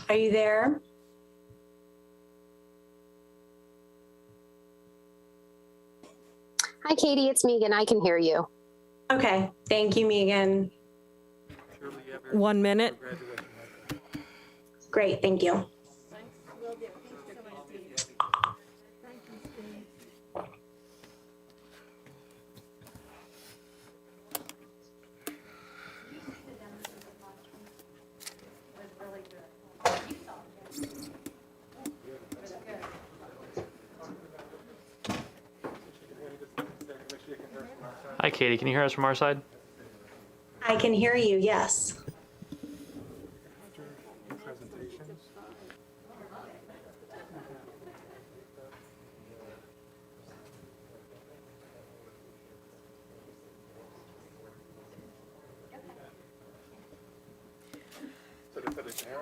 Are you there? Hi, Katie, it's Megan. I can hear you. Okay, thank you, Megan. 1 minute. Great, thank you. Hi, Katie. Can you hear us from our side? I can hear you, yes.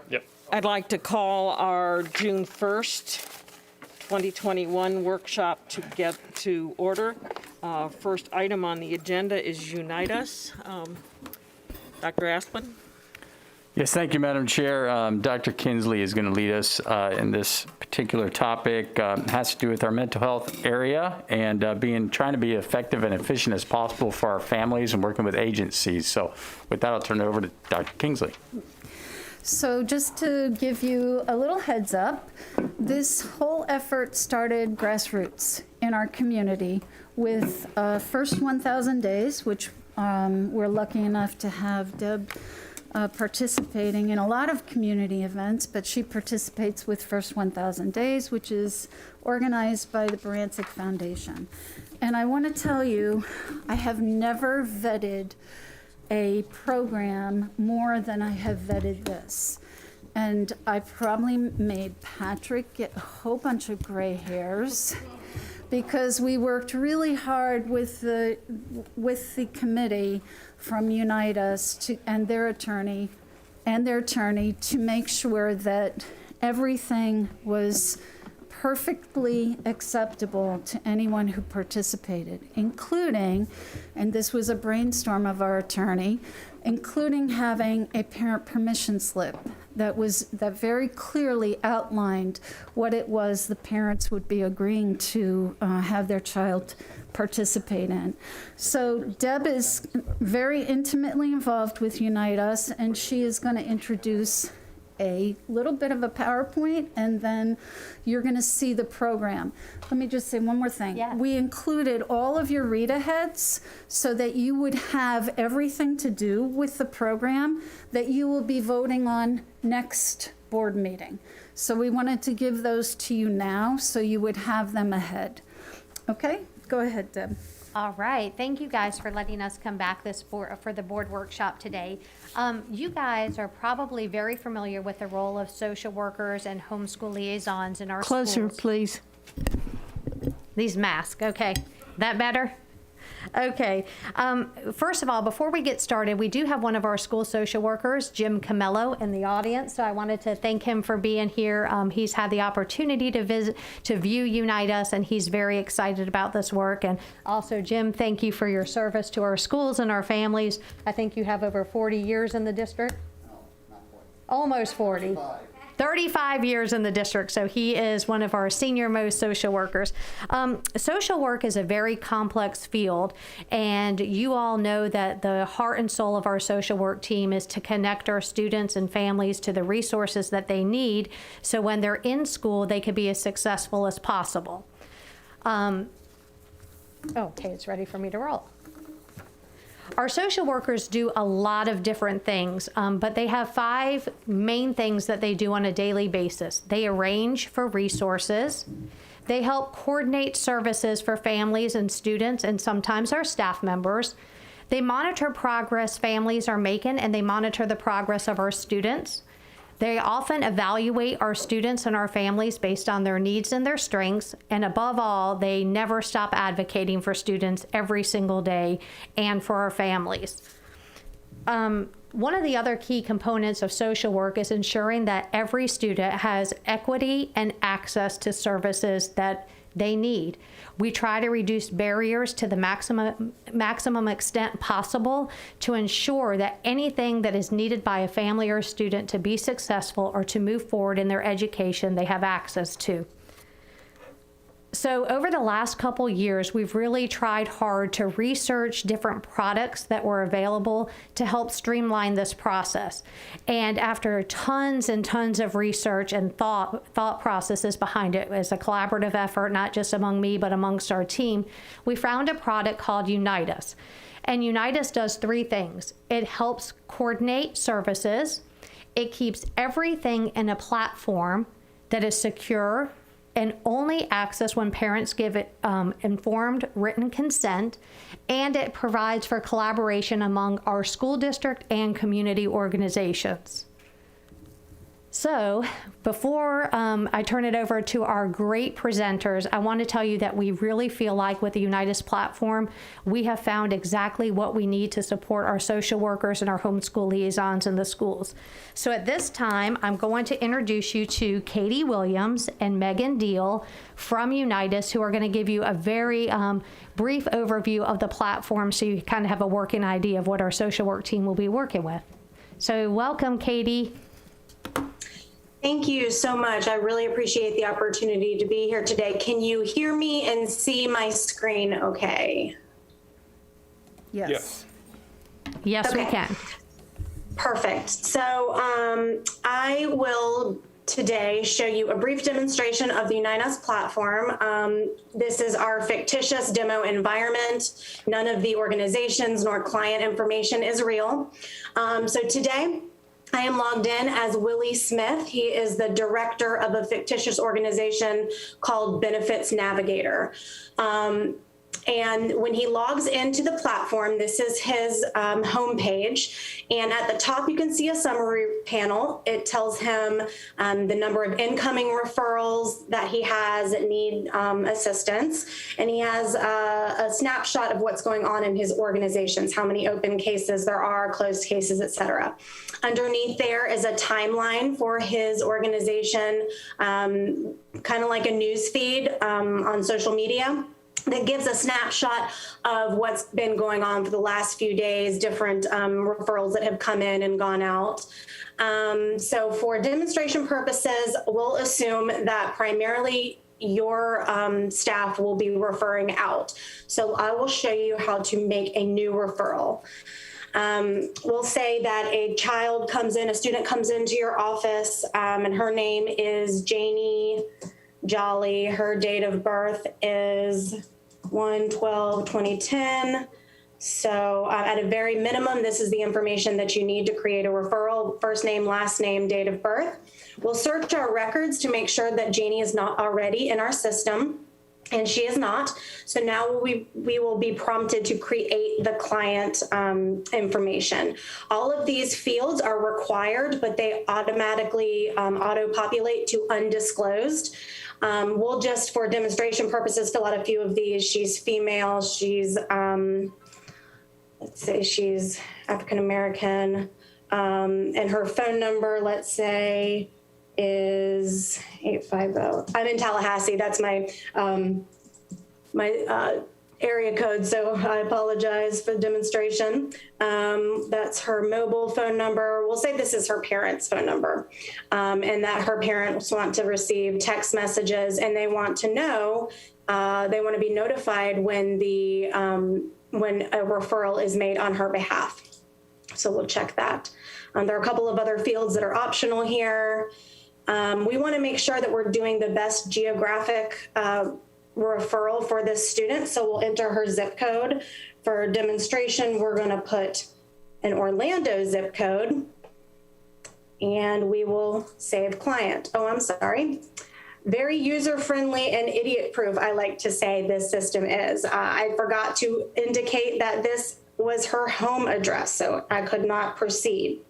Yep. I'd like to call our June 1st, 2021 workshop to order. First item on the agenda is Unite Us. Dr. Asplin? Yes, thank you, Madam Chair. Dr. Kinsley is going to lead us in this particular topic. It has to do with our mental health area and trying to be effective and efficient as possible for our families and working with agencies. So with that, I'll turn it over to Dr. Kingsley. So just to give you a little heads up, this whole effort started grassroots in our community with first 1,000 days, which we're lucky enough to have Deb participating in a lot of community events, but she participates with First 1,000 Days, which is organized by the Barancic Foundation. And I want to tell you, I have never vetted a program more than I have vetted this. And I probably made Patrick get a whole bunch of gray hairs because we worked really hard with the committee from Unite Us and their attorney to make sure that everything was perfectly acceptable to anyone who participated, including, and this was a brainstorm of our attorney, including having a parent permission slip that very clearly outlined what it was the parents would be agreeing to have their child participate in. So Deb is very intimately involved with Unite Us, and she is going to introduce a little bit of a PowerPoint, and then you're going to see the program. Let me just say one more thing. Yeah. We included all of your read-aheads so that you would have everything to do with the program that you will be voting on next board meeting. So we wanted to give those to you now so you would have them ahead. Okay, go ahead, Deb. All right, thank you guys for letting us come back for the board workshop today. You guys are probably very familiar with the role of social workers and homeschool liaisons in our schools. Closer, please. These masks, okay. That better? Okay. First of all, before we get started, we do have one of our school social workers, Jim Camello, in the audience. So I wanted to thank him for being here. He's had the opportunity to view Unite Us, and he's very excited about this work. And also, Jim, thank you for your service to our schools and our families. I think you have over 40 years in the district. No, not 40. Almost 40. 35 years in the district, so he is one of our senior most social workers. Social work is a very complex field, and you all know that the heart and soul of our social work team is to connect our students and families to the resources that they need, so when they're in school, they can be as successful as possible. Okay, it's ready for me to roll. Our social workers do a lot of different things, but they have 5 main things that they do on a daily basis. They arrange for resources. They help coordinate services for families and students and sometimes our staff members. They monitor progress families are making, and they monitor the progress of our students. They often evaluate our students and our families based on their needs and their strengths. And above all, they never stop advocating for students every single day and for our families. One of the other key components of social work is ensuring that every student has equity and access to services that they need. We try to reduce barriers to the maximum extent possible to ensure that anything that is needed by a family or a student to be successful or to move forward in their education, they have access to. So over the last couple years, we've really tried hard to research different products that were available to help streamline this process. And after tons and tons of research and thought processes behind it, as a collaborative effort, not just among me, but amongst our team, we found a product called Unite Us. And Unite Us does three things. It helps coordinate services. It keeps everything in a platform that is secure and only access when parents give it informed written consent, and it provides for collaboration among our school district and community organizations. So before I turn it over to our great presenters, I want to tell you that we really feel like with the Unite Us platform, we have found exactly what we need to support our social workers and our homeschool liaisons in the schools. So at this time, I'm going to introduce you to Katie Williams and Megan Deal from Unite Us, who are going to give you a very brief overview of the platform so you kind of have a working idea of what our social work team will be working with. So welcome, Katie. Thank you so much. I really appreciate the opportunity to be here today. Can you hear me and see my screen okay? Yes. Yes, we Okay. can. Perfect. So I will today show you a brief demonstration of the Unite Us platform. This is our fictitious demo environment. None of the organizations nor client information is real. So today, I am logged in as Willie Smith. He is the director of a fictitious organization called Benefits Navigator. And when he logs into the platform, this is his homepage. And at the top, you can see a summary panel. It tells him the number of incoming referrals that he has that need assistance. And he has a snapshot of what's going on in his organizations, how many open cases there are, closed cases, et cetera. Underneath there is a timeline for his organization, kind of like a news feed on social media, that gives a snapshot of what's been going on for the last few days, different referrals that have come in and gone out. So for demonstration purposes, we'll assume that primarily your staff will be referring out. So I will show you how to make a new referral. We'll say that a child comes in, a student comes into your office, and her name is Janie Jolly. Her date of birth is 1/12/2010. So at a very minimum, this is the information that you need to create a referral: first name, last name, date of birth. We'll search our records to make sure that Janie is not already in our system, and she is not. So now we will be prompted to create the client information. All of these fields are required, but they automatically auto-populate to undisclosed. We'll just, for demonstration purposes, fill out a few of these. She's female, she's, let's say she's African-American, and her phone number, let's say, is 850. I'm in Tallahassee, that's my, area code, so I apologize for the demonstration. That's her mobile phone number. We'll say this is her parents' phone number, and that her parents want to receive text messages, and they want to know, they want to be notified when when a referral is made on her behalf. So we'll check that. There are a couple of other fields that are optional here. We want to make sure that we're doing the best geographic referral for this student. So we'll enter her zip code. For demonstration, we're going to put an Orlando zip code, and we will save client. Oh, I'm sorry. Very user-friendly and idiot-proof, I like to say this system is. I forgot to indicate that this was her home address, so I could not proceed.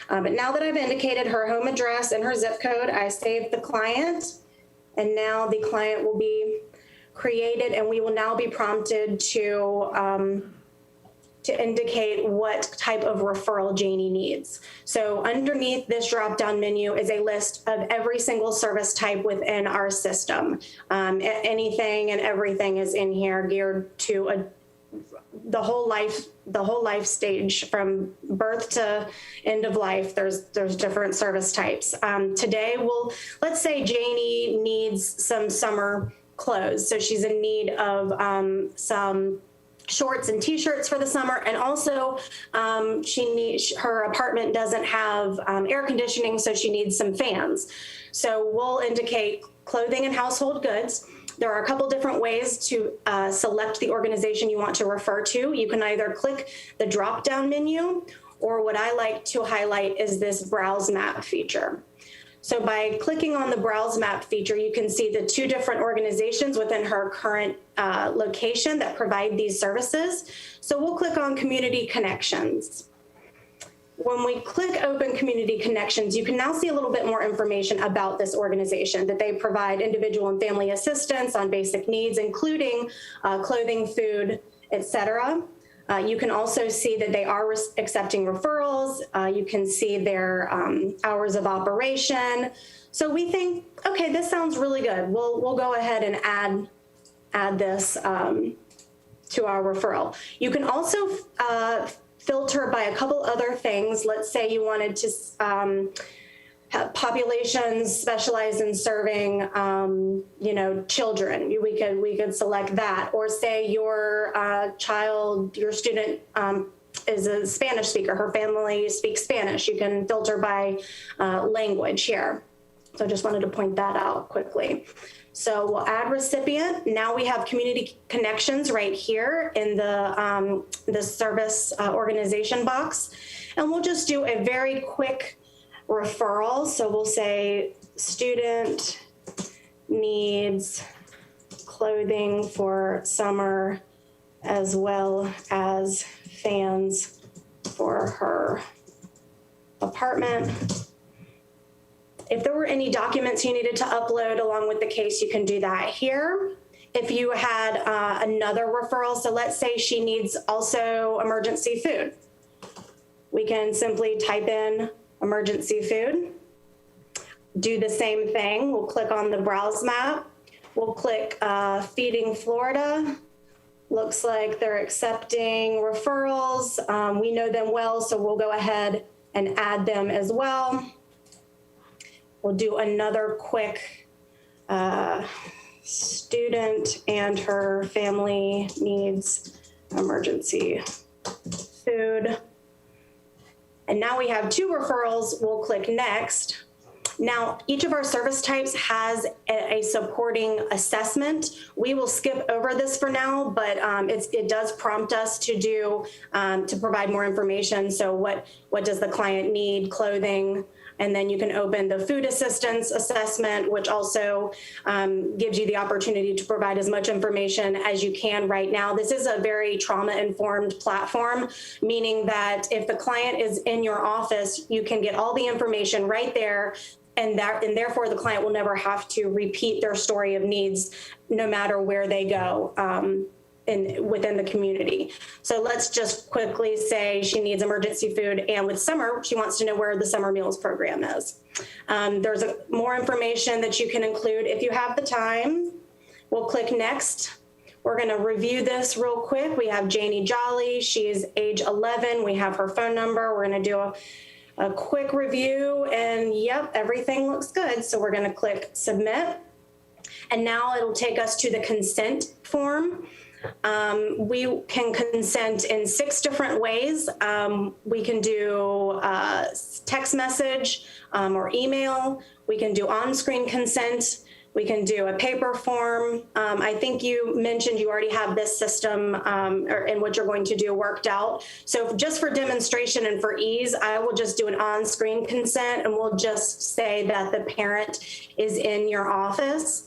But now that I've indicated her home address and her zip code, I saved the client, and now the client will be created, and we will now be prompted to to indicate what type of referral Janie needs. So underneath this drop-down menu is a list of every single service type within our system. Anything and everything is in here geared to the whole life stage from birth to end of life. There's different service types. Today, let's say Janie needs some summer clothes. So she's in need of some shorts and t-shirts for the summer, and also her apartment doesn't have air conditioning, so she needs some fans. So we'll indicate clothing and household goods. There are a couple different ways to select the organization you want to refer to. You can either click the drop-down menu, or what I like to highlight is this browse map feature. So by clicking on the browse map feature, you can see the two different organizations within her current location that provide these services. So we'll click on Community Connections. When we click Open Community Connections, you can now see a little bit more information about this organization, that they provide individual and family assistance on basic needs, including clothing, food, etc. You can also see that they are accepting referrals. You can see their hours of operation. So we think, okay, this sounds really good. We'll go ahead and add this to our referral. You can also filter by a couple other things. Let's say you wanted to have populations specialized in serving, children. We could select that, or say your student is a Spanish speaker. Her family speaks Spanish. You can filter by language here. So I just wanted to point that out quickly. So we'll add recipient. Now we have community connections right here in the service organization box, and we'll just do a very quick referral. So we'll say student needs clothing for summer as well as fans for her apartment. If there were any documents you needed to upload along with the case, you can do that here. If you had another referral, so let's say she needs also emergency food, we can simply type in emergency food. Do the same thing. We'll click on the browse map. We'll click Feeding Florida. Looks like they're accepting referrals. We know them well, so we'll go ahead and add them as well. We'll do another quick student and her family needs emergency food. And now we have 2 referrals. We'll click next. Now, each of our service types has a supporting assessment. We will skip over this for now, but it does prompt us to provide more information. So what does the client need? Clothing. And then you can open the food assistance assessment, which also gives you the opportunity to provide as much information as you can right now. This is a very trauma-informed platform, meaning that if the client is in your office, you can get all the information right there, and therefore the client will never have to repeat their story of needs no matter where they go within the community. So let's just quickly say she needs emergency food, and with summer, she wants to know where the summer meals program is. There's more information that you can include if you have the time. We'll click next. We're gonna review this real quick. We have Janie Jolly, she's age 11. We have her phone number. We're gonna do a quick review, and yep, everything looks good. So we're gonna click submit. And now it'll take us to the consent form. We can consent in 6 different ways. We can do text message or email. We can do on-screen consent. We can do a paper form. I think you mentioned you already have this system and what you're going to do worked out. So just for demonstration and for ease, I will just do an on-screen consent, and we'll just say that the parent is in your office.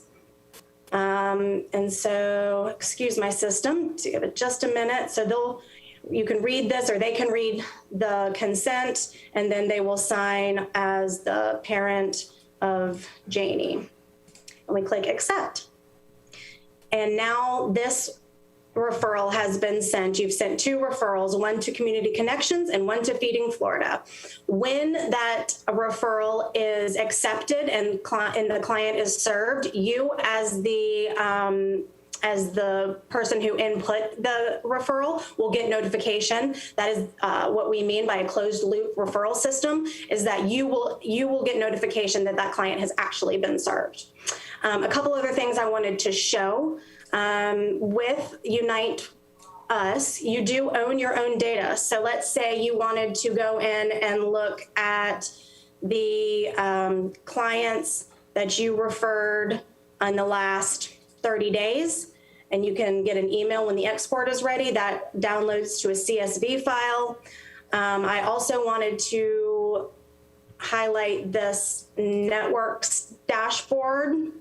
And so, excuse my system, to give it just a minute. So you can read this, or they can read the consent, and then they will sign as the parent of Janie. And we click accept. And now this referral has been sent. You've sent 2 referrals, one to Community Connections and one to Feeding Florida. When that referral is accepted and the client is served, you as the person who input the referral will get notification. That is what we mean by a closed loop referral system, is that you will get notification that that client has actually been served. A couple other things I wanted to show. With Unite Us, you do own your own data. So let's say you wanted to go in and look at the clients that you referred in the last 30 days. And you can get an email when the export is ready. That downloads to a CSV file. I also wanted to highlight this networks dashboard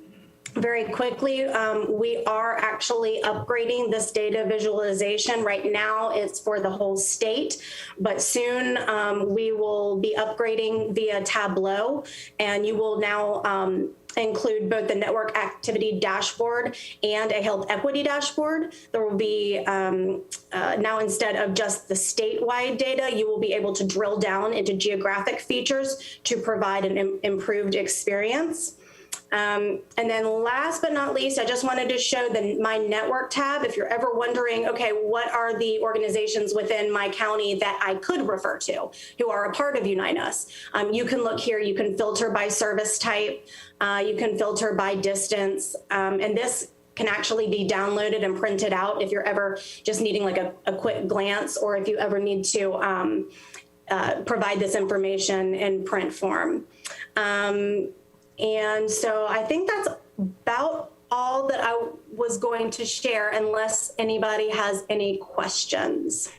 very quickly. We are actually upgrading this data visualization. Right now, it's for the whole state, but soon we will be upgrading via Tableau, and you will now include both the network activity dashboard and a health equity dashboard. There will be, now instead of just the statewide data, you will be able to drill down into geographic features to provide an improved experience. And then last but not least, I just wanted to show my network tab. If you're ever wondering, okay, what are the organizations within my county that I could refer to who are a part of Unite Us? You can look here, you can filter by service type, you can filter by distance, and this can actually be downloaded and printed out if you're ever just needing like a quick glance, or if you ever need to provide this information in print form. And so I think that's about all that I was going to share, unless anybody has any questions.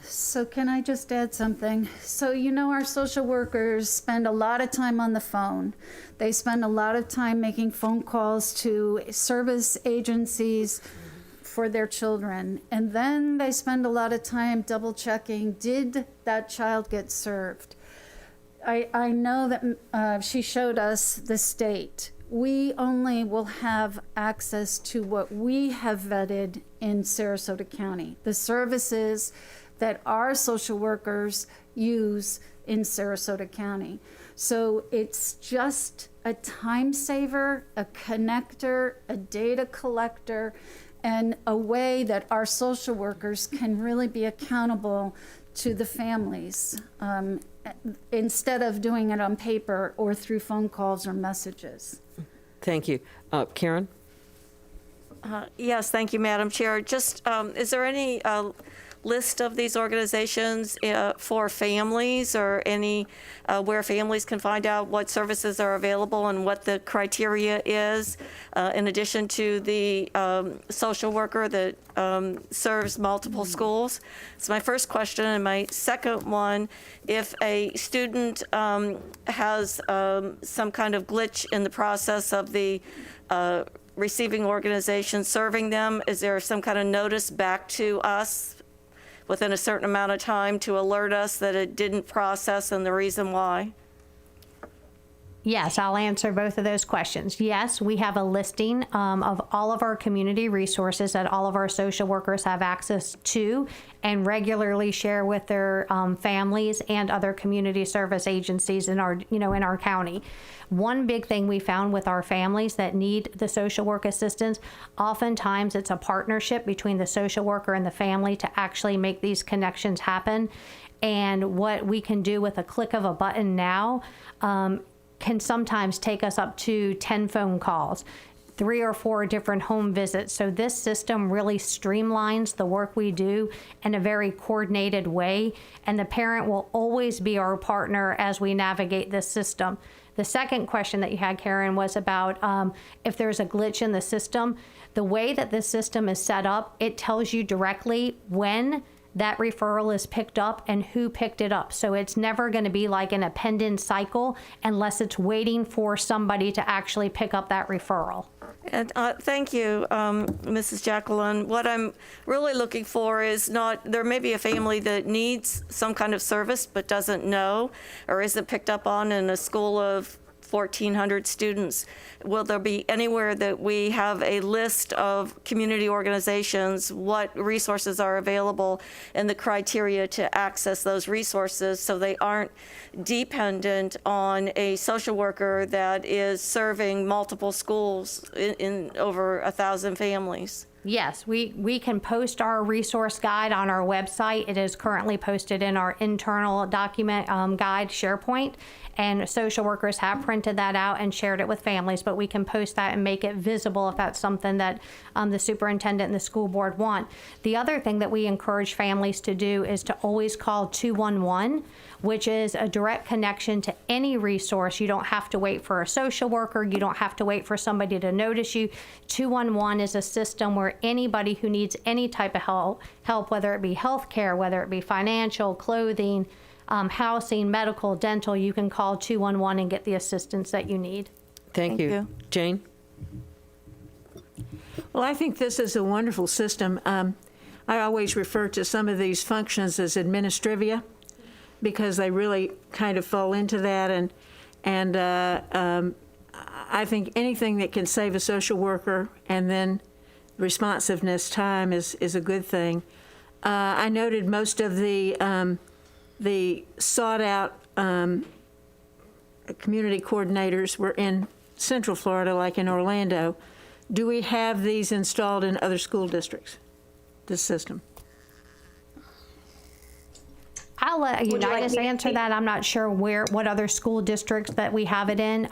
So can I just add something? So, you know, our social workers spend a lot of time on the phone. They spend a lot of time making phone calls to service agencies for their children. And then they spend a lot of time double checking, did that child get served? I know that she showed us the state. We only will have access to what we have vetted in Sarasota County, the services that our social workers use in Sarasota County. So it's just a time saver, a connector, a data collector, and a way that our social workers can really be accountable to the families, instead of doing it on paper or through phone calls or messages. Thank you. Karen? Yes, thank you, Madam Chair. Just, is there any list of these organizations for families, or any where families can find out what services are available and what the criteria is, in addition to the social worker that serves multiple schools? It's my first question. And my second one, if a student has some kind of glitch in the process of the receiving organization serving them, is there some kind of notice back to us within a certain amount of time to alert us that it didn't process and the reason why? Yes, I'll answer both of those questions. Yes, we have a listing of all of our community resources that all of our social workers have access to and regularly share with their families and other community service agencies in our, in our county. One big thing we found with our families that need the social work assistance, oftentimes it's a partnership between the social worker and the family to actually make these connections happen. And what we can do with a click of a button now can sometimes take us up to 10 phone calls, 3 or 4 different home visits. So this system really streamlines the work we do in a very coordinated way, and the parent will always be our partner as we navigate this system. The second question that you had, Karen, was about if there's a glitch in the system. The way that this system is set up, it tells you directly when that referral is picked up and who picked it up. So it's never going to be like an appended cycle unless it's waiting for somebody to actually pick up that referral. And thank you, Mrs. Jacqueline. What I'm really looking for is there may be a family that needs some kind of service but doesn't know or isn't picked up on in a school of 1,400 students. Will there be anywhere that we have a list of community organizations, what resources are available, and the criteria to access those resources so they aren't dependent on a social worker that is serving multiple schools in over 1,000 families? Yes, we can post our resource guide on our website. It is currently posted in our internal document guide SharePoint, and social workers have printed that out and shared it with families, but we can post that and make it visible if that's something that the superintendent and the school board want. The other thing that we encourage families to do is to always call 211, which is a direct connection to any resource. You don't have to wait for a social worker. You don't have to wait for somebody to notice you. 211 is a system where anybody who needs any type of help, whether it be healthcare, whether it be financial, clothing, housing, medical, dental, you can call 211 and get the assistance that you need. Thank you. Jane? Well, I think this is a wonderful system. I always refer to some of these functions as administrivia because they really kind of fall into that. And I think anything that can save a social worker and then responsiveness time is a good thing. I noted most of the sought-out community coordinators were in Central Florida, like in Orlando. Do we have these installed in other school districts, this system? I'll let Unitas answer that. I'm not sure what other school districts that we have it in.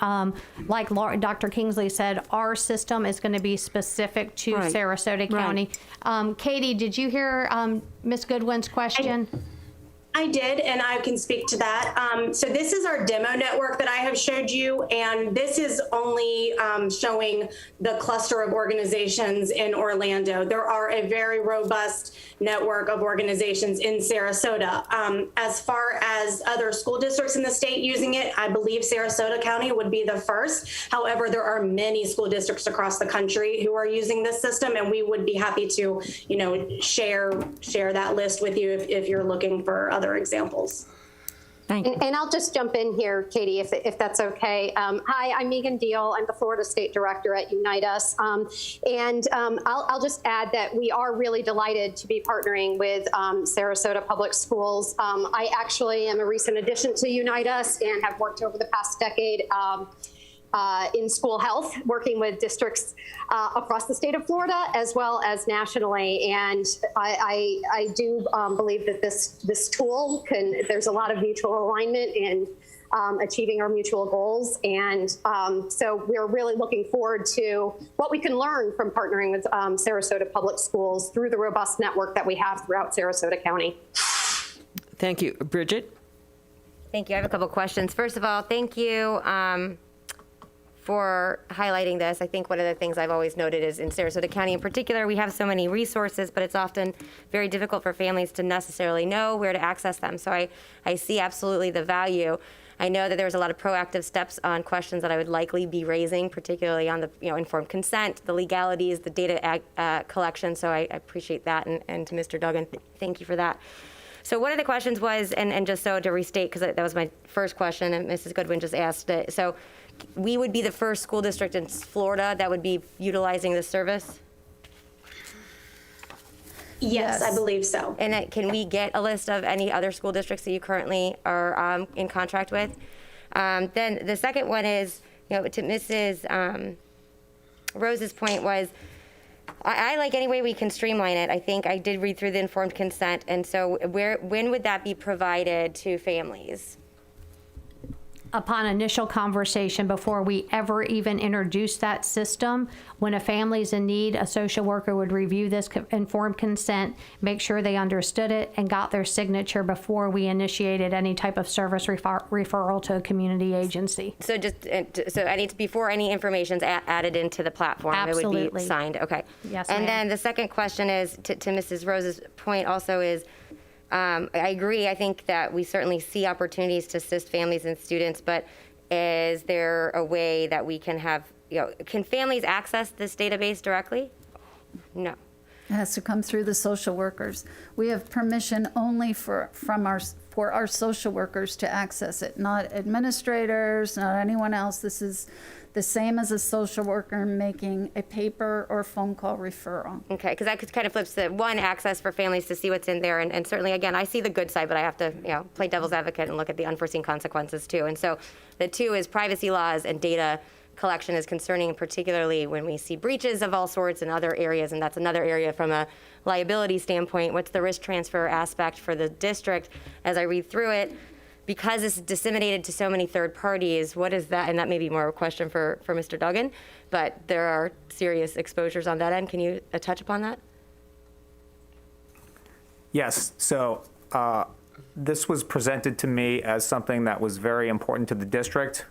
Like Dr. Kingsley said, our system is going to be specific to Sarasota County. Katie, did you hear Ms. Goodwin's question? I did, and I can speak to that. So this is our demo network that I have showed you, and this is only showing the cluster of organizations in Orlando. There are a very robust network of organizations in Sarasota. As far as other school districts in the state using it, I believe Sarasota County would be the first. However, there are many school districts across the country who are using this system, and we would be happy to, share that list with you if you're looking for other exampbles. Thank you. And I'll just jump in here, Katie, if that's okay. Hi, I'm Megan Deal. I'm the Florida State Director at Unitas. I'll just add that we are really delighted to be partnering with Sarasota Public Schools. I actually am a recent addition to Unitas and have worked over the past decade in school health, working with districts across the state of Florida as well as nationally. And I do believe that this tool there's a lot of mutual alignment in achieving our mutual goals. And so we're really looking forward to what we can learn from partnering with Sarasota Public Schools through the robust network that we have throughout Sarasota County. Thank you. Bridget? Thank you. I have a couple questions. First of all, thank you for highlighting this. I think one of the things I've always noted is in Sarasota County in particular, we have so many resources, but it's often very difficult for families to necessarily know where to access them. So I see absolutely the value. I know that there's a lot of proactive steps on questions that I would likely be raising, particularly on the informed consent, the legalities, the data collection. So I appreciate that. And to Mr. Duggan, thank you for that. So one of the questions was, and just so to restate, because that was my first question, and Mrs. Goodwin just asked it. So we would be the first school district in Florida that would be utilizing this service? Yes, I believe so. And can we get a list of any other school districts that you currently are in contract with? Then the second one is, to Mrs. Rose's point was, I like any way we can streamline it. I think I did read through the informed consent, and so when would that be provided to families? Upon initial conversation, before we ever even introduce that system, when a family's in need, a social worker would review this informed consent, make sure they understood it, and got their signature before we initiated any type of service referral to a community agency. So before any information's added into the platform, Absolutely. It would be signed. Okay. Yes, And ma'am. then the second question is to Mrs. Rose's point also is, I agree. I think that we certainly see opportunities to assist families and students, but is there a way that we can have, can families access this database directly? No. It has to come through the social workers. We have permission only for our social workers to access it, not administrators, not anyone else. This is the same as a social worker making a paper or phone call referral. Okay, because that kind of flips the one, access for families to see what's in there, and certainly, again, I see the good side, but I have to, play devil's advocate and look at the unforeseen consequences too. And so the two is privacy laws and data collection is concerning, particularly when we see breaches of all sorts in other areas, and that's another area from a liability standpoint. What's the risk transfer aspect for the district? As I read through it, because it's disseminated to so many third parties, what is that? And that may be more of a question for Mr. Duggan, but there are serious exposures on that end. Can you touch upon that? Yes, so this was presented to me as something that was very important to the district,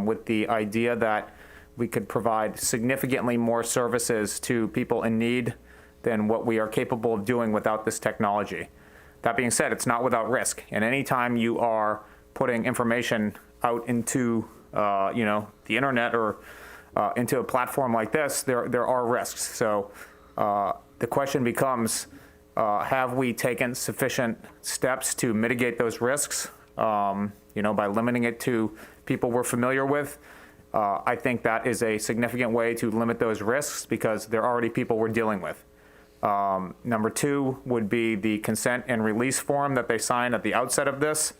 with the idea that we could provide significantly more services to people in need than what we are capable of doing without this technology. That being said, it's not without risk, and anytime you are putting information out into the internet or into a platform like this, there are risks. So the question becomes, have we taken sufficient steps to mitigate those risks, by limiting it to people we're familiar with? I think that is a significant way to limit those risks because they're already people we're dealing with. Number two would be the consent and release form that they sign at the outset of this.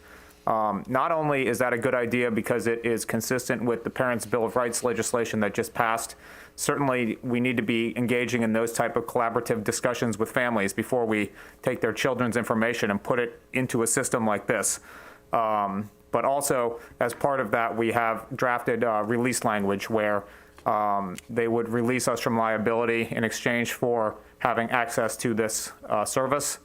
Not only is that a good idea because it is consistent with the Parents' Bill of Rights legislation that just passed, certainly we need to be engaging in those type of collaborative discussions with families before we take their children's information and put it into a system like this. But also, as part of that, we have drafted release language where they would release us from liability in exchange for having access to this service.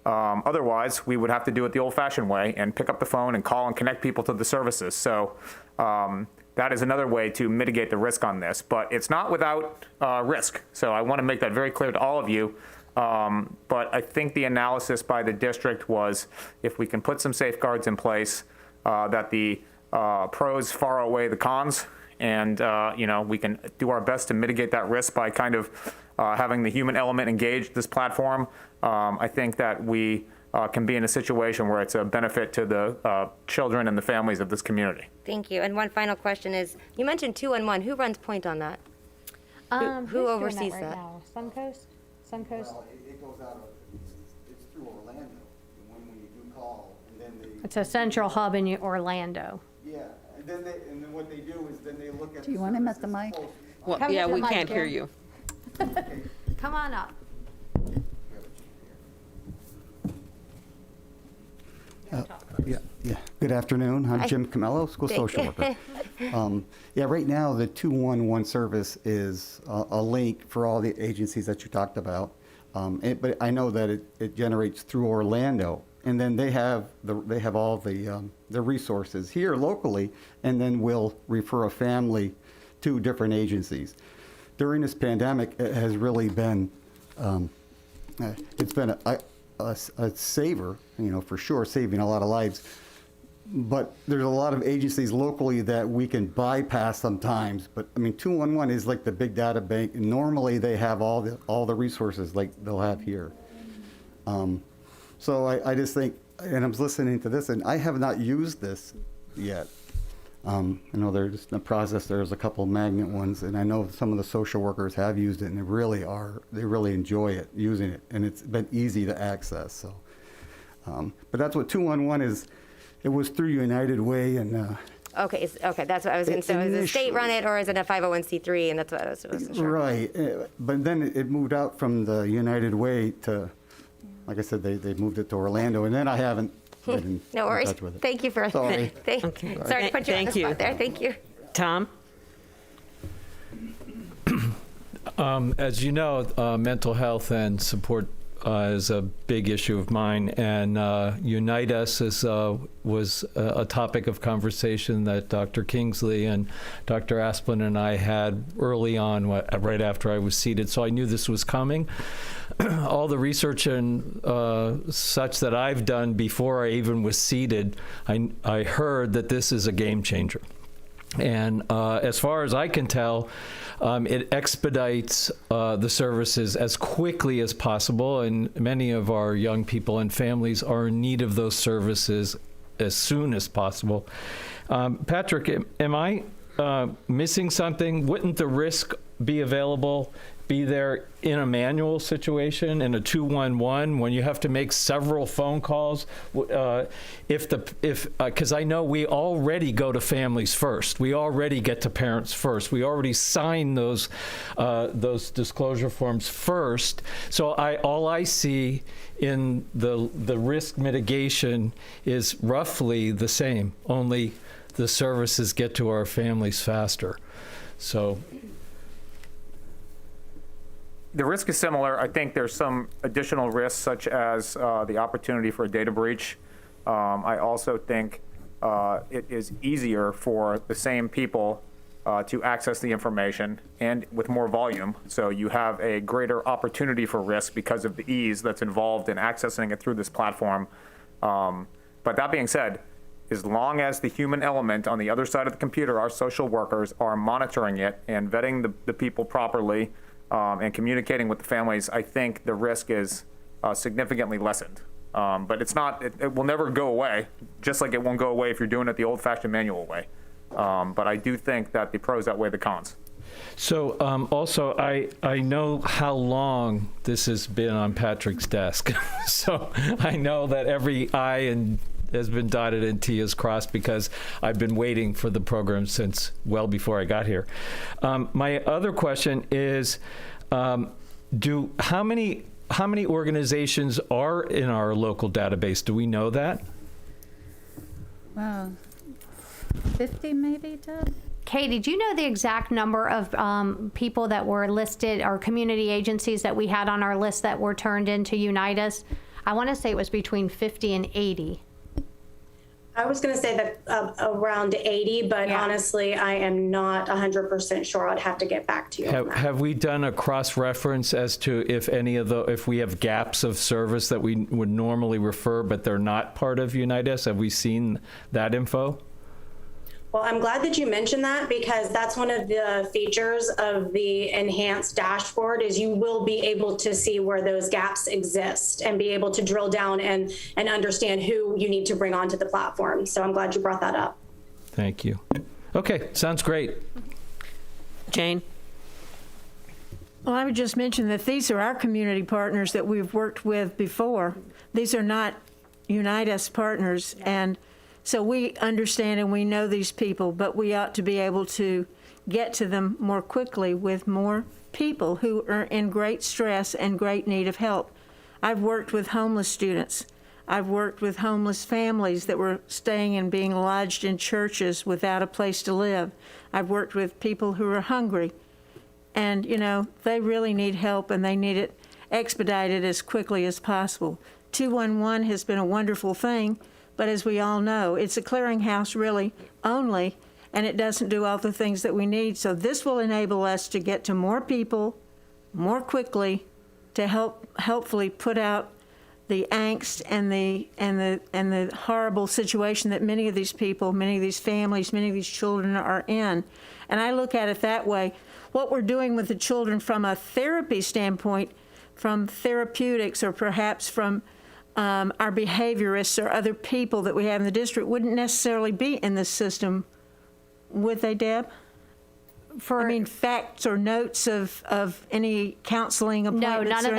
Otherwise, we would have to do it the old-fashioned way and pick up the phone and call and connect people to the services. So that is another way to mitigate the risk on this. But it's not without risk. So I want to make that very clear to all of you. But I think the analysis by the district was if we can put some safeguards in place, that the pros far outweigh the cons. And, we can do our best to mitigate that risk by kind of having the human element engage this platform. I think that we can be in a situation where it's a benefit to the children and the families of this community. Thank you. And one final question is, you mentioned 211. Who runs point on that? Who oversees that? Suncoast? Well, it goes out, it's through Orlando. And when we do call, and then they... It's a central hub in Orlando. Yeah, and then what they do is then they look at... Do you want him at the mic? Well, Come yeah, to the we mic, can't hear Jim. you. Come on up. Yeah. Good afternoon. I'm Jim Camello, school social worker. Right now the 211 service is a link for all the agencies that you talked about. But I know that it generates through Orlando, and then they have all the resources here locally, and then we'll refer a family to different agencies. During this pandemic, it has really been it's been a saver, for sure, saving a lot of lives. But there's a lot of agencies locally that we can bypass sometimes. But I mean, 211 is like the big data bank. Normally, they have all the resources like they'll have here. So I just think, and I was listening to this, and I have not used this yet. I know there's in the process. There's a couple of magnet ones, and I know some of the social workers have used it, and they really enjoy it, using it, and it's been easy to access. So, but that's what 211 is. It was through United Way, and Okay, that's what I was going to say. Is the state run it, or is it a 501c3? And that's what I wasn't sure. Right, but then it moved out from the United Way to, like I said, they moved it to Orlando, and then I haven't been No worries. in touch with it. Thank you for Sorry. Sorry to put you on the spot there. Thank you. Tom? As you know, mental health and support is a big issue of mine, and Unite Us was a topic of conversation that Dr. Kingsley and Dr. Asplin and I had early on, right after I was seated, so I knew this was coming. All the research and such that I've done before I even was seated, I heard that this is a game changer. And as far as I can tell, it expedites the services as quickly as possible, and many of our young people and families are in need of those services as soon as possible. Patrick, am I missing something? Wouldn't the risk be there in a manual situation, in a 211, when you have to make several phone calls? Because I know we already go to families first. We already get to parents first. We already sign those disclosure forms first. So all I see in the risk mitigation is roughly the same, only the services get to our families faster. So the risk is similar. I think there's some additional risks, such as the opportunity for a data breach. I also think it is easier for the same people to access the information and with more volume. So you have a greater opportunity for risk because of the ease that's involved in accessing it through this platform. But that being said, as long as the human element on the other side of the computer, our social workers, are monitoring it and vetting the people properly, and communicating with the families, I think the risk is significantly lessened. But it will never go away, just like it won't go away if you're doing it the old-fashioned manual way. But I do think that the pros outweigh the cons. So also, I know how long this has been on Patrick's desk. So I know that every I has been dotted and T is crossed, because I've been waiting for the program since well before I got here. My other question is, how many organizations are in our local database? Do we know that? Wow, 50 maybe, Deb? Katie, do you know the exact number of people that were listed, or community agencies that we had on our list that were turned into Unite Us? I want to say it was between 50 and 80. I was going to say that around 80, but honestly, I am not 100% sure. I'd have to get back to you on that. Have we done a cross-reference as to if we have gaps of service that we would normally refer, but they're not part of Unite Us? Have we seen that info? Well, I'm glad that you mentioned that, because that's one of the features of the enhanced dashboard, is you will be able to see where those gaps exist and be able to drill down and understand who you need to bring onto the platform. So I'm glad you brought that up. Thank you. Okay, sounds great. Jane? Well, I would just mention that these are our community partners that we've worked with before. These are not Unite Us partners, and so we understand and we know these people, but we ought to be able to get to them more quickly with more people who are in great stress and great need of help. I've worked with homeless students. I've worked with homeless families that were staying and being lodged in churches without a place to live. I've worked with people who are hungry. And, they really need help, and they need it expedited as quickly as possible. 211 has been a wonderful thing. But as we all know, it's a clearinghouse really only, and it doesn't do all the things that we need. So this will enable us to get to more people more quickly, to hopefully put out the angst and the horrible situation that many of these people, many of these families, many of these children are in. And I look at it that way. What we're doing with the children from a therapy standpoint, from therapeutics, or perhaps from our behaviorists or other people that we have in the district, wouldn't necessarily be in this system, would they, Deb? Facts or notes of any counseling appointments? No, none of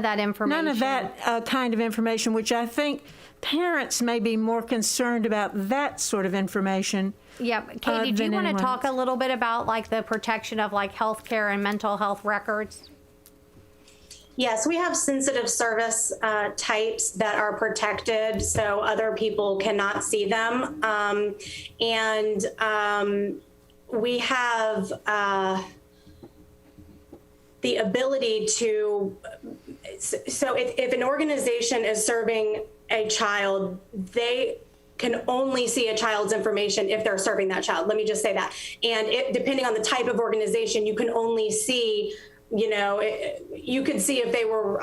that information. None of that kind of information, which I think parents may be more concerned about that sort of information. Yeah, Katie, do you want to talk a little bit about the protection of healthcare and mental health records? Yes, we have sensitive service types that are protected, so other people cannot see them. We have the ability to, so if an organization is serving a child, they can only see a child's information if they're serving that child. Let me just say that. And depending on the type of organization, you can only see, you could see if they were,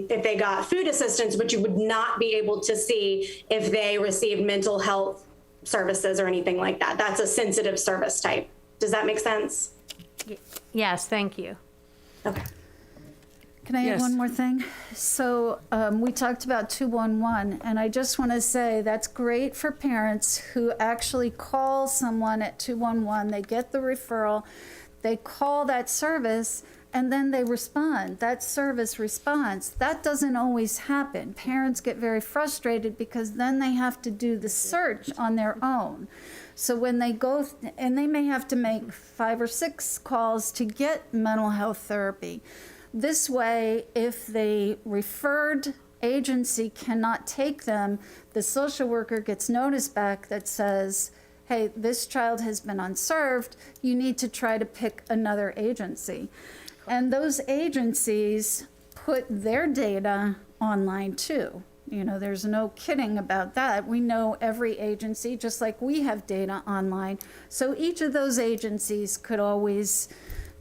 if they got food assistance, but you would not be able to see if they received mental health services or anything like that. That's a sensitive service type. Does that make sense? Yes, thank you. Okay. Can I add Yes. one more thing? So we talked about 211, and I just want to say that's great for parents who actually call someone at 211. They get the referral, they call that service, and then they respond. That service responds. That doesn't always happen. Parents get very frustrated because then they have to do the search on their own. So when they go, and they may have to make 5 or 6 calls to get mental health therapy. This way, if the referred agency cannot take them, the social worker gets notice back that says, hey, this child has been unserved, you need to try to pick another agency. And those agencies put their data online too. You know, there's no kidding about that. We know every agency, just like we have data online. So each of those agencies could always,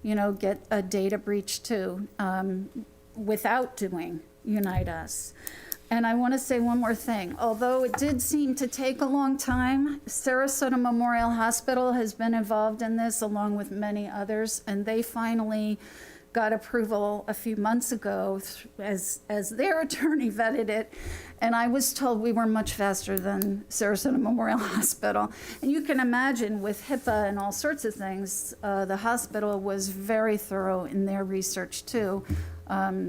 you know, get a data breach too, without doing Unite Us. And I want to say one more thing. Although it did seem to take a long time, Sarasota Memorial Hospital has been involved in this along with many others, and they finally got approval a few months ago as their attorney vetted it. And I was told we were much faster than Sarasota Memorial Hospital. And you can imagine with HIPAA and all sorts of things, the hospital was very thorough in their research too.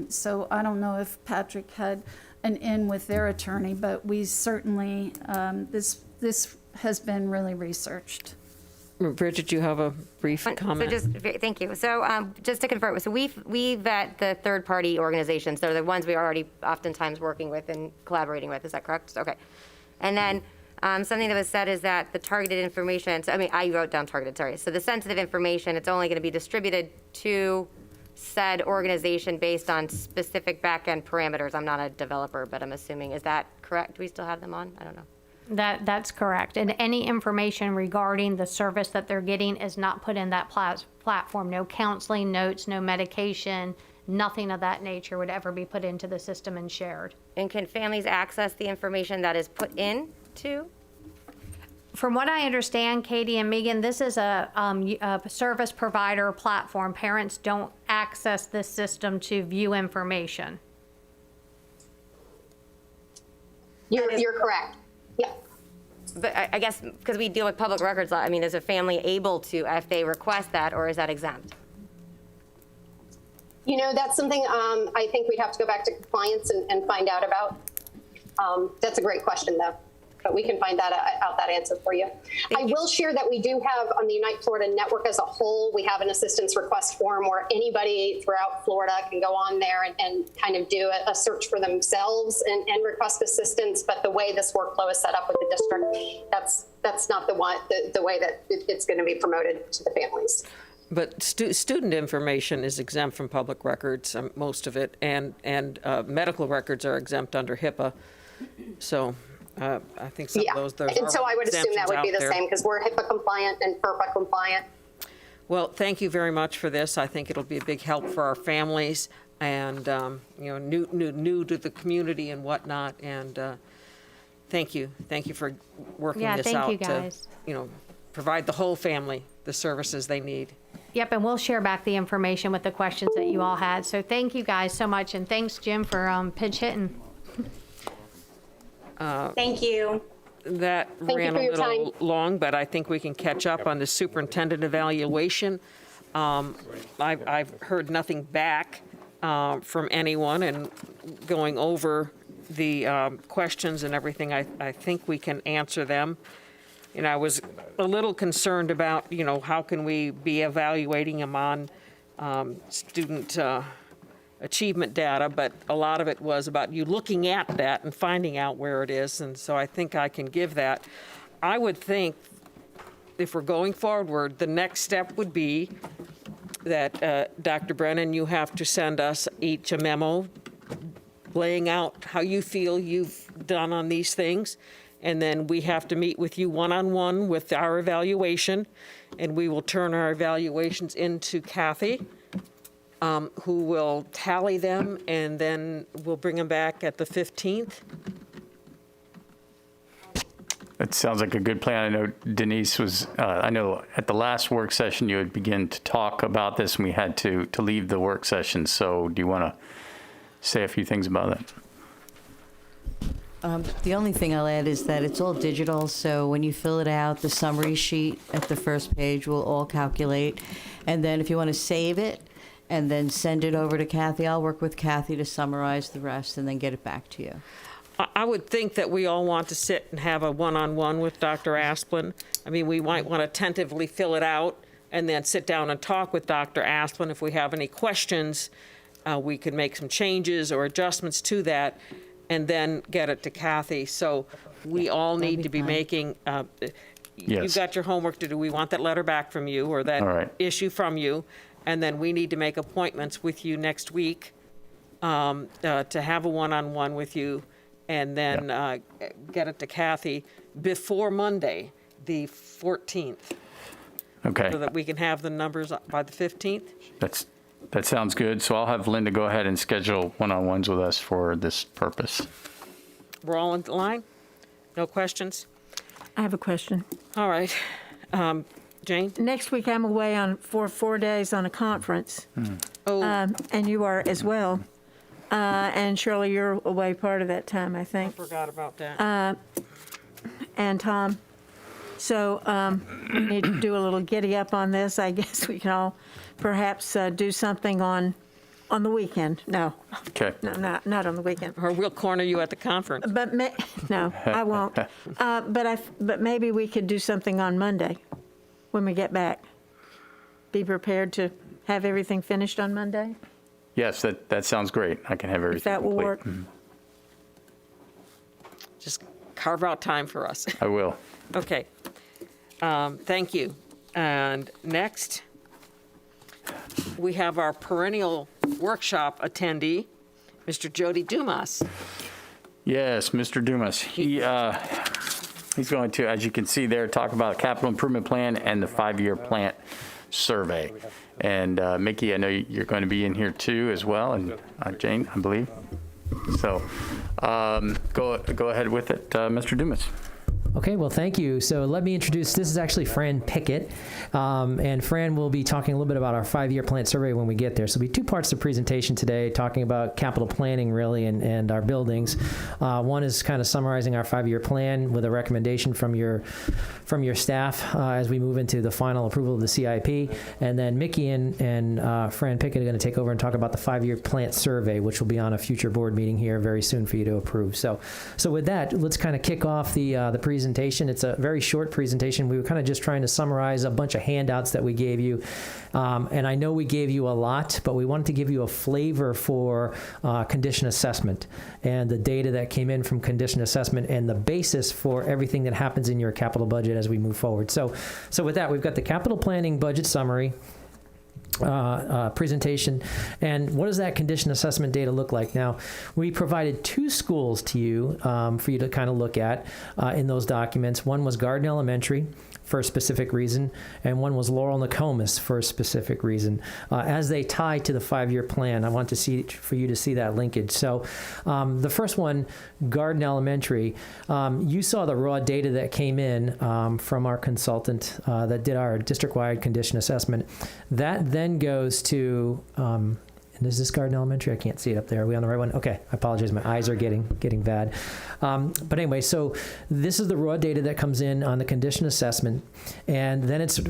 So I don't know if Patrick had an in with their attorney, but we certainly, this has been really researched. Bridget, you have a brief comment? Thank you. So just to confirm, so we vet the third-party organizations. They're the ones we are already oftentimes working with and collaborating with. Is that correct? Okay. And then something that was said is that the targeted information, so, I mean, I wrote down targeted, sorry. So the sensitive information, it's only going to be distributed to said organization based on specific back-end parameters. I'm not a developer, but I'm assuming, is that correct? Do we still have them on? I don't know. That's correct. And any information regarding the service that they're getting is not put in that platform. No counseling notes, no medication, nothing of that nature would ever be put into the system and shared. And can families access the information that is put into? From what I understand, Katie and Megan, this is a service provider platform. Parents don't access this system to view information. You're correct. Yeah. But I guess because we deal with public records law, I mean, is a family able to, if they request that, or is that exempt? You know, that's something I think we'd have to go back to compliance and find out about. That's a great question, though. But we can find that out, that answer for you. I will share that we do have on the Unite Florida network as a whole, we have an assistance request form where anybody throughout Florida can go on there and kind of do a search for themselves and request assistance. But the way this workflow is set up with the district, that's not the way that it's going to be promoted to the families. But student information is exempt from public records, most of it, and medical records are exempt under HIPAA. So I think some of those and so I would assume that would be the same because we're HIPAA compliant and FERPA compliant. Well, thank you very much for this. I think it'll be a big help for our families and you know, new to the community and whatnot. And thank you for working this out you guys. to, you know, provide the whole family the services they need. Yep, and we'll share back the information with the questions that you all had. So thank you guys so much, and thanks, Jim, for pitch hitting. Thank you. That ran a little long, but I think we can catch up on the superintendent evaluation. I've heard nothing back from anyone, and going over the questions and everything, I think we can answer them. And I was a little concerned about, you know, how can we be evaluating them on student achievement data, but a lot of it was about you looking at that and finding out where it is, and so I think I can give that. I would think if we're going forward, the next step would be that, Dr. Brennan, you have to send us each a memo laying out how you feel you've done on these things, and then we have to meet with you one-on-one with our evaluation, and we will turn our evaluations into Kathy, who will tally them, and then we'll bring them back at the 15th. That sounds like a good plan. I know Denise was, I know at the last work session, you had begun to talk about this and we had to leave the work session. So do you want to say a few things about that? The only thing I'll add is that it's all digital, so when you fill it out, the summary sheet at the first page will all calculate. And then if you want to save it and then send it over to Kathy, I'll work with Kathy to summarize the rest and then get it back to you. I would think that we all want to sit and have a one-on-one with Dr. Asplin. I mean, we might want to tentatively fill it out and then sit down and talk with Dr. Asplin. If we have any questions, we could make some changes or adjustments to that and then get it to Kathy. So we all need to be making, you've got your homework to do. We want that letter back from you or that issue from you. And then we need to make appointments with you next week to have a one-on-one with you and then get it to Kathy before Monday, the 14th. Okay. So that we can have the numbers by the 15th? That sounds good. So I'll have Linda go ahead and schedule one-on-ones with us for this purpose. We're all in line? No questions? I have a question. All right. Jane? Next week, I'm away for 4 days on a conference. And you are as well. And Shirley, you're away part of that time, I think. I forgot about that. And Tom. So we need to do a little giddy up on this. I guess we can all perhaps do something on the weekend. No. Okay. No, not on the weekend. Or we'll corner you at the conference. But no, I won't. But maybe we could do something on Monday when we get back. Be prepared to have everything finished on Monday. Yes, that sounds great. I can have everything If that will complete. work. Just carve out time for us. I will. Okay. Thank you. And next, we have our perennial workshop attendee, Mr. Jody Dumas. Yes, Mr. Dumas. He's going to, as you can see there, talk about capital improvement plan and the 5-year plant survey. And Mickey, I know you're going to be in here too as well, and Jane, I believe. So go ahead with it, Mr. Dumas. Okay, well, thank you. So let me introduce, this is actually Fran Pickett, and Fran will be talking a little bit about our 5-year plant survey when we get there. So it'll be 2 parts to the presentation today, talking about capital planning really and our buildings. One is kind of summarizing our 5-year plan with a recommendation from your staff as we move into the final approval of the CIP. And then Mickey and Fran Pickett are going to take over and talk about the 5-year plant survey, which will be on a future board meeting here very soon for you to approve. So with that, let's kind of kick off the presentation. It's a very short presentation. We were kind of just trying to summarize a bunch of handouts that we gave you. And I know we gave you a lot, but we wanted to give you a flavor for condition assessment and the data that came in from condition assessment and the basis for everything that happens in your capital budget as we move forward. So with that, we've got the capital planning budget summary presentation. And what does that condition assessment data look like? Now, we provided 2 schools to you for you to kind of look at in those documents. One was Garden Elementary for a specific reason, and one was Laurel Nokomis for a specific reason. As they tie to the 5-year plan, I want for you to see that linkage. So the first one, Garden Elementary, you saw the raw data that came in from our consultant that did our district-wide condition assessment. That then goes to, and is this Garden Elementary? I can't see it up there. Are we on the right one? Okay, I apologize. My eyes are getting bad. But anyway, so this is the raw data that comes in on the condition assessment, and then it's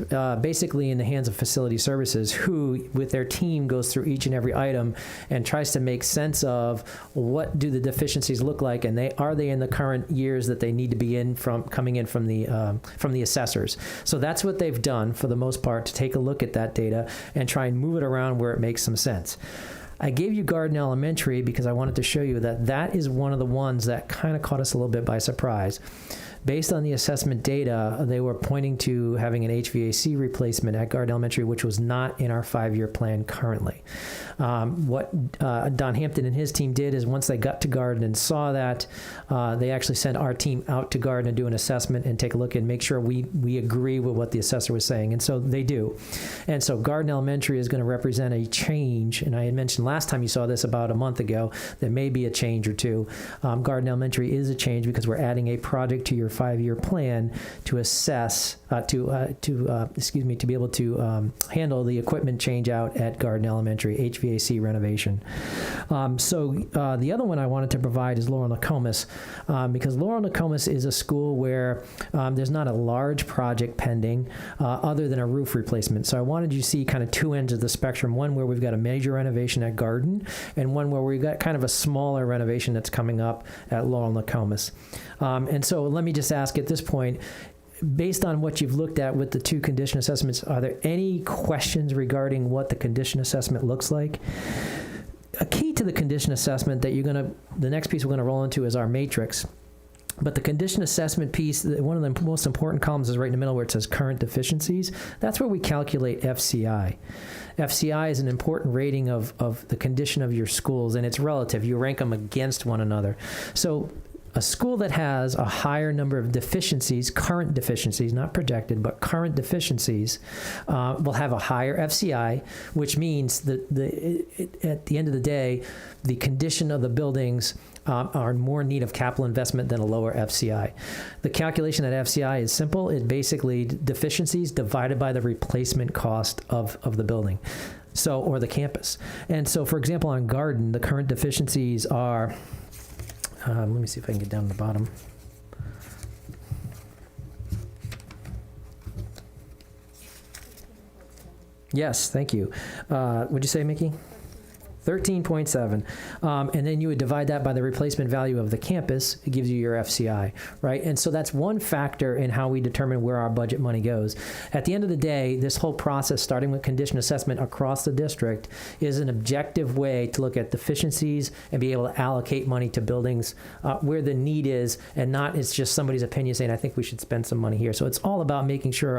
basically in the hands of facility services, who, with their team, goes through each and every item and tries to make sense of what do the deficiencies look like, and are they in the current years that they need to be in coming in from the assessors. So that's what they've done for the most part, to take a look at that data and try and move it around where it makes some sense. I gave you Garden Elementary because I wanted to show you that is one of the ones that kind of caught us a little bit by surprise. Based on the assessment data, they were pointing to having an HVAC replacement at Garden Elementary, which was not in our 5-year plan currently. What Don Hampton and his team did is, once they got to Garden and saw that, they actually sent our team out to Garden and do an assessment and take a look and make sure we agree with what the assessor was saying. And so they do. And so Garden Elementary is going to represent a change, and I had mentioned last time you saw this about a month ago, there may be a change or two. Garden Elementary is a change because we're adding a project to your 5-year plan to assess, to be able to handle the equipment change out at Garden Elementary, HVAC renovation. The other one I wanted to provide is Laurel Nokomis, because Laurel Nokomis is a school where there's not a large project pending other than a roof replacement. So I wanted you to see kind of two ends of the spectrum, one where we've got a major renovation at Garden and one where we've got kind of a smaller renovation that's coming up at Laurel Nokomis. And so let me just ask at this point, based on what you've looked at with the two condition assessments, are there any questions regarding what the condition assessment looks like? A key to the condition assessment that the next piece we're going to roll into is our matrix. But the condition assessment piece, one of the most important columns is right in the middle where it says current deficiencies. That's where we calculate FCI. FCI is an important rating of the condition of your schools, and it's relative. You rank them against one another. So a school that has a higher number of deficiencies, current deficiencies, not projected, but current deficiencies, will have a higher FCI, which means that at the end of the day, the condition of the buildings are more in need of capital investment than a lower FCI. The calculation at FCI is simple. It basically deficiencies divided by the replacement cost of the building. Or the campus. And so, for example, on Garden, the current deficiencies are, let me see if I can get down to the bottom. Yes, thank you. What'd you say, Mickey? 13.7. And then you would divide that by the replacement value of the campus. It gives you your FCI, right? And so that's one factor in how we determine where our budget money goes. At the end of the day, this whole process, starting with condition assessment across the district, is an objective way to look at deficiencies and be able to allocate money to buildings where the need is, and not it's just somebody's opinion saying, I think we should spend some money here. So it's all about making sure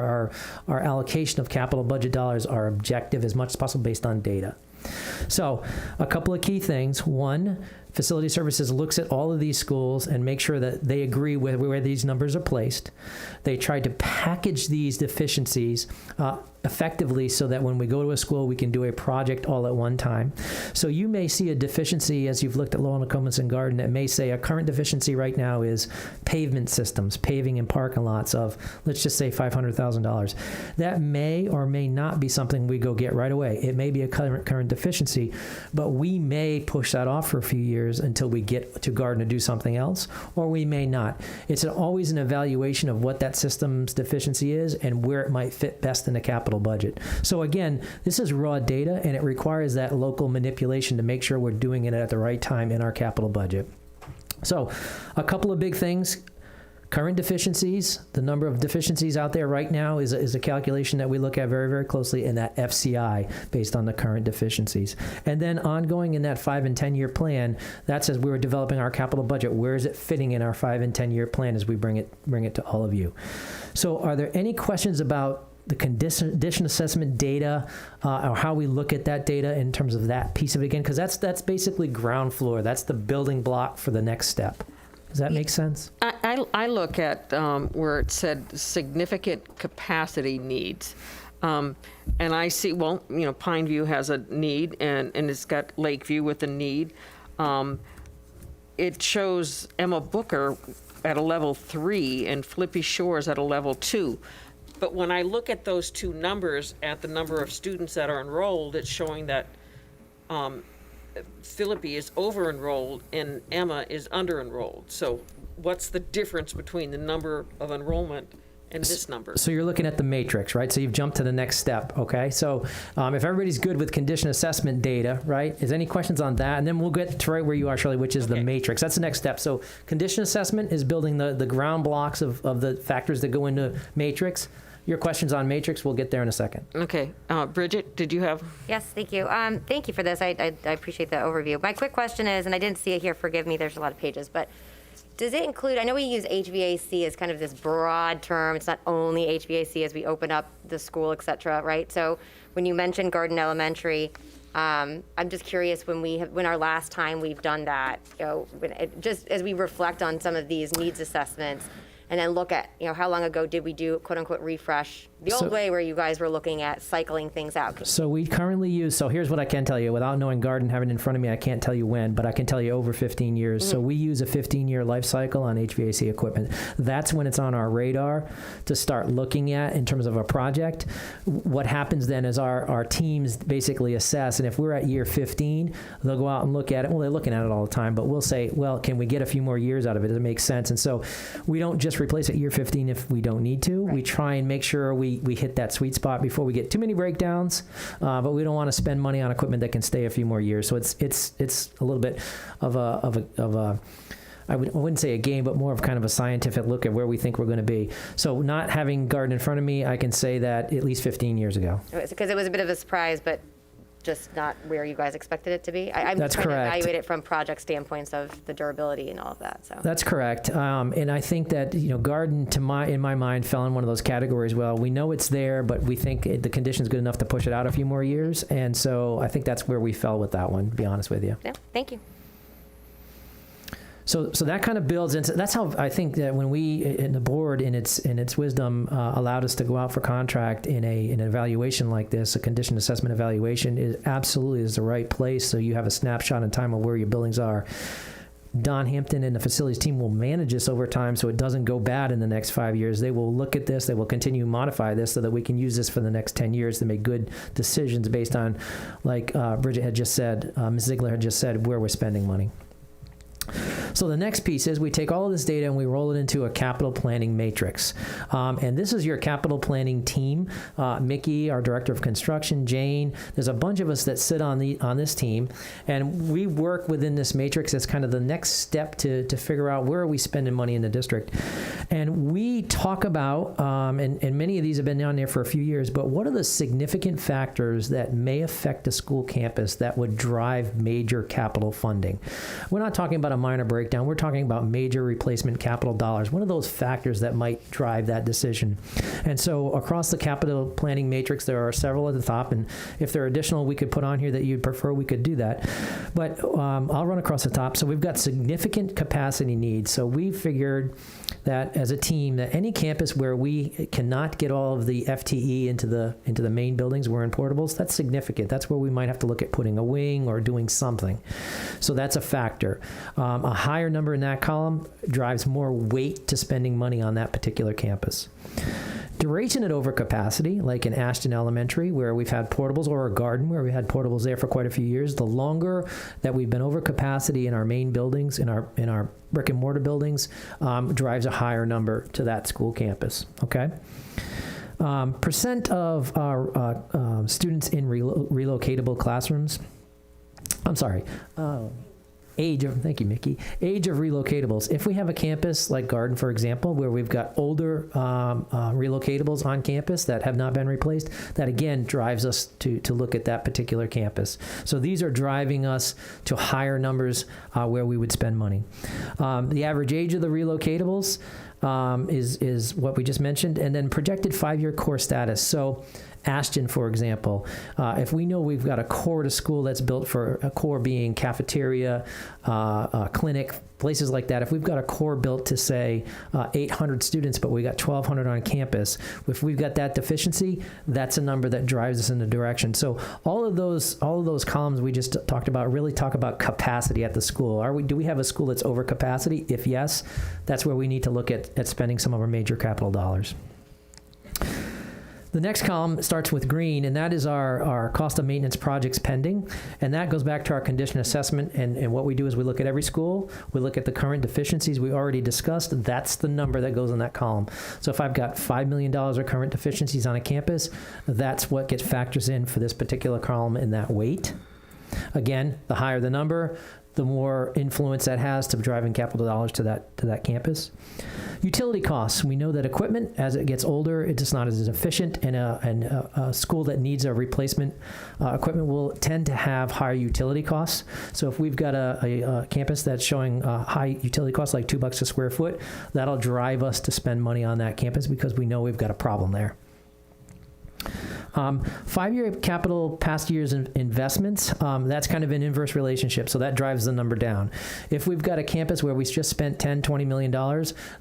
our allocation of capital budget dollars are objective as much as possible based on data. So a couple of key things. One, Facility Services looks at all of these schools and make sure that they agree with where these numbers are placed. They try to package these deficiencies effectively so that when we go to a school, we can do a project all at one time. So you may see a deficiency as you've looked at Laurel Nokomis and Garden that may say a current deficiency right now is pavement systems, paving in parking lots of, let's just say $500,000. That may or may not be something we go get right away. It may be a current deficiency, but we may push that off for a few years until we get to Garden to do something else, or we may not. It's always an evaluation of what that system's deficiency is and where it might fit best in the capital budget. So again, this is raw data, and it requires that local manipulation to make sure we're doing it at the right time in our capital budget. So a couple of big things. Current deficiencies, the number of deficiencies out there right now is a calculation that we look at very, very closely in that FCI based on the current deficiencies. And then ongoing in that 5 and 10 year plan, that says we were developing our capital budget. Where is it fitting in our 5 and 10 year plan as we bring it to all of you? So are there any questions about the condition assessment data or how we look at that data in terms of that piece of it again? Because that's basically ground floor. That's the building block for the next step. Does that make sense? I look at where it said significant capacity needs. And I see, Pineview has a need, and it's got Lakeview with a need. It shows Emma Booker at a level 3 and Flippy Shores at a level 2. But when I look at those two numbers at the number of students that are enrolled, it's showing that Philippi is over-enrolled and Emma is under-enrolled. So what's the difference between the number of enrollment and this number? So you're looking at the matrix, right? So you've jumped to the next step, okay? So if everybody's good with condition assessment data, right? Is any questions on that? And then we'll get to right where you are, Shirley, which is the matrix. That's the next step. So condition assessment is building the ground blocks of the factors that go into matrix. Your questions on matrix, we'll get there in a second. Okay. Bridget, did you have? Yes, thank you. Thank you for this. I appreciate the overview. My quick question is, and I didn't see it here, forgive me, there's a lot of pages, but does it include, I know we use HVAC as kind of this broad term. It's not only HVAC as we open up the school, et cetera, right? So when you mentioned Garden Elementary, I'm just curious when our last time we've done that, just as we reflect on some of these needs assessments, and then look at, how long ago did we do quote unquote refresh the old way where you guys were looking at cycling things out. So we currently use, so here's what I can tell you. Without knowing Garden, having it in front of me, I can't tell you when, but I can tell you over 15 years. So we use a 15-year life cycle on HVAC equipment. That's when it's on our radar to start looking at in terms of a project. What happens then is our teams basically assess, and if we're at year 15, they'll go out and look at it. Well, they're looking at it all the time, but we'll say, well, can we get a few more years out of it? Does it make sense? And so we don't just replace at year 15 if we don't need to. Right. We try and make sure we hit that sweet spot before we get too many breakdowns, but we don't want to spend money on equipment that can stay a few more years. So it's a little bit of a I wouldn't say a game, but more of kind of a scientific look at where we think we're going to be. So not having Garden in front of me, I can say that at least 15 years ago. Because it was a bit of a surprise, but just not where you guys expected it to be. I'm That's trying correct. to evaluate it from project standpoints of the durability and all of that. So that's correct, and I think that Garden, in my mind, fell in one of those categories. Well, we know it's there, but we think the condition's good enough to push it out a few more years, and so I think that's where we fell with that one. To be honest with you. Yeah. Thank you. So that kind of builds into, that's how I think that when we, in the board, in its wisdom, allowed us to go out for contract in an evaluation like this, a condition assessment evaluation, is absolutely the right place. So you have a snapshot in time of where your buildings are. Don Hampton and the facilities team will manage this over time so it doesn't go bad in the next 5 years. They will look at this, they will continue to modify this so that we can use this for the next 10 years to make good decisions based on, like Bridget had just said, Ms. Ziegler had just said, where we're spending money. So the next piece is we take all of this data and we roll it into a capital planning matrix. And this is your capital planning team. Mickey, our director of construction, Jane, there's a bunch of us that sit on this team. And we work within this matrix as kind of the next step to figure out where are we spending money in the district. And we talk about, and many of these have been down there for a few years, but what are the significant factors that may affect a school campus that would drive major capital funding? We're not talking about a minor breakdown. We're talking about major replacement capital dollars. What are those factors that might drive that decision? And so across the capital planning matrix, there are several at the top, and if there are additional we could put on here that you'd prefer, we could do that. But I'll run across the top. So we've got significant capacity needs. So we figured that as a team, that any campus where we cannot get all of the FTE into the main buildings, we're in portables, that's significant. That's where we might have to look at putting a wing or doing something. So that's a factor. A higher number in that column drives more weight to spending money on that particular campus. Duration at overcapacity, like in Ashton Elementary, where we've had portables, or a Garden, where we had portables there for quite a few years. The longer that we've been over capacity in our main buildings, in our brick and mortar buildings, drives a higher number to that school campus. Okay. Percent of our students in relocatable classrooms. I'm sorry. Thank you, Mickey. Age of relocatables. If we have a campus like Garden, for example, where we've got older relocatables on campus that have not been replaced, that again drives us to look at that particular campus. So these are driving us to higher numbers where we would spend money. The average age of the relocatables is what we just mentioned, and then projected 5-year core status. So Ashton, for example, if we know we've got a core to school that's built for a core being cafeteria, clinic, places like that, if we've got a core built to say 800 students, but we got 1,200 on campus, if we've got that deficiency, that's a number that drives us in a direction. So all of those columns we just talked about really talk about capacity at the school. Do we have a school that's over capacity? If yes, that's where we need to look at spending some of our major capital dollars. The next column starts with green, and that is our cost of maintenance projects pending. And that goes back to our condition assessment. And what we do is we look at every school. We look at the current deficiencies we already discussed. That's the number that goes in that column. So if I've got $5 million of current deficiencies on a campus, that's what gets factors in for this particular column in that weight. Again, the higher the number, the more influence that has to driving capital dollars to that campus. Utility costs. We know that equipment, as it gets older, it's just not as efficient, and a school that needs a replacement equipment will tend to have higher utility costs. So if we've got a campus that's showing high utility costs, like $2 a square foot, that'll drive us to spend money on that campus because we know we've got a problem there. 5-year capital past year's investments, that's kind of an inverse relationship, so that drives the number down. If we've got a campus where we just spent $10, $20 million,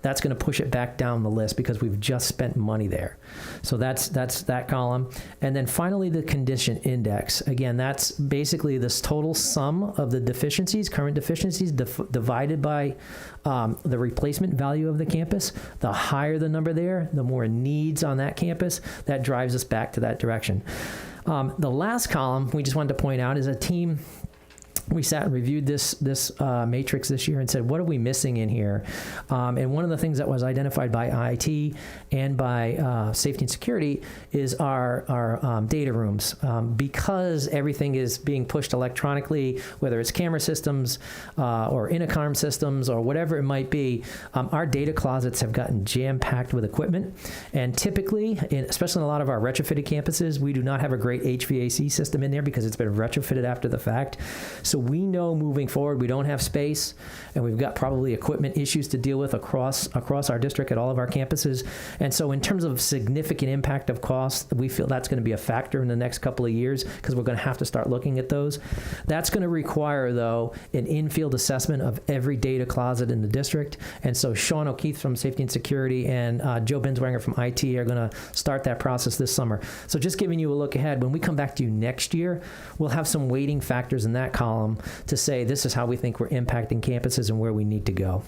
that's going to push it back down the list because we've just spent money there. So that's that column. And then finally, the condition index. Again, that's basically this total sum of the deficiencies, current deficiencies, divided by the replacement value of the campus. The higher the number there, the more needs on that campus. That drives us back to that direction. The last column we just wanted to point out is a team. We sat and reviewed this matrix this year and said, what are we missing in here? And one of the things that was identified by IT and by safety and security is our data rooms. Because everything is being pushed electronically, whether it's camera systems or intercom systems or whatever it might be, our data closets have gotten jam-packed with equipment. And typically, especially in a lot of our retrofitted campuses, we do not have a great HVAC system in there because it's been retrofitted after the fact. So we know moving forward we don't have space, and we've got probably equipment issues to deal with across our district at all of our campuses. And so in terms of significant impact of cost, we feel that's going to be a factor in the next couple of years because we're going to have to start looking at those. That's going to require, though, an in-field assessment of every data closet in the district. And so Sean O'Keefe from Safety and Security and Joe Binswanger from IT are going to start that process this summer. So just giving you a look ahead, when we come back to you next year, we'll have some weighting factors in that column to say this is how we think we're impacting campuses and where we need to go.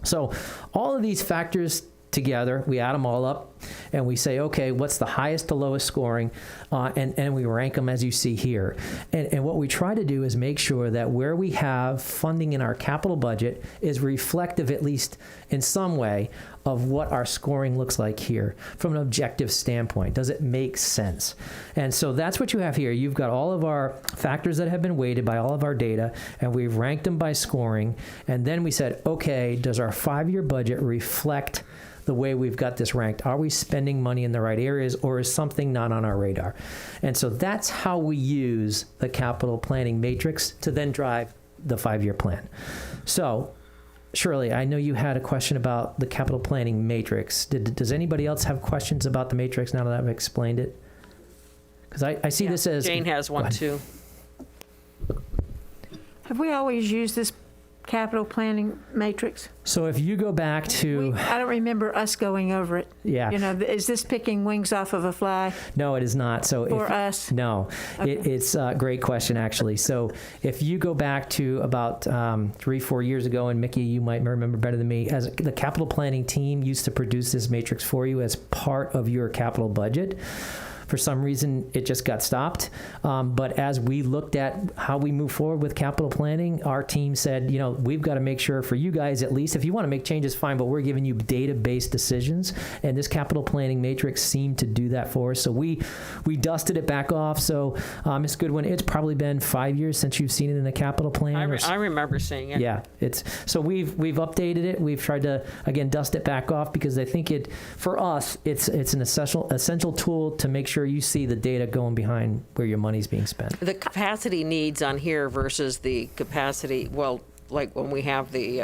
So all of these factors together, we add them all up and we say, okay, what's the highest to lowest scoring? And we rank them as you see here. And what we try to do is make sure that where we have funding in our capital budget is reflective, at least in some way, of what our scoring looks like here from an objective standpoint. Does it make sense? And so that's what you have here. You've got all of our factors that have been weighted by all of our data, and we've ranked them by scoring. And then we said, okay, does our 5-year budget reflect the way we've got this ranked? Are we spending money in the right areas, or is something not on our radar? And so that's how we use the capital planning matrix to then drive the 5-year plan. So Shirley, I know you had a question about the capital planning matrix. Does anybody else have questions about the matrix now that I've explained it? Because I see this as... Jane has one too. Have we always used this capital planning matrix? So if you go back to... I don't remember us going over it. Yeah. You know, is this picking wings off of a fly? No, it is not. So For us? No. Okay. It's a great question, actually. So if you go back to about 3-4 years ago, and Mickey, you might remember better than me, as the capital planning team used to produce this matrix for you as part of your capital budget. For some reason, it just got stopped. But as we looked at how we move forward with capital planning, our team said, you know, we've got to make sure for you guys, at least, if you want to make changes, fine, but we're giving you data-based decisions. And this capital planning matrix seemed to do that for us. So we dusted it back off. So, Ms. Goodwin, it's probably been 5 years since you've seen it in a capital plan. I remember seeing it. Yeah, so we've updated it. We've tried to, again, dust it back off because I think for us, it's an essential tool to make sure you see the data going behind where your money's being spent. The capacity needs on here versus the capacity, well, like when we have the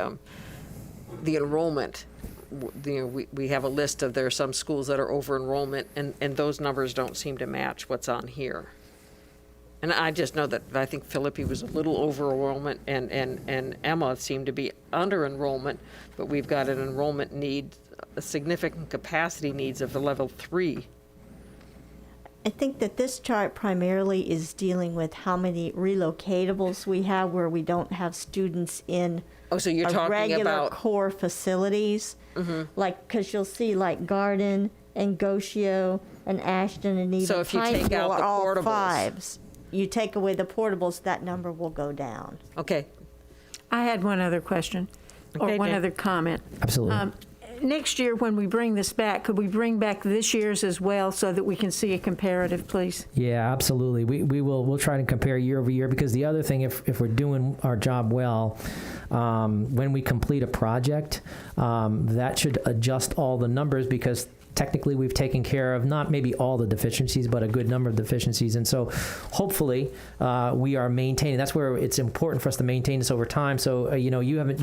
enrollment, we have a list of there are some schools that are over enrollment, and those numbers don't seem to match what's on here. And I just know that I think Philippi was a little over enrollment, and Emma seemed to be under enrollment, but we've got an enrollment need, a significant capacity needs of the level 3. I think that this chart primarily is dealing with how many relocatables we have where we don't have students in so you're talking regular about core facilities. Mm-hmm. Like, because you'll see like Garden and Gosio and Ashton and even so if you take out the all portables. 5s. You take away the portables, that number will go down. Okay. I had one other question, or one other comment. Absolutely. Next year, when we bring this back, could we bring back this year's as well so that we can see a comparative, please? Yeah, absolutely. We'll try to compare year over year, because the other thing, if we're doing our job well, when we complete a project, that should adjust all the numbers, because technically we've taken care of not maybe all the deficiencies, but a good number of deficiencies. And so hopefully we are maintaining. That's where it's important for us to maintain this over time. So, you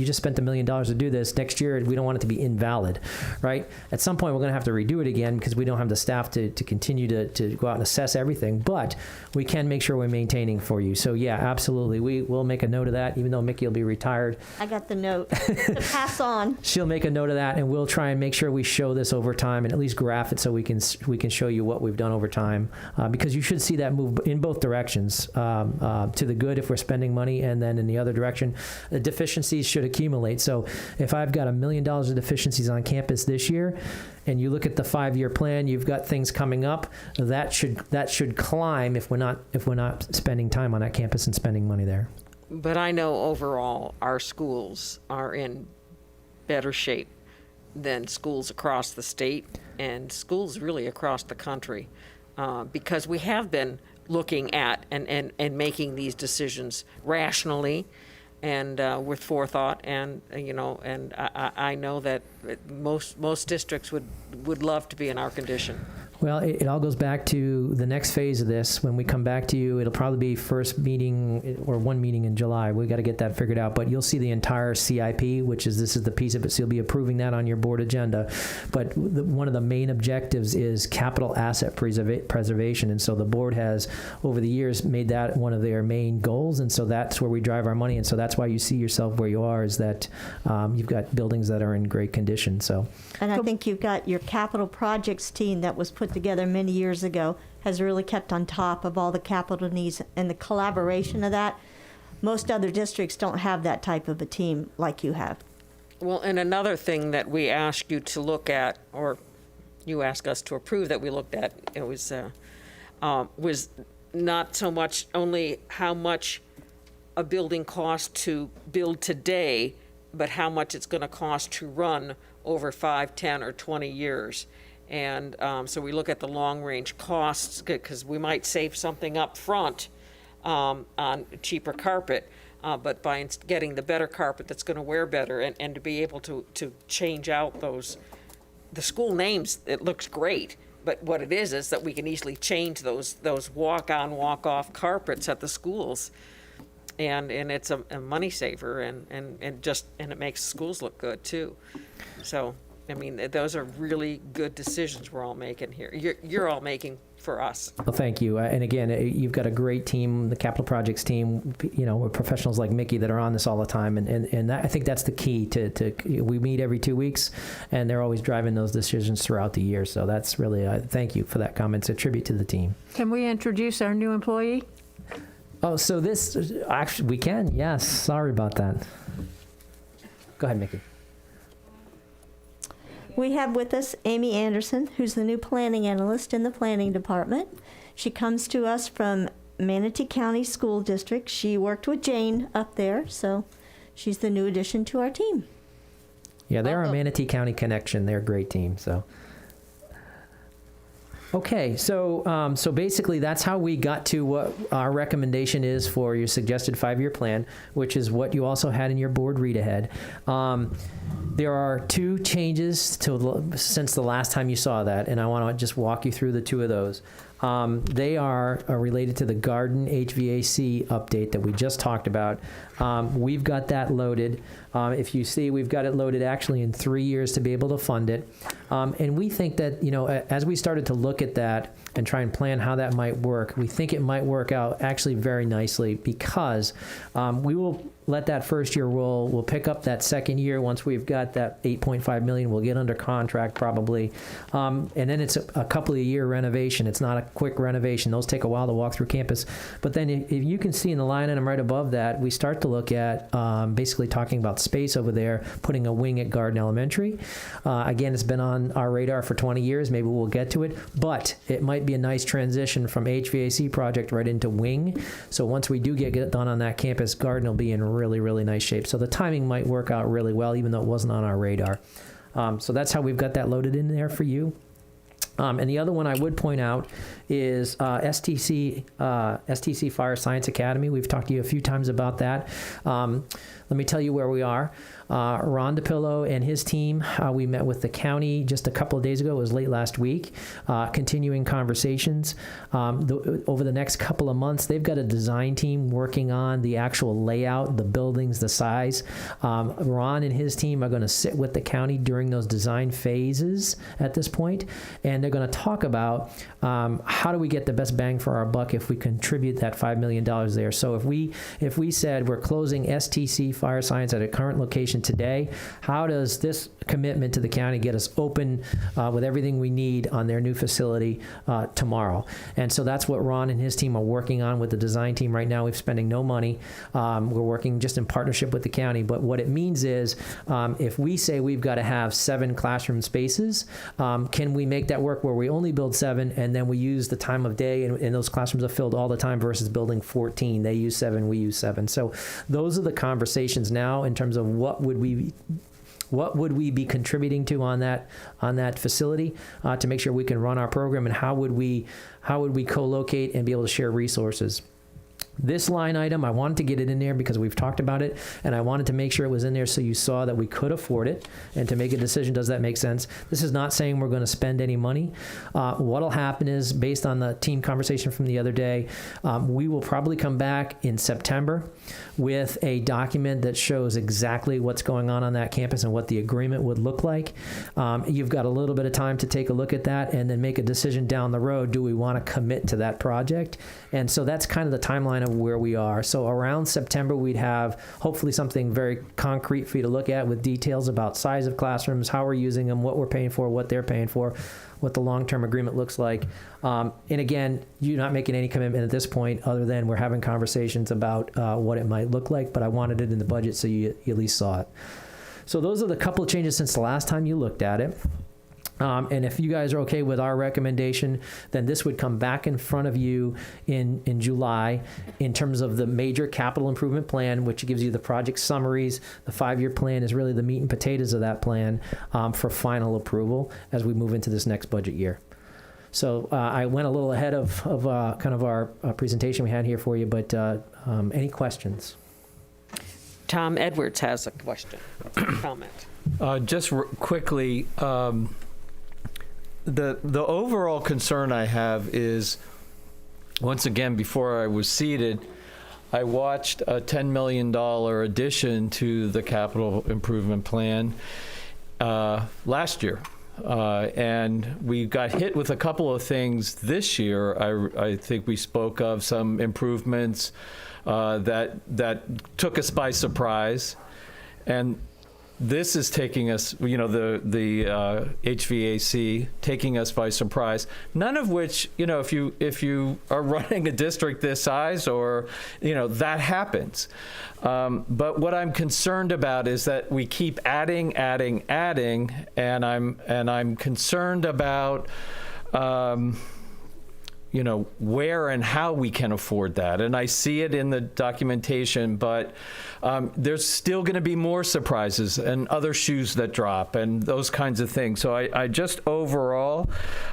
just spent $1 million to do this. Next year, we don't want it to be invalid, right? At some point, we're going to have to redo it again because we don't have the staff to continue to go out and assess everything. But we can make sure we're maintaining for you. So, yeah, absolutely. We will make a note of that, even though Mickey will be retired. I got the note to pass on. She'll make a note of that, and we'll try and make sure we show this over time and at least graph it so we can show you what we've done over time, because you should see that move in both directions, to the good if we're spending money, and then in the other direction, the deficiencies should accumulate. So if I've got $1 million of deficiencies on campus this year, and you look at the 5-year plan, you've got things coming up that should climb if we're not spending time on that campus and spending money there. But I know overall our schools are in better shape than schools across the state and schools really across the country, because we have been looking at and making these decisions rationally and with forethought, and I know that most districts would love to be in our condition. Well, it all goes back to the next phase of this. When we come back to you, it'll probably be first meeting or one meeting in July. We got to get that figured out. But you'll see the entire CIP, this is the piece of it. So you'll be approving that on your board agenda. But one of the main objectives is capital asset preservation. And so the board has, over the years, made that one of their main goals. And so that's where we drive our money. And so that's why you see yourself where you are, is that you've got buildings that are in great condition. So. And I think you've got your capital projects team that was put together many years ago has really kept on top of all the capital needs and the collaboration of that. Most other districts don't have that type of a team like you have. Well, and another thing that we ask you to look at, or you ask us to approve that we looked at, it was not so much only how much a building costs to build today, but how much it's going to cost to run over 5, 10, or 20 years. And so we look at the long-range costs, because we might save something up front on cheaper carpet, but by getting the better carpet that's going to wear better, and to be able to change out the school names, it looks great, but what it is that we can easily change those walk-on, walk-off carpets at the schools. And it's a money saver, and it makes schools look good too. So, I mean, those are really good decisions we're all making here. You're all making for us. Well, thank you. And again, you've got a great team, the capital projects team, with professionals like Mickey that are on this all the time. And that, I think that's the key to we meet every 2 weeks, and they're always driving those decisions throughout the year. So that's really, thank you for that comment. It's a tribute to the team. Can we introduce our new employee? Oh, so this, actually, we can, yes. Sorry about that. Go ahead, Mickey. We have with us Amy Anderson, who's the new planning analyst in the planning department. She comes to us from Manatee County School District. She worked with Jane up there, so she's the new addition to our team. Yeah, they're a Manatee County connection. They're a great team, so. Okay, so basically that's how we got to what our recommendation is for your suggested 5-year plan, which is what you also had in your board read ahead. There are 2 changes since the last time you saw that, and I want to just walk you through the 2 of those. They are related to the garden HVAC update that we just talked about. We've got that loaded. If you see, we've got it loaded actually in 3 years to be able to fund it. And we think that, as we started to look at that and try and plan how that might work, we think it might work out actually very nicely, because we will let that first year roll. We'll pick up that second year once we've got that $8.5 million. We'll get under contract probably. And then it's a couple of year renovation. It's not a quick renovation. Those take a while to walk through campus. But then if you can see in the line item right above that, we start to look at basically talking about space over there, putting a wing at Garden Elementary. Again, it's been on our radar for 20 years. Maybe we'll get to it. But it might be a nice transition from HVAC project right into wing. So once we do get it done on that campus, Garden will be in really, really nice shape. So the timing might work out really well, even though it wasn't on our radar. So that's how we've got that loaded in there for you. And the other one I would point out is STC Fire Science Academy. We've talked to you a few times about that. Let me tell you where we are. Ron DePillo and his team, we met with the county just a couple of days ago. It was late last week, continuing conversations. Over the next couple of months, they've got a design team working on the actual layout, the buildings, the size. Ron and his team are going to sit with the county during those design phases at this point, and they're going to talk about how do we get the best bang for our buck if we contribute that $5 million there. So if we said we're closing STC Fire Science at a current location today, how does this commitment to the county get us open with everything we need on their new facility tomorrow? And so that's what Ron and his team are working on with the design team right now. We're spending no money. We're working just in partnership with the county. But what it means is if we say we've got to have 7 classroom spaces, can we make that work where we only build 7 and then we use the time of day and those classrooms are filled all the time versus building 14? They use 7, we use 7. So those are the conversations now in terms of what would we be contributing to on that facility to make sure we can run our program, and how would we co-locate and be able to share resources. This line item, I wanted to get it in there because we've talked about it, and I wanted to make sure it was in there so you saw that we could afford it, and to make a decision, does that make sense? This is not saying we're going to spend any money. What'll happen is, based on the team conversation from the other day, we will probably come back in September with a document that shows exactly what's going on that campus and what the agreement would look like. You've got a little bit of time to take a look at that and then make a decision down the road. Do we want to commit to that project? And so that's kind of the timeline of where we are. So around September, we'd have hopefully something very concrete for you to look at with details about size of classrooms, how we're using them, what we're paying for, what they're paying for, what the long-term agreement looks like. And again, you're not making any commitment at this point other than we're having conversations about what it might look like, but I wanted it in the budget so you at least saw it. So those are the couple of changes since the last time you looked at it. And if you guys are okay with our recommendation, then this would come back in front of you in July in terms of the major capital improvement plan, which gives you the project summaries. The 5-year plan is really the meat and potatoes of that plan for final approval as we move into this next budget year. So I went a little ahead of kind of our presentation we had here for you, but any questions? Tom Edwards has a question, comment. Just quickly, the overall concern I have is, once again, before I was seated, I watched a $10 million addition to the capital improvement plan last year. And we got hit with a couple of things this year. I think we spoke of some improvements that took us by surprise. And this is taking us, the HVAC taking us by surprise. None of which, if you are running a district this size, or that happens. But what I'm concerned about is that we keep adding, and I'm concerned about where and how we can afford that. And I see it in the documentation, but there's still going to be more surprises and other shoes that drop and those kinds of things. So I just overall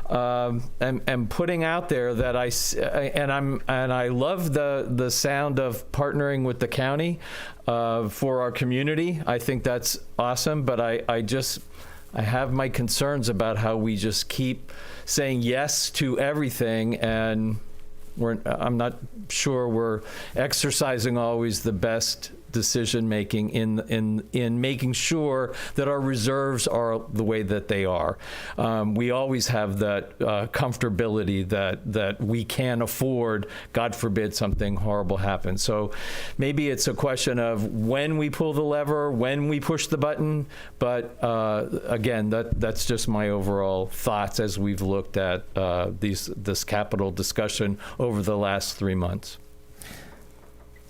am putting out there that I love the sound of partnering with the county for our community. I think that's awesome, but I have my concerns about how we just keep saying yes to everything, and I'm not sure we're exercising always the best decision making in making sure that our reserves are the way that they are. We always have that comfortability that we can afford, God forbid something horrible happens. So maybe it's a question of when we pull the lever, when we push the button, but again, that's just my overall thoughts as we've looked at this capital discussion over the last 3 months.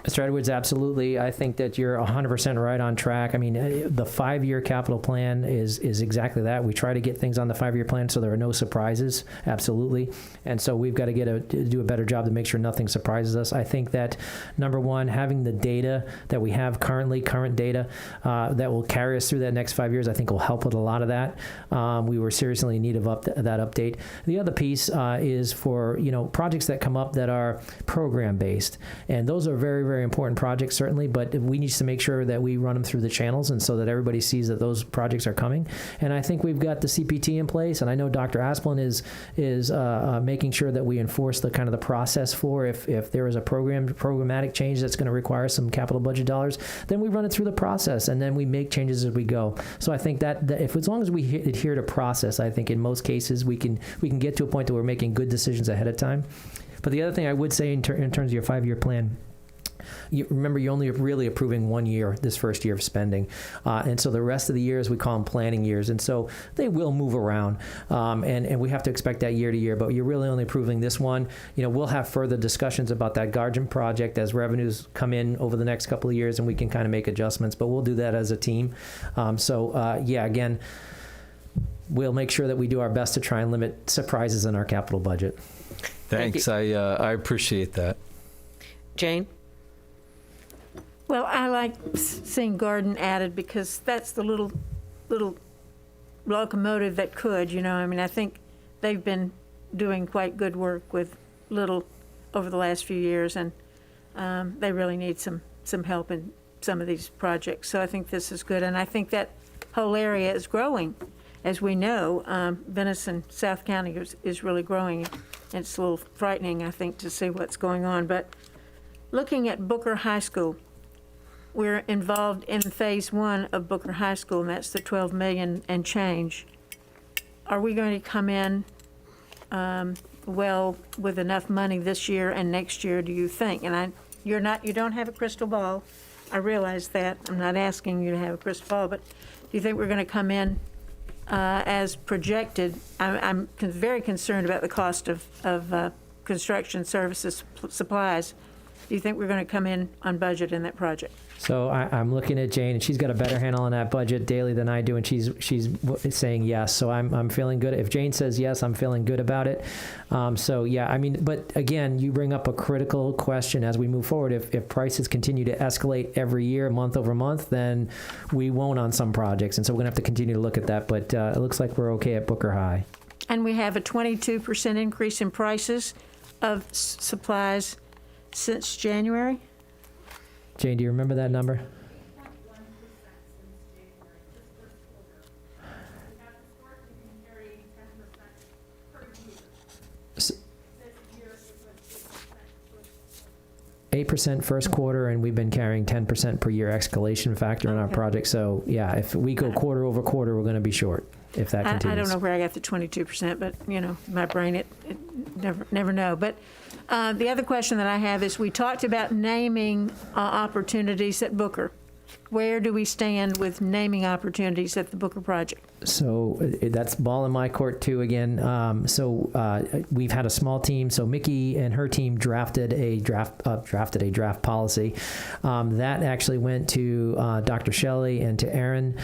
Mr. Edwards, absolutely. I think that you're 100% right on track. I mean, the 5-year capital plan is exactly that. We try to get things on the 5-year plan so there are no surprises, absolutely. And so we've got to do a better job to make sure nothing surprises us. I think that, number one, having the data that we have current data that will carry us through that next 5 years, I think will help with a lot of that. We were seriously in need of that update. The other piece is for projects that come up that are program-based. And those are very, very very important projects, certainly, but we need to make sure that we run them through the channels and so that everybody sees that those projects are coming. And I think we've got the CPT in place, and I know Dr. Asplin is making sure that we enforce the kind of the process for if there is a programmatic change that's going to require some capital budget dollars, then we run it through the process and then we make changes as we go. So I think that if as long as we adhere to process, I think in most cases we can get to a point that we're making good decisions ahead of time. But the other thing I would say in terms of your 5-year plan, remember, you're only really approving 1 year, this first year of spending. And so the rest of the years, we call them planning years. And so they will move around. And we have to expect that year to year. But you're really only approving this one. We'll have further discussions about that Guardian project as revenues come in over the next couple of years, and we can kind of make adjustments. But we'll do that as a team. Again, we'll make sure that we do our best to try and limit surprises in our capital budget. Thanks. I appreciate that. Jane? Well, I like seeing garden added because that's the little locomotive that could, I think they've been doing quite good work with little over the last few years, and they really need some help in some of these projects. So I think this is good, and I think that whole area is growing. As we know, Venice and South County is really growing. It's a little frightening, I think, to see what's going on. But looking at Booker High School, we're involved in phase 1 of Booker High School, and that's the $12 million and change. Are we going to come in with enough money this year and next year, do you think? And you don't have a crystal ball. I realize that. I'm not asking you to have a crystal ball, but do you think we're going to come in as projected? I'm very concerned about the cost of construction services supplies. Do you think we're going to come in on budget in that project? So I'm looking at Jane, and she's got a better handle on that budget daily than I do, and she's saying yes. So I'm feeling good. If Jane says yes, I'm feeling good about it. But again, you bring up a critical question as we move forward. If prices continue to escalate every year, month over month, then we won't on some projects, and so we're going to have to continue to look at that. But it looks like we're okay at Booker High. And we have a 22% increase in prices of supplies since January. Jane, do you remember that number? 8% first quarter, and we've been carrying 10% per year escalation factor in our project. So yeah, if we go quarter over quarter, we're going to be short if that continues. I don't know where I got the 22%, but my brain, it never know. But the other question that I have is, we talked about naming opportunities at Booker. Where do we stand with naming opportunities at the Booker project? So that's ball in my court too again. We've had a small team. So Mickey and her team drafted a draft policy that actually went to Dr. Shelley and to Aaron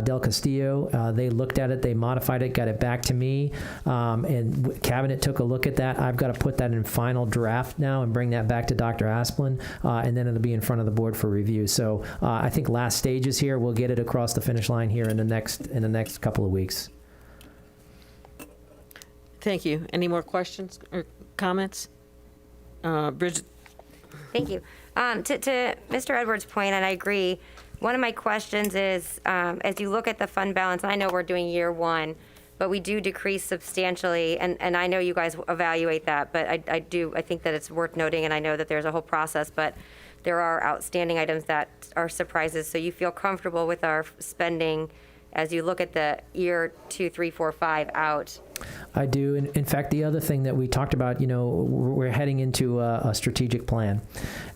Del Castillo. They looked at it, they modified it, got it back to me, and Cabinet took a look at that. I've got to put that in final draft now and bring that back to Dr. Asplin, and then it'll be in front of the board for review. So I think last stages here, we'll get it across the finish line here in the next couple of weeks. Thank you. Any more questions or comments? Bridget? Thank you. To Mr. Edwards' point, and I agree, one of my questions is, as you look at the fund balance, and I know we're doing year one, but we do decrease substantially, and I know you guys evaluate that, but I think that it's worth noting, and I know that there's a whole process, but there are outstanding items that are surprises. So you feel comfortable with our spending as you look at the year 2, 3, 4, 5 out? I do. In fact, the other thing that we talked about, we're heading into a strategic plan.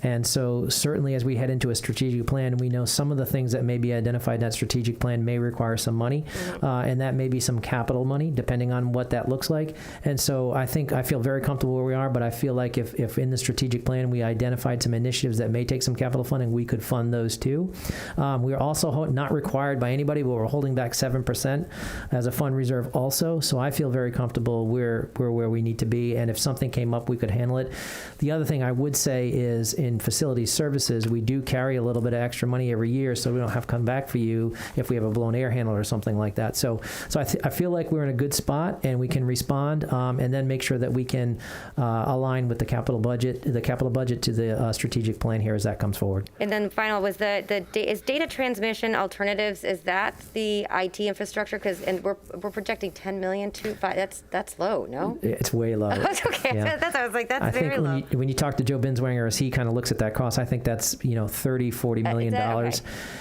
And so certainly as we head into a strategic plan, we know some of the things that may be identified in that strategic plan may require some money, and that may be some capital money, depending on what that looks like. And so I feel very comfortable where we are, but I feel like if in the strategic plan we identified some initiatives that may take some capital funding, we could fund those too. We are also not required by anybody, but we're holding back 7% as a fund reserve also. So I feel very comfortable we're where we need to be, and if something came up, we could handle it. The other thing I would say is in facility services, we do carry a little bit of extra money every year, so we don't have to come back for you if we have a blown air handler or something like that. So I feel like we're in a good spot, and we can respond, and then make sure that we can align with the capital budget to the strategic plan here as that comes forward. And then final was is data transmission alternatives, is that the IT infrastructure? And we're projecting 10 million to 5. That's low, no? It's way low. That's okay. Yeah. I was like, that's I very low. think when you talk to Joe Binswanger, as he kind of looks at that cost, I think that's $30-40 million. Okay.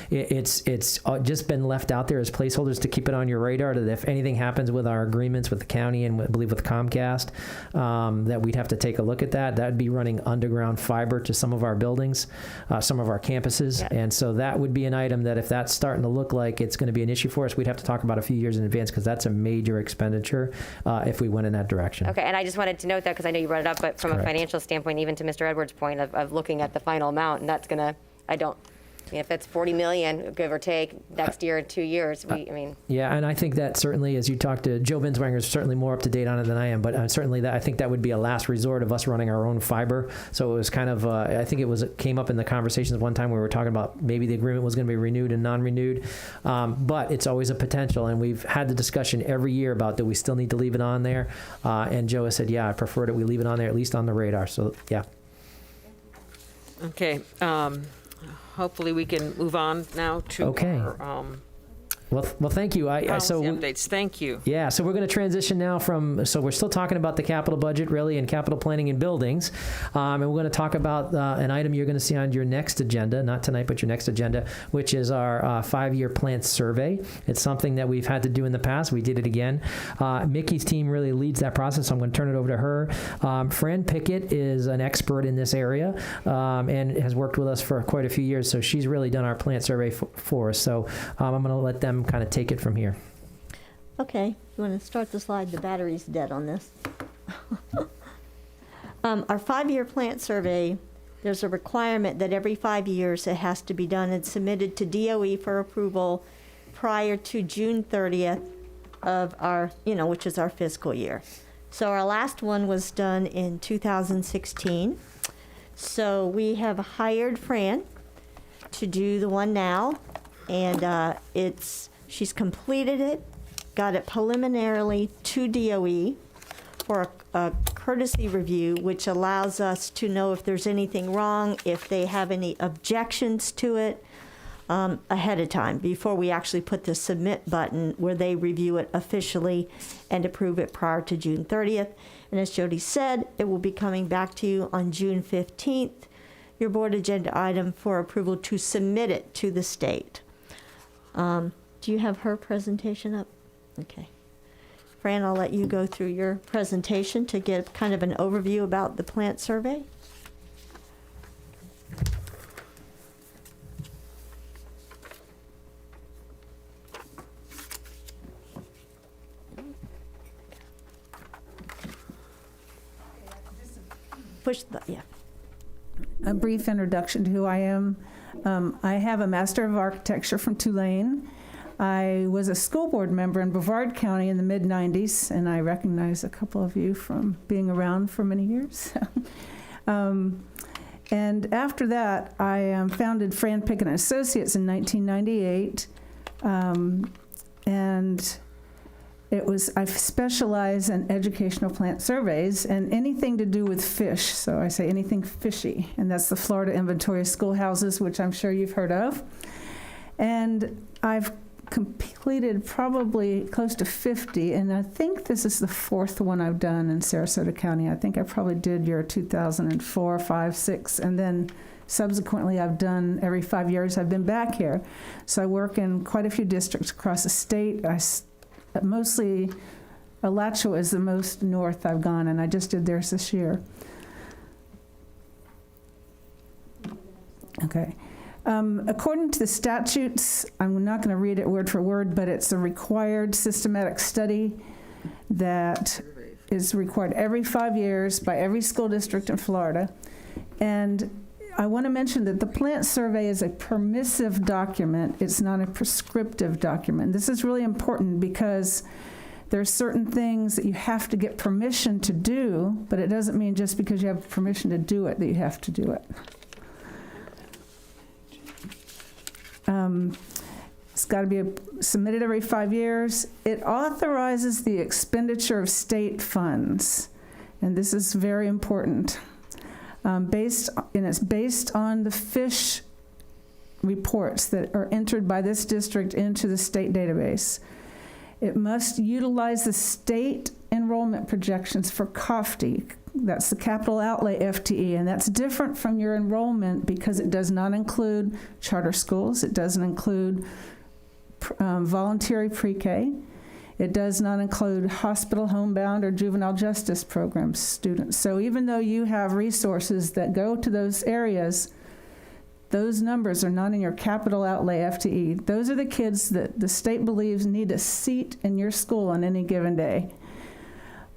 It's just been left out there as placeholders to keep it on your radar. That if anything happens with our agreements with the county and I believe with Comcast, that we'd have to take a look at that. That'd be running underground fiber to some of our buildings, some of our campuses, and so that would be an item that if that's starting to look like it's going to be an issue for us, we'd have to talk about a few years in advance because that's a major expenditure if we went in that direction. Okay, and I just wanted to note that because I know you brought it up, but from a financial standpoint, even to Mr. Edwards' point of looking at the final amount, and that's going to, if it's 40 million, give or take, next year in 2 years, Yeah, and I think that certainly, as you talk to Joe Binswanger, is certainly more up to date on it than I am, but certainly I think that would be a last resort of us running our own fiber. So it was kind of, I think it came up in the conversations one time where we were talking about maybe the agreement was going to be renewed and non-renewed, but it's always a potential, and we've had the discussion every year about do we still need to leave it on there, and Joe has said, yeah, I prefer that we leave it on there, at least on the radar, so yeah. Okay. Hopefully we can move on now to our Well, thank you. policy updates. Thank you. Yeah, so we're going to transition now so we're still talking about the capital budget, really, and capital planning and buildings. And we're going to talk about an item you're going to see on your next agenda, not tonight, but your next agenda, which is our 5-year plant survey. It's something that we've had to do in the past. We did it again. Mickey's team really leads that process, so I'm going to turn it over to her. Fran Pickett is an expert in this area and has worked with us for quite a few years, so she's really done our plant survey for us. So I'm going to let them kind of take it from here. Okay, you want to start the slide? The battery's dead on this. Our 5-year plant survey, there's a requirement that every 5 years it has to be done and submitted to DOE for approval prior to June 30th of our, which is our fiscal year. So our last one was done in 2016. So we have hired Fran to do the one now, and she's completed it, got it preliminarily to DOE for a courtesy review, which allows us to know if there's anything wrong, if they have any objections to it ahead of time, before we actually put the submit button where they review it officially and approve it prior to June 30th. And as Jody said, it will be coming back to you on June 15th, your board agenda item for approval to submit it to the state. Do you have her presentation up? Okay. Fran, I'll let you go through your presentation to get kind of an overview about the plant survey. Push the, yeah. A brief introduction to who I am. I have a Master of Architecture from Tulane. I was a school board member in Brevard County in the mid-90s, and I recognize a couple of you from being around for many years. And after that, I founded Fran Pickett & Associates in 1998, and I specialize in educational plant surveys and anything to do with fish. So I say anything fishy, and that's the Florida Inventory of Schoolhouses, which I'm sure you've heard of. And I've completed probably close to 50, and I think this is the 4th one I've done in Sarasota County. I think I probably did your 2004, 5, 6, and then subsequently I've done every 5 years I've been back here. So I work in quite a few districts across the state. Mostly, Alachua is the most north I've gone, and I just did theirs this year. Okay. According to the statutes, I'm not going to read it word for word, but it's a required systematic study that is required every 5 years by every school district in Florida. And I want to mention that the plant survey is a permissive document. It's not a prescriptive document. This is really important because There are certain things that you have to get permission to do, but it doesn't mean just because you have permission to do it that you have to do it. It's got to be submitted every 5 years. It authorizes the expenditure of state funds, and this is very important. It's based on the fish reports that are entered by this district into the state database. It must utilize the state enrollment projections for COFTE. That's the capital outlay FTE, and that's different from your enrollment because it does not include charter schools. It doesn't include voluntary pre-K. It does not include hospital, homebound, or juvenile justice program students. So even though you have resources that go to those areas, those numbers are not in your capital outlay FTE. Those are the kids that the state believes need a seat in your school on any given day.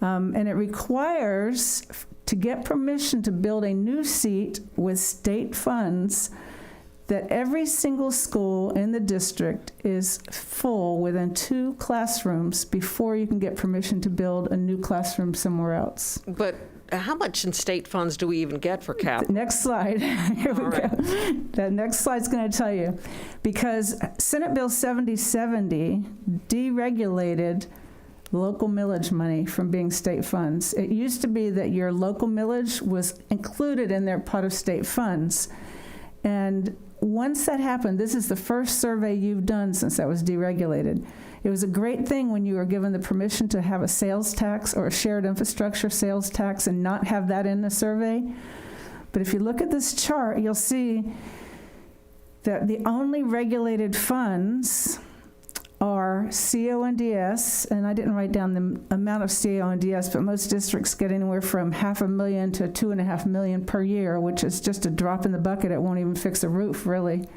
And it requires, to get permission to build a new seat with state funds, that every single school in the district is full within 2 classrooms before you can get permission to build a new classroom somewhere else. But how much in state funds do we even get for capital? Next slide. Here we go. That next slide's going to tell you. Because Senate Bill 7070 deregulated local millage money from being state funds. It used to be that your local millage was included in their pot of state funds. And once that happened, this is the first survey you've done since that was deregulated. It was a great thing when you were given the permission to have a sales tax or a shared infrastructure sales tax and not have that in the survey. But if you look at this chart, you'll see that the only regulated funds are CONDS, and I didn't write down the amount of CONDS, but most districts get anywhere from $500,000 to $2.5 million per year, which is just a drop in the bucket. It won't even fix a roof, really.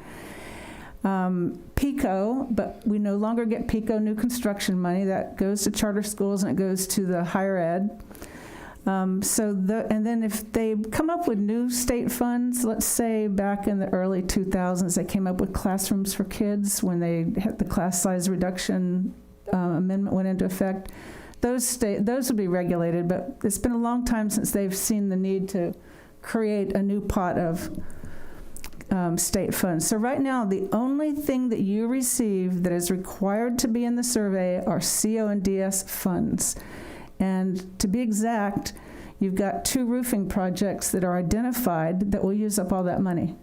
PICO, but we no longer get PICO new construction money. That goes to charter schools and it goes to the higher ed. And then if they come up with new state funds, let's say back in the early 2000s, they came up with classrooms for kids when they had the class size reduction amendment went into effect. Those would be regulated, but it's been a long time since they've seen the need to create a new pot of state funds. So right now, the only thing that you receive that is required to be in the survey are CONDS funds. And to be exact, you've got 2 roofing projects that are identified that will use up all that money.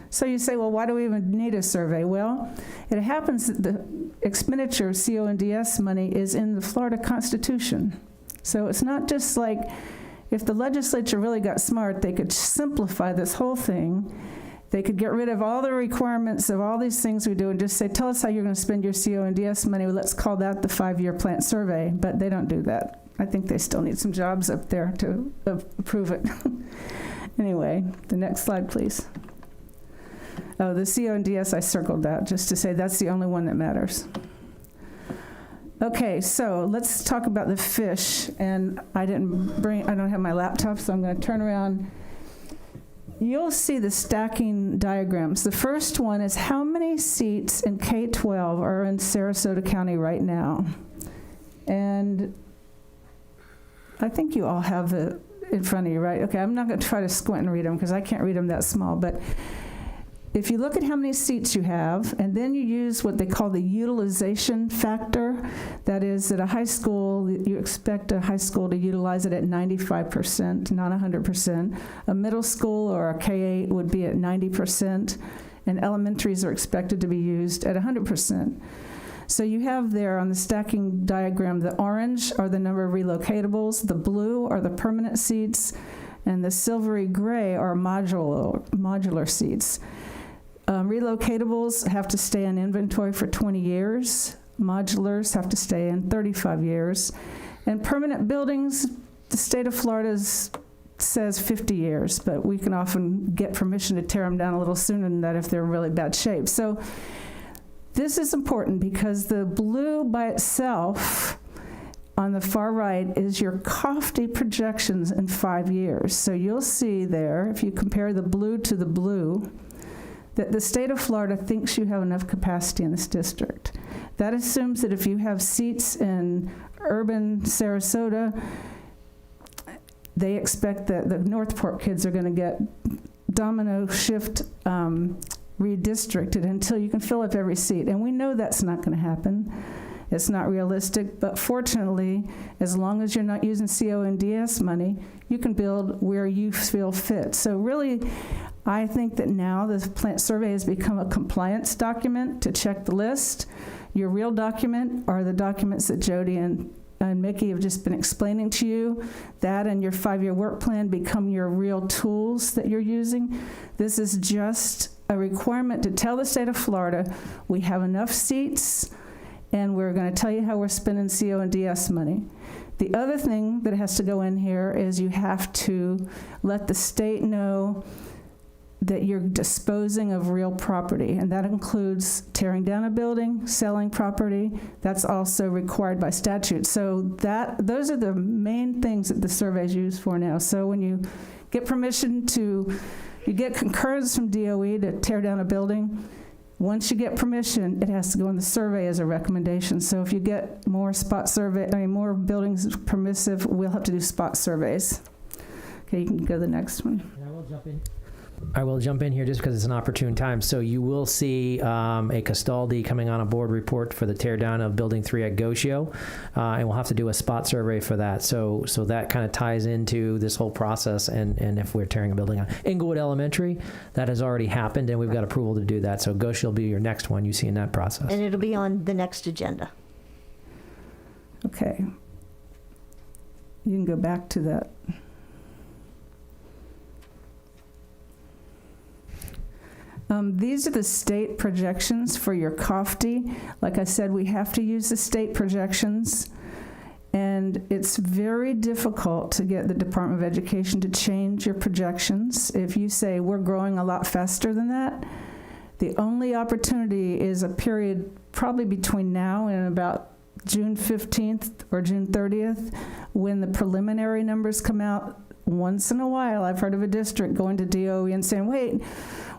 So you say, well, why do we even need a survey? Well, it happens that the expenditure of CONDS money is in the Florida Constitution. So it's not just like, if the legislature really got smart, they could simplify this whole thing. They could get rid of all the requirements of all these things we do and just say, tell us how you're going to spend your CONDS money. Well, let's call that the 5-year plant survey. But they don't do that. I think they still need some jobs up there to approve it. Anyway, the next slide, please. Oh, the CONDS, I circled that just to say that's the only one that matters. Okay, so let's talk about the fish. And I don't have my laptop, so I'm going to turn around. You'll see the stacking diagrams. The first one is how many seats in K-12 are in Sarasota County right now. And I think you all have it in front of you, right? Okay, I'm not going to try to squint and read them because I can't read them that small. But if you look at how many seats you have, and then you use what they call the utilization factor, that is, at a high school, you expect a high school to utilize it at 95%, not 100%. A middle school or a K-8 would be at 90%, and elementaries are expected to be used at 100%. So you have there on the stacking diagram, the orange are the number of relocatables, the blue are the permanent seats, and the silvery gray are modular seats. Relocatables have to stay in inventory for 20 years. Modulars have to stay in 35 years. And permanent buildings, the state of Florida says 50 years, but we can often get permission to tear them down a little sooner than that if they're in really bad shape. So this is important because the blue by itself on the far right is your COFTE projections in 5 years. So you'll see there, if you compare the blue to the blue, that the state of Florida thinks you have enough capacity in this district. That assumes that if you have seats in urban Sarasota, they expect that the Northport kids are going to get domino shift redistricted until you can fill up every seat. And we know that's not going to happen. It's not realistic, but fortunately, as long as you're not using CONDS money, you can build where you feel fit. So really, I think that now the plant survey has become a compliance document to check the list. Your real document are the documents that Jody and Mickey have just been explaining to you. That and your 5-year work plan become your real tools that you're using. This is just a requirement to tell the state of Florida, we have enough seats, and we're going to tell you how we're spending CONDS money. The other thing that has to go in here is you have to let the state know that you're disposing of real property, and that includes tearing down a building, selling property. That's also required by statute. So those are the main things that the survey is used for now. So when you get permission you get concurrence from DOE to tear down a building. Once you get permission, it has to go in the survey as a recommendation. So if you get more more buildings permissive, we'll have to do spot surveys. Okay, you can go to the next one. And I will jump in here just because it's an opportune time. So you will see a Castaldi coming on a board report for the tear down of Building 3 at Gosho, and we'll have to do a spot survey for that. So that kind of ties into this whole process, and if we're tearing a building on Inglewood Elementary, that has already happened, and we've got approval to do that. So Gosho will be your next one you see in that process. And it'll be on the next agenda. Okay. You can go back to that. These are the state projections for your COFD. Like I said, we have to use the state projections, and it's very difficult to get the Department of Education to change your projections. If you say we're growing a lot faster than that, the only opportunity is a period probably between now and about June 15th or June 30th when the preliminary numbers come out. Once in a while, I've heard of a district going to DOE and saying, wait,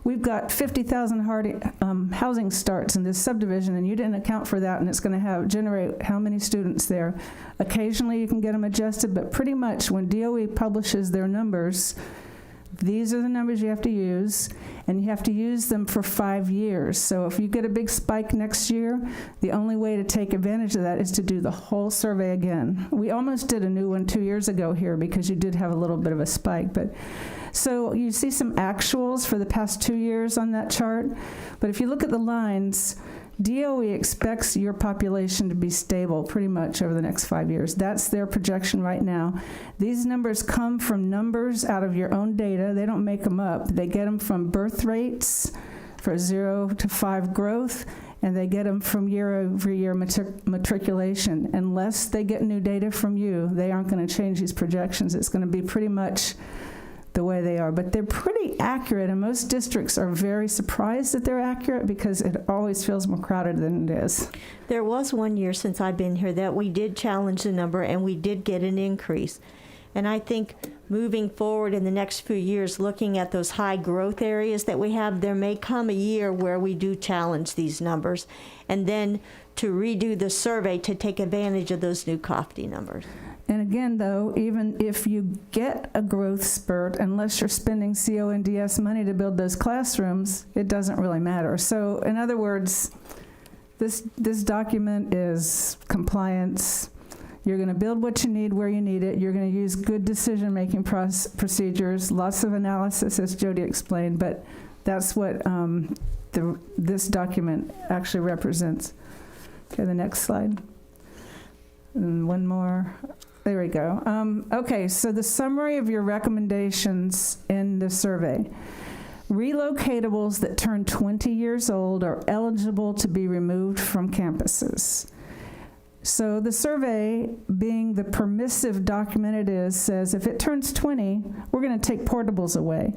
we've got 50,000 housing starts in this subdivision, and you didn't account for that, and it's going to generate how many students there. Occasionally, you can get them adjusted, but pretty much when DOE publishes their numbers, these are the numbers you have to use, and you have to use them for 5 years. So if you get a big spike next year, the only way to take advantage of that is to do the whole survey again. We almost did a new one 2 years ago here because you did have a little bit of a spike. But so you see some actuals for the past 2 years on that chart. But if you look at the lines, DOE expects your population to be stable pretty much over the next 5 years. That's their projection right now. These numbers come from numbers out of your own data. They don't make them up. They get them from birth rates for 0 to 5 growth, and they get them from year-over-year matriculation. Unless they get new data from you, they aren't going to change these projections. It's going to be pretty much the way they are, but they're pretty accurate, and most districts are very surprised that they're accurate because it always feels more crowded than it is. There was 1 year since I've been here that we did challenge the number, and we did get an increase. And I think moving forward in the next few years, looking at those high growth areas that we have, there may come a year where we do challenge these numbers, and then to redo the survey to take advantage of those new COFD numbers. And again, though, even if you get a growth spurt, unless you're spending CONDS money to build those classrooms, it doesn't really matter. So in other words, this document is compliance. You're going to build what you need where you need it. You're going to use good decision-making procedures, lots of analysis, as Jody explained, but that's what this document actually represents. Okay, the next slide. And one more. There we go. Okay, so the summary of your recommendations in the survey. Relocatables that turn 20 years old are eligible to be removed from campuses. So the survey, being the permissive document it is, says if it turns 20, we're going to take portables away.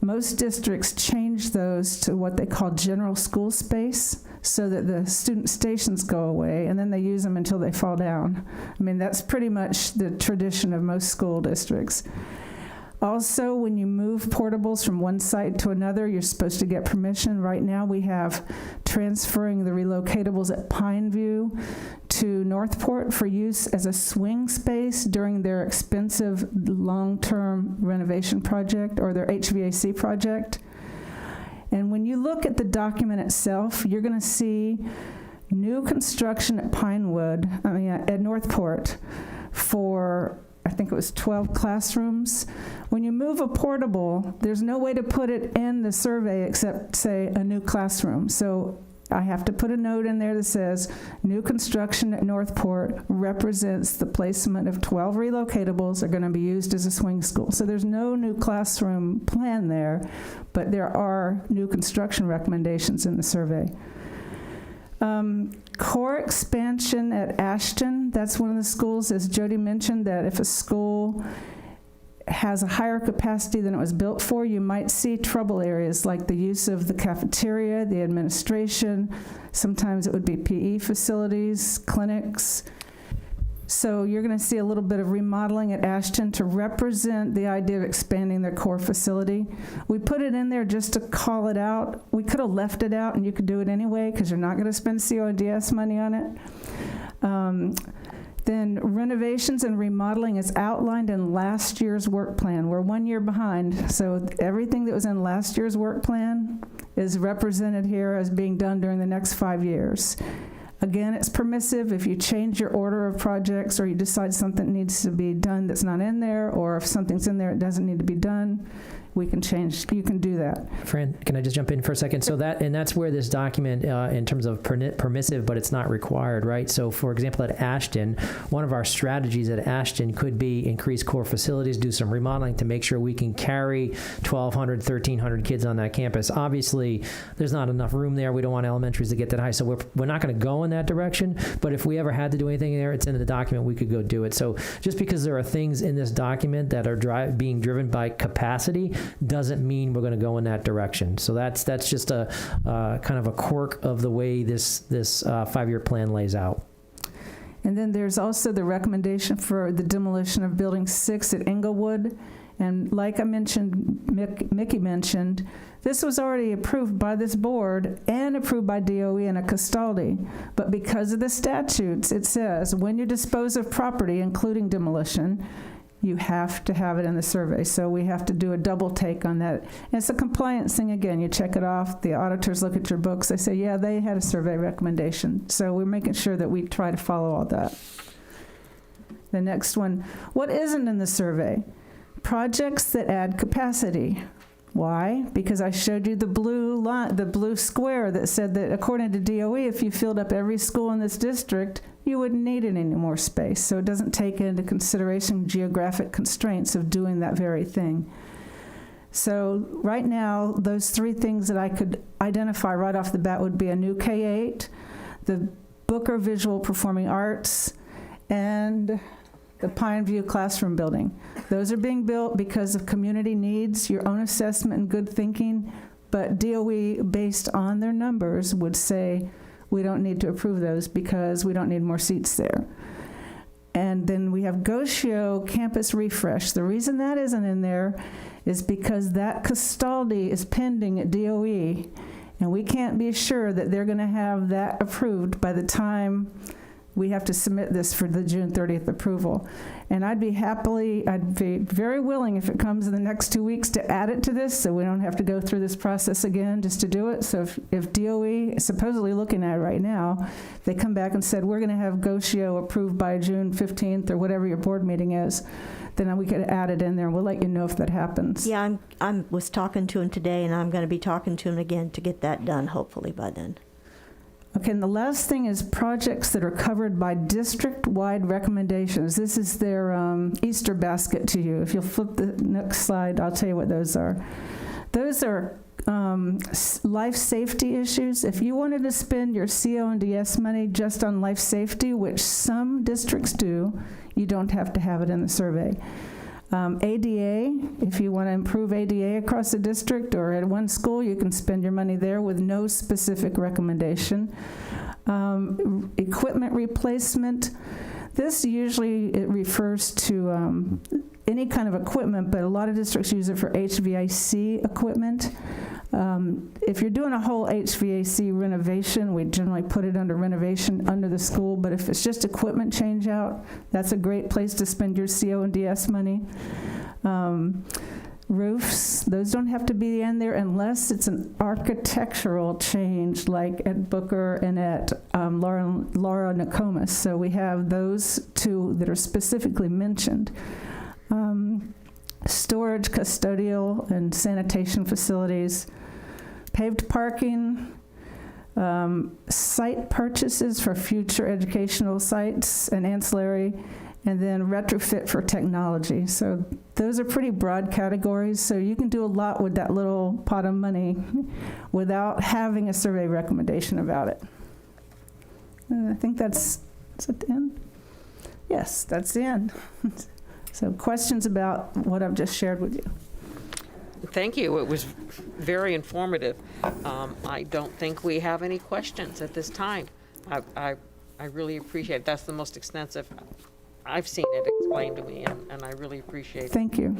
Most districts change those to what they call general school space so that the student stations go away, and then they use them until they fall down. I mean, that's pretty much the tradition of most school districts. Also, when you move portables from one site to another, you're supposed to get permission. Right now, we have transferring the relocatables at Pineview to Northport for use as a swing space during their expensive long-term renovation project or their HVAC project. And when you look at the document itself, you're going to see new construction at at Northport for, I think it was 12 classrooms. When you move a portable, there's no way to put it in the survey except say a new classroom. So I have to put a note in there that says new construction at Northport represents the placement of 12 relocatables are going to be used as a swing school. So there's no new classroom plan there, but there are new construction recommendations in the survey. Core expansion at Ashton, that's one of the schools, as Jody mentioned, that if a school has a higher capacity than it was built for, you might see trouble areas like the use of the cafeteria, the administration. Sometimes it would be PE facilities, clinics. So you're going to see a little bit of remodeling at Ashton to represent the idea of expanding their core facility. We put it in there just to call it out. We could have left it out and you could do it anyway because you're not going to spend CODS money on it. Then renovations and remodeling is outlined in last year's work plan. We're 1 year behind, so everything that was in last year's work plan is represented here as being done during the next 5 years. Again, it's permissive if you change your order of projects or you decide something needs to be done that's not in there, or if something's in there it doesn't need to be done, we can change, you can do that. Fran, can I just jump in for a second? So that's where this document, in terms of permissive, but it's not required, right? So for example, at Ashton, one of our strategies at Ashton could be increase core facilities, do some remodeling to make sure we can carry 1,200, 1,300 kids on that campus. Obviously, there's not enough room there. We don't want elementaries to get that high. So we're not going to go in that direction, but if we ever had to do anything there, it's in the document, we could go do it. So just because there are things in this document that are being driven by capacity doesn't mean we're going to go in that direction. So that's just a kind of a quirk of the way this 5-year plan lays out. And then there's also the recommendation for the demolition of Building 6 at Englewood. And like I mentioned, Mickey mentioned, this was already approved by this board and approved by DOE and a Castaldi. But because of the statutes, it says when you dispose of property, including demolition, you have to have it in the survey. So we have to do a double take on that. And it's a compliance thing again. You check it off. The auditors look at your books. They say, yeah, they had a survey recommendation. So we're making sure that we try to follow all that. The next one, what isn't in the survey? Projects that add capacity. Why? Because I showed you the blue line, the blue square that said that according to DOE, if you filled up every school in this district, you wouldn't need any more space. So it doesn't take into consideration geographic constraints of doing that very thing. So right now, those three things that I could identify right off the bat would be a new K-8, the Booker Visual Performing Arts, and the Pine View Classroom Building. Those are being built because of community needs, your own assessment and good thinking, but DOE, based on their numbers, would say we don't need to approve those because we don't need more seats there. And then we have Goscio Campus Refresh. The reason that isn't in there is because that Castaldi is pending at DOE, and we can't be sure that they're going to have that approved by the time we have to submit this for the June 30th approval. And I'd be very willing if it comes in the next 2 weeks to add it to this so we don't have to go through this process again just to do it. So if DOE is supposedly looking at it right now, they come back and said, we're going to have Goscio approved by June 15th or whatever your board meeting is, then we could add it in there and we'll let you know if that happens. Yeah, I was talking to him today and I'm going to be talking to him again to get that done hopefully by then. Okay, and the last thing is projects that are covered by district-wide recommendations. This is their Easter basket to you. If you'll flip the next slide, I'll tell you what those are. Those are life safety issues. If you wanted to spend your CODS money just on life safety, which some districts do, you don't have to have it in the survey. ADA, if you want to improve ADA across the district or at one school, you can spend your money there with no specific recommendation. Equipment replacement, this usually it refers to any kind of equipment, but a lot of districts use it for HVAC equipment. If you're doing a whole HVAC renovation, we generally put it under renovation under the school, but if it's just equipment change out, that's a great place to spend your CO&DS money. Roofs, those don't have to be in there unless it's an architectural change like at Booker and at Laura Nokomis. So we have those two that are specifically mentioned. Storage, custodial, and sanitation facilities, paved parking, site purchases for future educational sites and ancillary, and then retrofit for technology. So those are pretty broad categories, so you can do a lot with that little pot of money without having a survey recommendation about it. And I think is that the end? Yes, that's the end. So questions about what I've just shared with you? Thank you. It was very informative. I don't think we have any questions at this time. I really appreciate it. That's the most extensive I've seen it explained to me, and I really appreciate it. Thank you.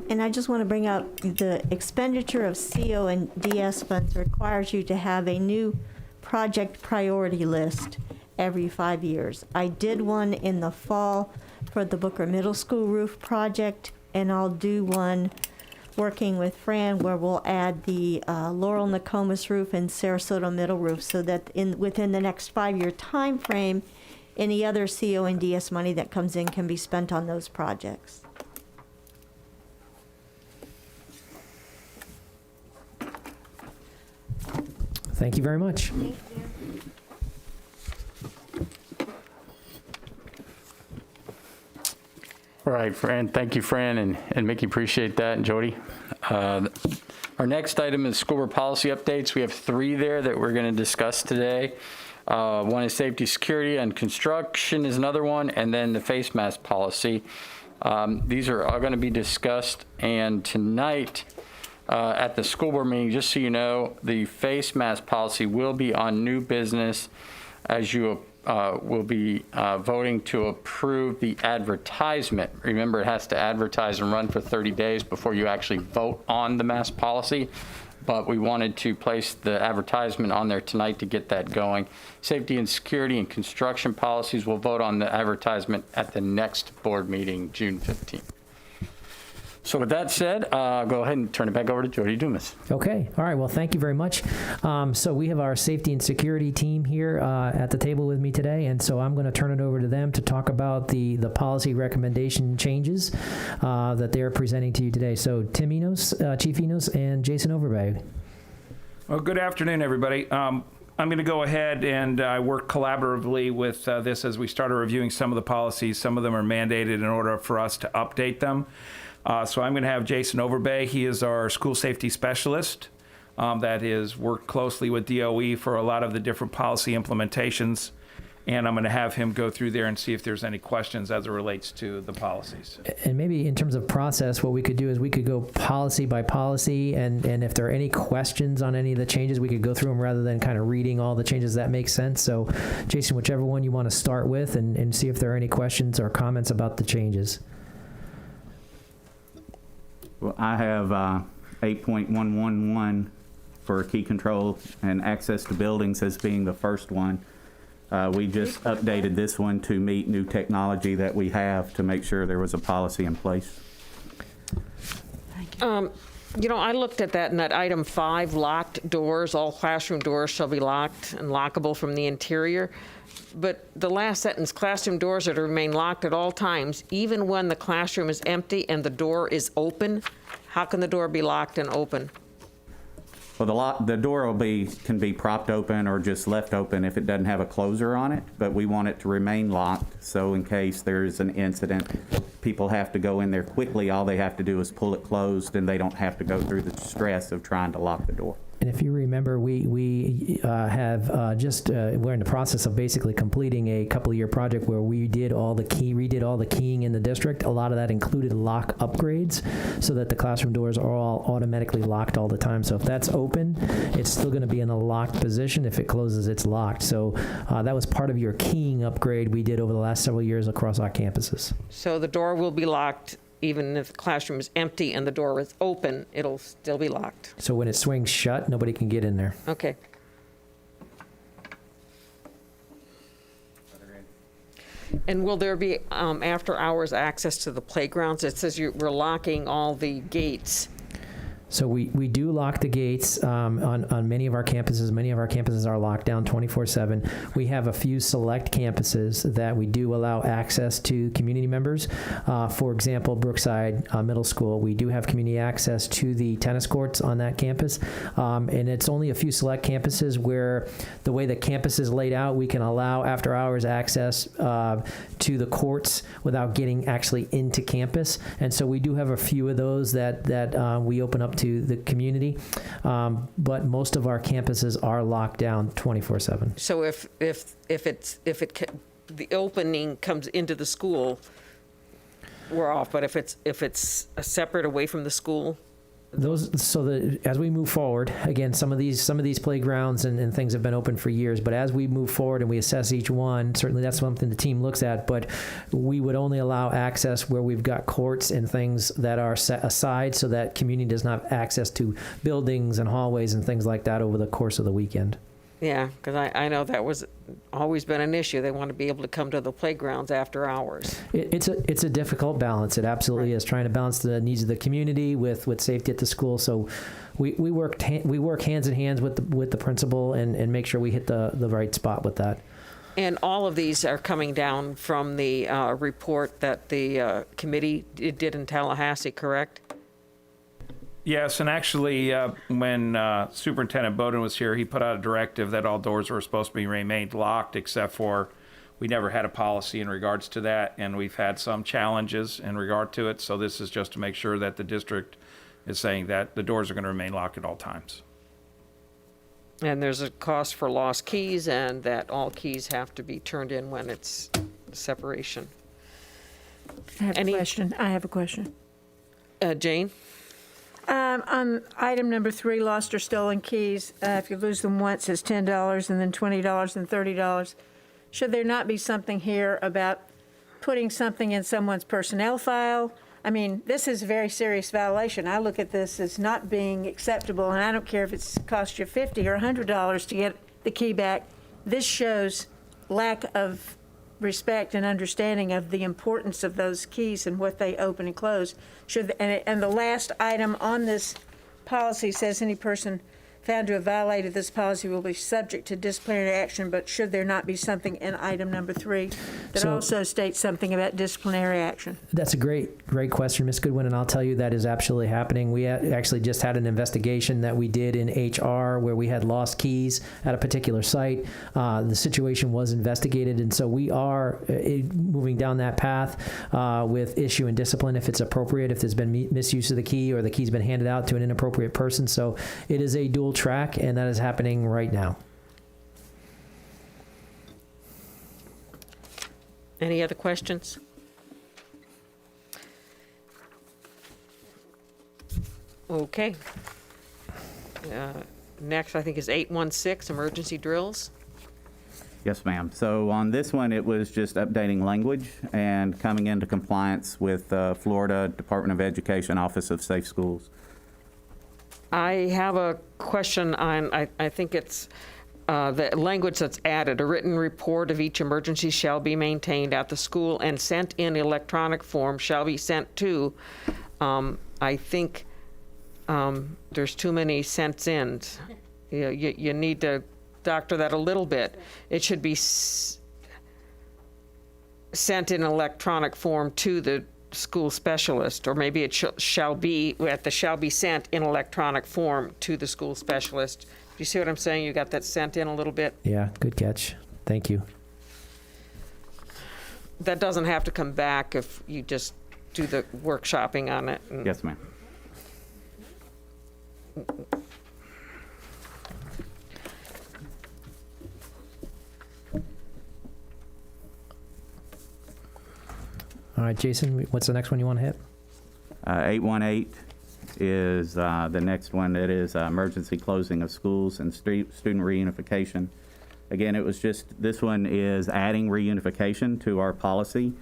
And I just want to bring up the expenditure of CO and DS funds requires you to have a new project priority list every 5 years. I did one in the fall for the Booker Middle School roof project, and I'll do one working with Fran where we'll add the Laurel Nokomis roof and Sarasota Middle roof, so that within the next 5-year time frame, any other CO and DS money that comes in can be spent on those projects. Thank you very much. Thank you. All right, Fran, thank you, Fran, and Mickey, appreciate that, and Jody. Our next item is school board policy updates. We have 3 there that we're going to discuss today. One is safety, security, and construction is another one, and then the face mask policy. These are all going to be discussed, and tonight at the school board meeting, just so you know, the face mask policy will be on new business as you will be voting to approve the advertisement. Remember, it has to advertise and run for 30 days before you actually vote on the mask policy. But we wanted to place the advertisement on there tonight to get that going. Safety and security and construction policies, we'll vote on the advertisement at the next board meeting, June 15th. So with that said, I'll go ahead and turn it back over to Jody Dumas. Okay. All right. Well, thank you very much. So we have our safety and security team here at the table with me today, and so I'm going to turn it over to them to talk about the policy recommendation changes that they're presenting to you today. So Tim Enos, Chief Enos, and Jason Overbay. Well, good afternoon, everybody. I'm going to go ahead and work collaboratively with this as we started reviewing some of the policies. Some of them are mandated in order for us to update them. So I'm going to have Jason Overbay. He is our school safety specialist that has worked closely with DOE for a lot of the different policy implementations. And I'm going to have him go through there and see if there's any questions as it relates to the policies. And maybe in terms of process, what we could do is we could go policy by policy, and if there are any questions on any of the changes, we could go through them rather than kind of reading all the changes. That makes sense. So, Jason, whichever one you want to start with, and see if there are any questions or comments about the changes. Well, I have 8.111 for key control and access to buildings as being the first one. We just updated this one to meet new technology that we have to make sure there was a policy in place. You know, I looked at that in that item 5, locked doors. All classroom doors shall be locked and lockable from the interior. But the last sentence, classroom doors are to remain locked at all times, even when the classroom is empty and the door is open. How can the door be locked and open? Well, the door can be propped open or just left open if it doesn't have a closer on it, but we want it to remain locked, so in case there's an incident, people have to go in there quickly, all they have to do is pull it closed, and they don't have to go through the stress of trying to lock the door. And if you remember, we have we're in the process of basically completing a couple-year project where we redid all the keying in the district. A lot of that included lock upgrades so that the classroom doors are all automatically locked all the time. So if that's open, it's still going to be in a locked position. If it closes, it's locked. So that was part of your keying upgrade we did over the last several years across our campuses. So the door will be locked even if the classroom is empty and the door is open, it'll still be locked. So when it swings shut, nobody can get in there. Okay. And will there be after-hours access to the playgrounds? It says we're locking all the gates. So we do lock the gates on many of our campuses. Many of our campuses are locked down 24/7. We have a few select campuses that we do allow access to community members. For example, Brookside Middle School, we do have community access to the tennis courts on that campus. And it's only a few select campuses where the way the campus is laid out, we can allow after-hours access to the courts without getting actually into campus. And so we do have a few of those that we open up to the community, but most of our campuses are locked down 24/7. So if the opening comes into the school, we're off. But if it's separate away from the school. As we move forward, again, some of these playgrounds and things have been open for years, but as we move forward and we assess each one, certainly that's something the team looks at, but we would only allow access where we've got courts and things that are set aside so that community does not have access to buildings and hallways and things like that over the course of the weekend. Yeah, because I know that was always been an issue. They want to be able to come to the playgrounds after hours. It's a difficult balance. It absolutely is, trying to balance the needs of the community with safety at the school. So we work hands in hands with the principal and make sure we hit the right spot with that. And all of these are coming down from the report that the committee did in Tallahassee, correct? Yes, and actually, when Superintendent Bowden was here, he put out a directive that all doors were supposed to be remained locked, except for we never had a policy in regards to that, and we've had some challenges in regard to it. So this is just to make sure that the district is saying that the doors are going to remain locked at all times. And there's a cost for lost keys, and that all keys have to be turned in when it's separation. I have a question. Jane? On item number 3, lost or stolen keys, if you lose them once, it's $10 and then $20 and $30. Should there not be something here about putting something in someone's personnel file? I mean, this is a very serious violation. I look at this as not being acceptable, and I don't care if it's cost you $50 or $100 to get the key back. This shows lack of respect and understanding of the importance of those keys and what they open and close. And the last item on this policy says any person found to have violated this policy will be subject to disciplinary action, but should there not be something in item number 3 that also states something about disciplinary action? That's a great question, Ms. Goodwin, and I'll tell you that is absolutely happening. We actually just had an investigation that we did in HR where we had lost keys at a particular site. The situation was investigated, and so we are moving down that path with issue and discipline if it's appropriate, if there's been misuse of the key or the key's been handed out to an inappropriate person. So it is a dual track, and that is happening right now. Any other questions? Okay. Next, I think, is 816, emergency drills. Yes, ma'am. So on this one, it was just updating language and coming into compliance with Florida Department of Education Office of Safe Schools. I have a question on, I think it's the language that's added. A written report of each emergency shall be maintained at the school and sent in electronic form shall be sent to. I think there's too many sent ins. You need to doctor that a little bit. It should be sent in electronic form to the school specialist, or maybe it shall be sent in electronic form to the school specialist. Do you see what I'm saying? You got that sent in a little bit? Yeah, good catch. Thank you. That doesn't have to come back if you just do the workshopping on it. Yes, ma'am. All right, Jason, what's the next one you want to hit? 818 is the next one. That is emergency closing of schools and student reunification. Again, it was just, this one is adding reunification to our policy.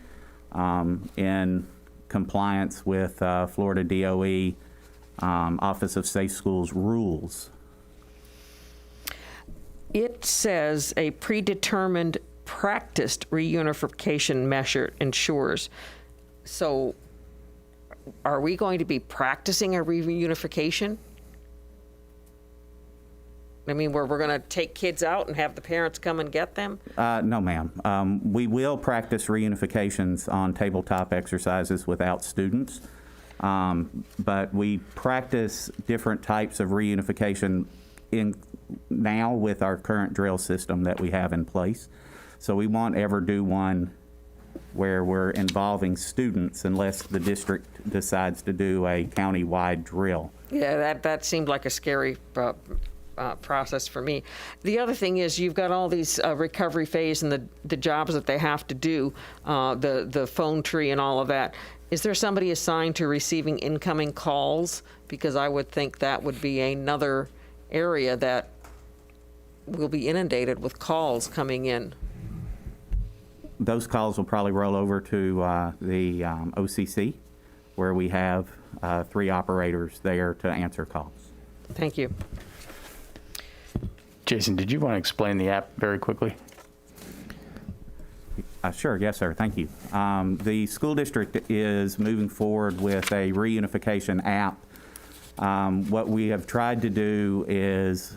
In compliance with Florida DOE Office of Safe Schools rules. It says a predetermined practiced reunification measure ensures. So are we going to be practicing a reunification? I mean, where we're going to take kids out and have the parents come and get them? No, ma'am. We will practice reunifications on tabletop exercises without students, but we practice different types of reunification now with our current drill system that we have in place. So we won't ever do one where we're involving students unless the district decides to do a county-wide drill. Yeah, that seemed like a scary process for me. The other thing is you've got all these recovery phase and the jobs that they have to do, the phone tree and all of that. Is there somebody assigned to receiving incoming calls? Because I would think that would be another area that will be inundated with calls coming in. Those calls will probably roll over to the OCC, where we have 3 operators there to answer calls. Thank you. Jason, did you want to explain the app very quickly? Sure, yes, sir. Thank you. The school district is moving forward with a reunification app. What we have tried to do is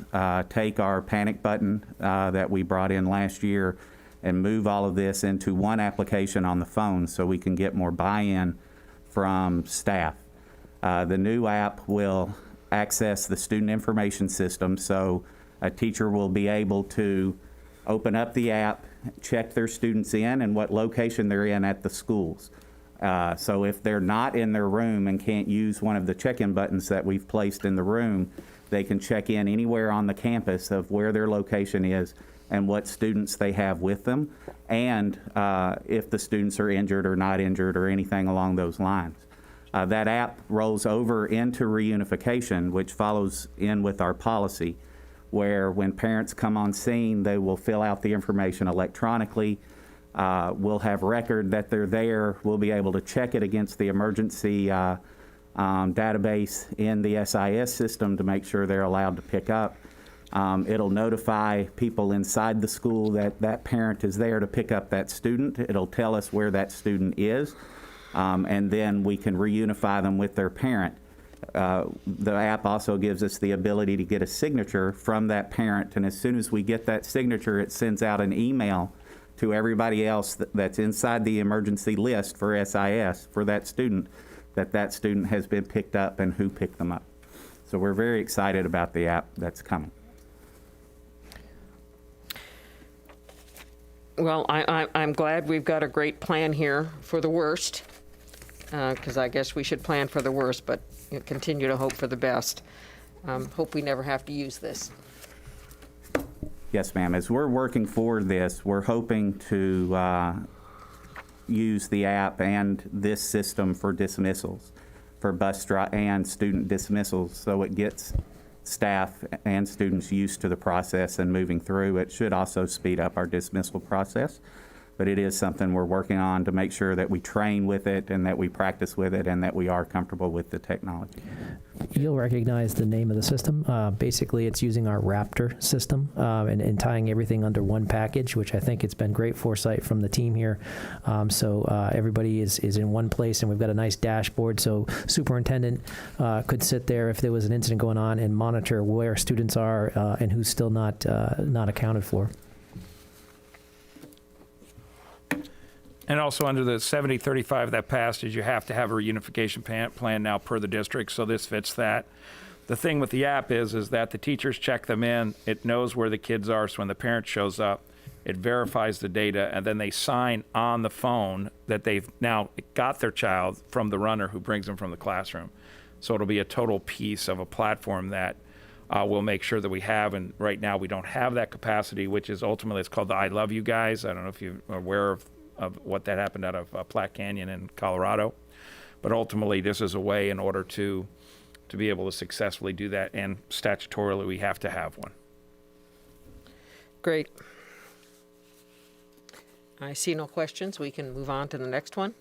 take our panic button that we brought in last year and move all of this into one application on the phone so we can get more buy-in from staff. The new app will access the student information system, so a teacher will be able to open up the app, check their students in and what location they're in at the schools. So if they're not in their room and can't use one of the check-in buttons that we've placed in the room, they can check in anywhere on the campus of where their location is and what students they have with them, and if the students are injured or not injured or anything along those lines. That app rolls over into reunification, which follows in with our policy, where when parents come on scene, they will fill out the information electronically. We'll have record that they're there. We'll be able to check it against the emergency database in the SIS system to make sure they're allowed to pick up. It'll notify people inside the school that that parent is there to pick up that student. It'll tell us where that student is, and then we can reunify them with their parent. The app also gives us the ability to get a signature from that parent, and as soon as we get that signature, it sends out an email to everybody else that's inside the emergency list for SIS for that student has been picked up and who picked them up. So we're very excited about the app that's coming. Well, I'm glad we've got a great plan here for the worst, because I guess we should plan for the worst, but continue to hope for the best. Hope we never have to use this. Yes, ma'am. As we're working for this, we're hoping to use the app and this system for dismissals, for bus and student dismissals, so it gets staff and students used to the process and moving through. It should also speed up our dismissal process, but it is something we're working on to make sure that we train with it and that we practice with it and that we are comfortable with the technology. You'll recognize the name of the system. Basically, it's using our Raptor system and tying everything under one package, which I think it's been great foresight from the team here. So everybody is in one place, and we've got a nice dashboard. So superintendent could sit there if there was an incident going on and monitor where students are and who's still not accounted for. And also under the 7035 that passed is you have to have a reunification plan now per the district, so this fits that. The thing with the app is that the teachers check them in, it knows where the kids are, so when the parent shows up, it verifies the data, and then they sign on the phone that they've now got their child from the runner who brings them from the classroom. So it'll be a total piece of a platform that we'll make sure that we have, and right now we don't have that capacity, which is ultimately, it's called the I Love You Guys. I don't know if you're aware of what that happened out of Platte Canyon in Colorado. But ultimately, this is a way in order to be able to successfully do that, and statutorily, we have to have one. Great. I see no questions. We can move on to the next one.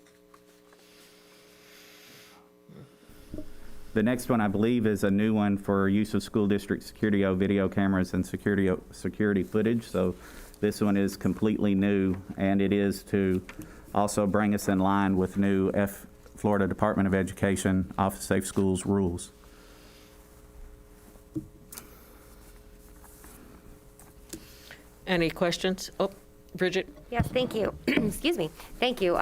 The next one, I believe, is a new one for use of school district security video cameras and security footage. So this one is completely new, and it is to also bring us in line with new Florida Department of Education Office Safe Schools rules. Any questions? Oh, Bridget? Yes, thank you. Excuse me. Thank you.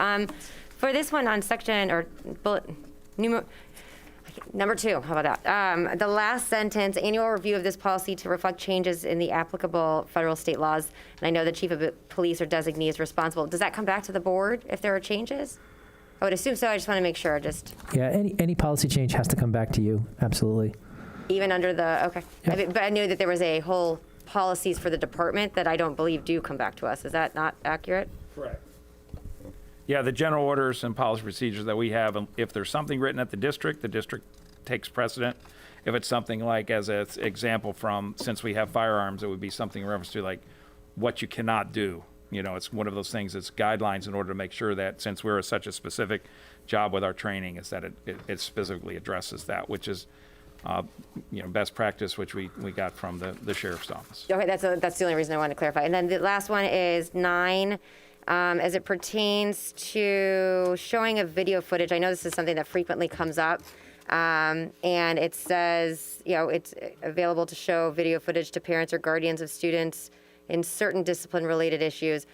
For this one on section or bullet number 2, how about that? The last sentence, annual review of this policy to reflect changes in the applicable federal state laws. And I know the chief of police or designee is responsible. Does that come back to the board if there are changes? I would assume so. I just want to make sure. Yeah, any policy change has to come back to you. Absolutely. Even under the, okay. Yeah. But I knew that there was a whole policies for the department that I don't believe do come back to us. Is that not accurate? Correct. Yeah, the general orders and policy procedures that we have, if there's something written at the district takes precedent. If it's something like, as an example from, since we have firearms, it would be something in reference to like what you cannot do. You know, it's one of those things, it's guidelines in order to make sure that since we're such a specific job with our training, is that it specifically addresses that, which is, best practice, which we got from the sheriff's office. Okay, that's the only reason I wanted to clarify. And then the last one is 9, as it pertains to showing of video footage. I know this is something that frequently comes up, and it says, it's available to show video footage to parents or guardians of students in certain discipline-related issues.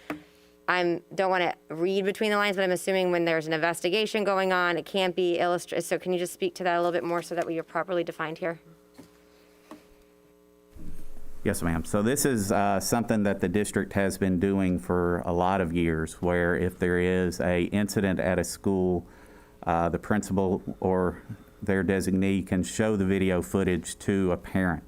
I don't want to read between the lines, but I'm assuming when there's an investigation going on, it can't be illustrated. So can you just speak to that a little bit more so that we are properly defined here? Yes, ma'am. So this is something that the district has been doing for a lot of years, where if there is a incident at a school, the principal or their designee can show the video footage to a parent.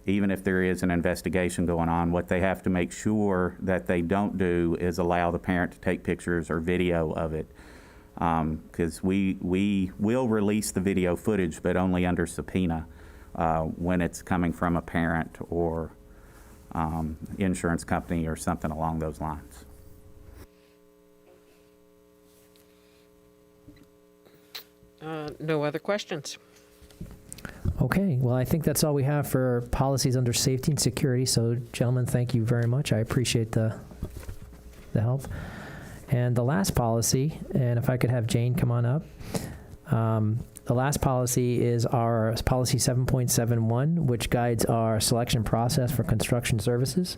Even if there is an investigation going on, what they have to make sure that they don't do is allow the parent to take pictures or video of it. Because we will release the video footage, but only under subpoena when it's coming from a parent or insurance company or something along those lines. No other questions? Okay, well, I think that's all we have for policies under safety and security. So, gentlemen, thank you very much. I appreciate the help. And the last policy, and if I could have Jane come on up. The last policy is our policy 7.71, which guides our selection process for construction services.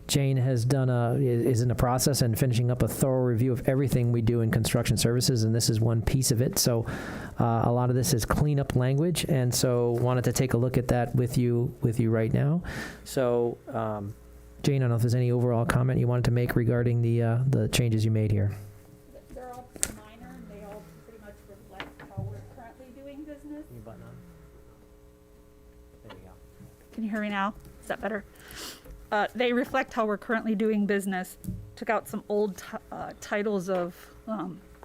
Jane has is in the process and finishing up a thorough review of everything we do in construction services, and this is one piece of it. So a lot of this is cleanup language, and so wanted to take a look at that with you right now. So Jane, I don't know if there's any overall comment you wanted to make regarding the changes you made here. They're all minor, and they all pretty much reflect how we're currently doing business. Button on. There you go. Can you hear me now? Is that better? They reflect how we're currently doing business. Took out some old titles of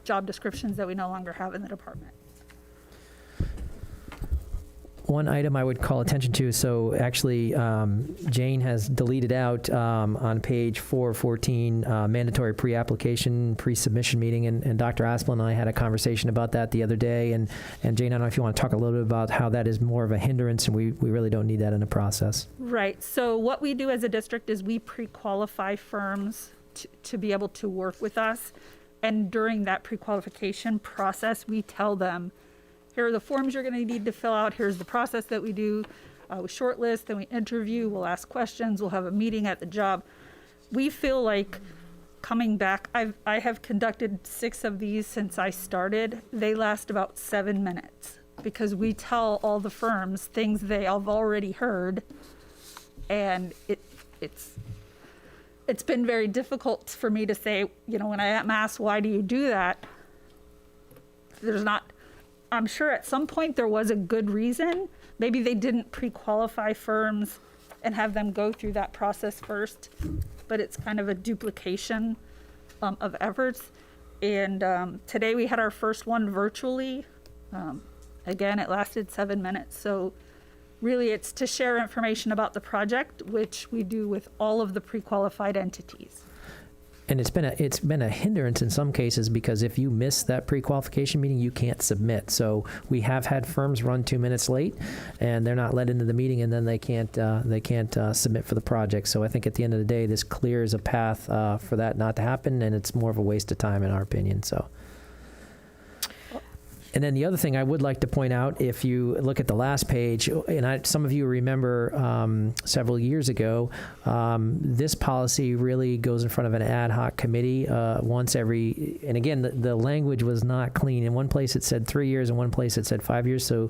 job descriptions that we no longer have in the department. One item I would call attention to, so actually Jane has deleted out on page 414 mandatory pre-application, pre-submission meeting, and Dr. Asplin and I had a conversation about that the other day, and Jane, I don't know if you want to talk a little bit about how that is more of a hindrance and we really don't need that in the process. Right, so what we do as a district is we pre-qualify firms to be able to work with us, and during that pre-qualification process, we tell them, here are the forms you're going to need to fill out. Here's the process that we do. We shortlist, then we interview, we'll ask questions, we'll have a meeting at the job. We feel like coming back, I have conducted 6 of these since I started. They last about 7 minutes because we tell all the firms things they have already heard, and it's been very difficult for me to say, when I am asked, why do you do that? I'm sure at some point there was a good reason. Maybe they didn't pre-qualify firms and have them go through that process first, but it's kind of a duplication of efforts. And today we had our first one virtually. Again, it lasted 7 minutes. So really it's to share information about the project, which we do with all of the pre-qualified entities. And it's been a hindrance in some cases, because if you miss that pre-qualification meeting, you can't submit. So we have had firms run 2 minutes late, and they're not let into the meeting, and then they can't submit for the project. So I think at the end of the day, this clears a path for that not to happen, and it's more of a waste of time in our opinion. So. And then the other thing I would like to point out, if you look at the last page, and some of you remember several years ago, this policy really goes in front of an ad hoc committee once every, and again, the language was not clean. In one place it said 3 years, in one place it said 5 years, so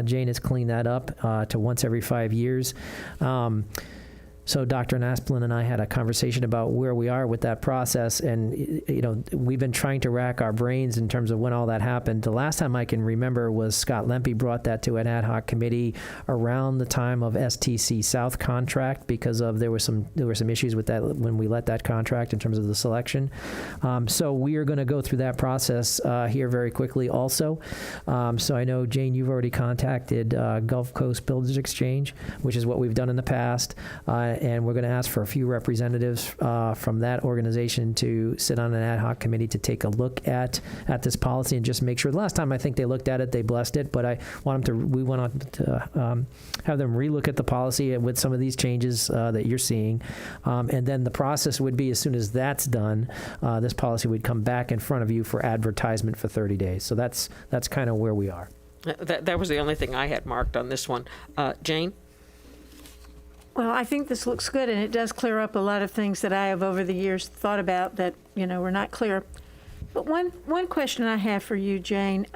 Jane has cleaned that up to once every 5 years. So Dr. Nasplin and I had a conversation about where we are with that process, and we've been trying to rack our brains in terms of when all that happened. The last time I can remember was Scott Lempe brought that to an ad hoc committee around the time of STC South contract, because there were some issues with that when we let that contract in terms of the selection. So we are going to go through that process here very quickly also. So I know, Jane, you've already contacted Gulf Coast Builders Exchange, which is what we've done in the past. And we're going to ask for a few representatives from that organization to sit on an ad hoc committee to take a look at this policy and just make sure. The last time I think they looked at it, they blessed it, but we want to have them relook at the policy with some of these changes that you're seeing. And then the process would be, as soon as that's done, this policy would come back in front of you for advertisement for 30 days. So that's kind of where we are. That was the only thing I had marked on this one. Jane? Well, I think this looks good, and it does clear up a lot of things that I have over the years thought about that, were not clear. But one question I have for you, Jane,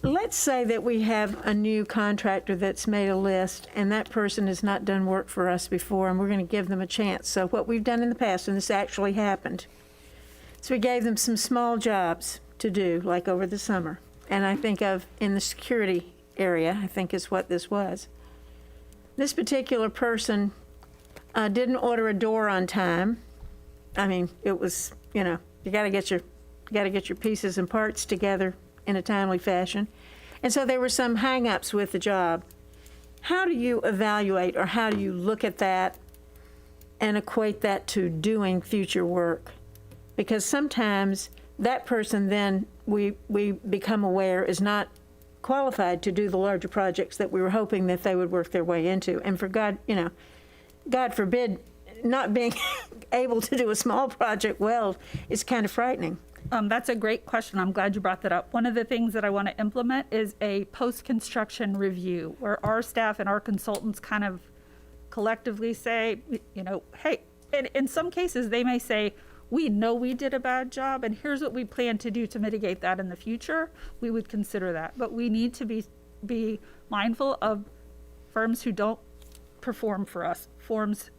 let's say that we have a new contractor that's made a list, and that person has not done work for us before, and we're going to give them a chance. So what we've done in the past, and this actually happened, so we gave them some small jobs to do, like over the summer. And I think of in the security area, I think is what this was. This particular person didn't order a door on time. I mean, it was, you got to get your pieces and parts together in a timely fashion. And so there were some hang-ups with the job. How do you evaluate, or how do you look at that and equate that to doing future work? Because sometimes that person then we become aware is not qualified to do the larger projects that we were hoping that they would work their way into. And for God forbid, not being able to do a small project well is kind of frightening. That's a great question. I'm glad you brought that up. One of the things that I want to implement is a post-construction review, where our staff and our consultants kind of collectively say, hey, and in some cases they may say, we know we did a bad job, and here's what we plan to do to mitigate that in the future. We would consider that. But we need to be mindful of firms who don't perform for us, firms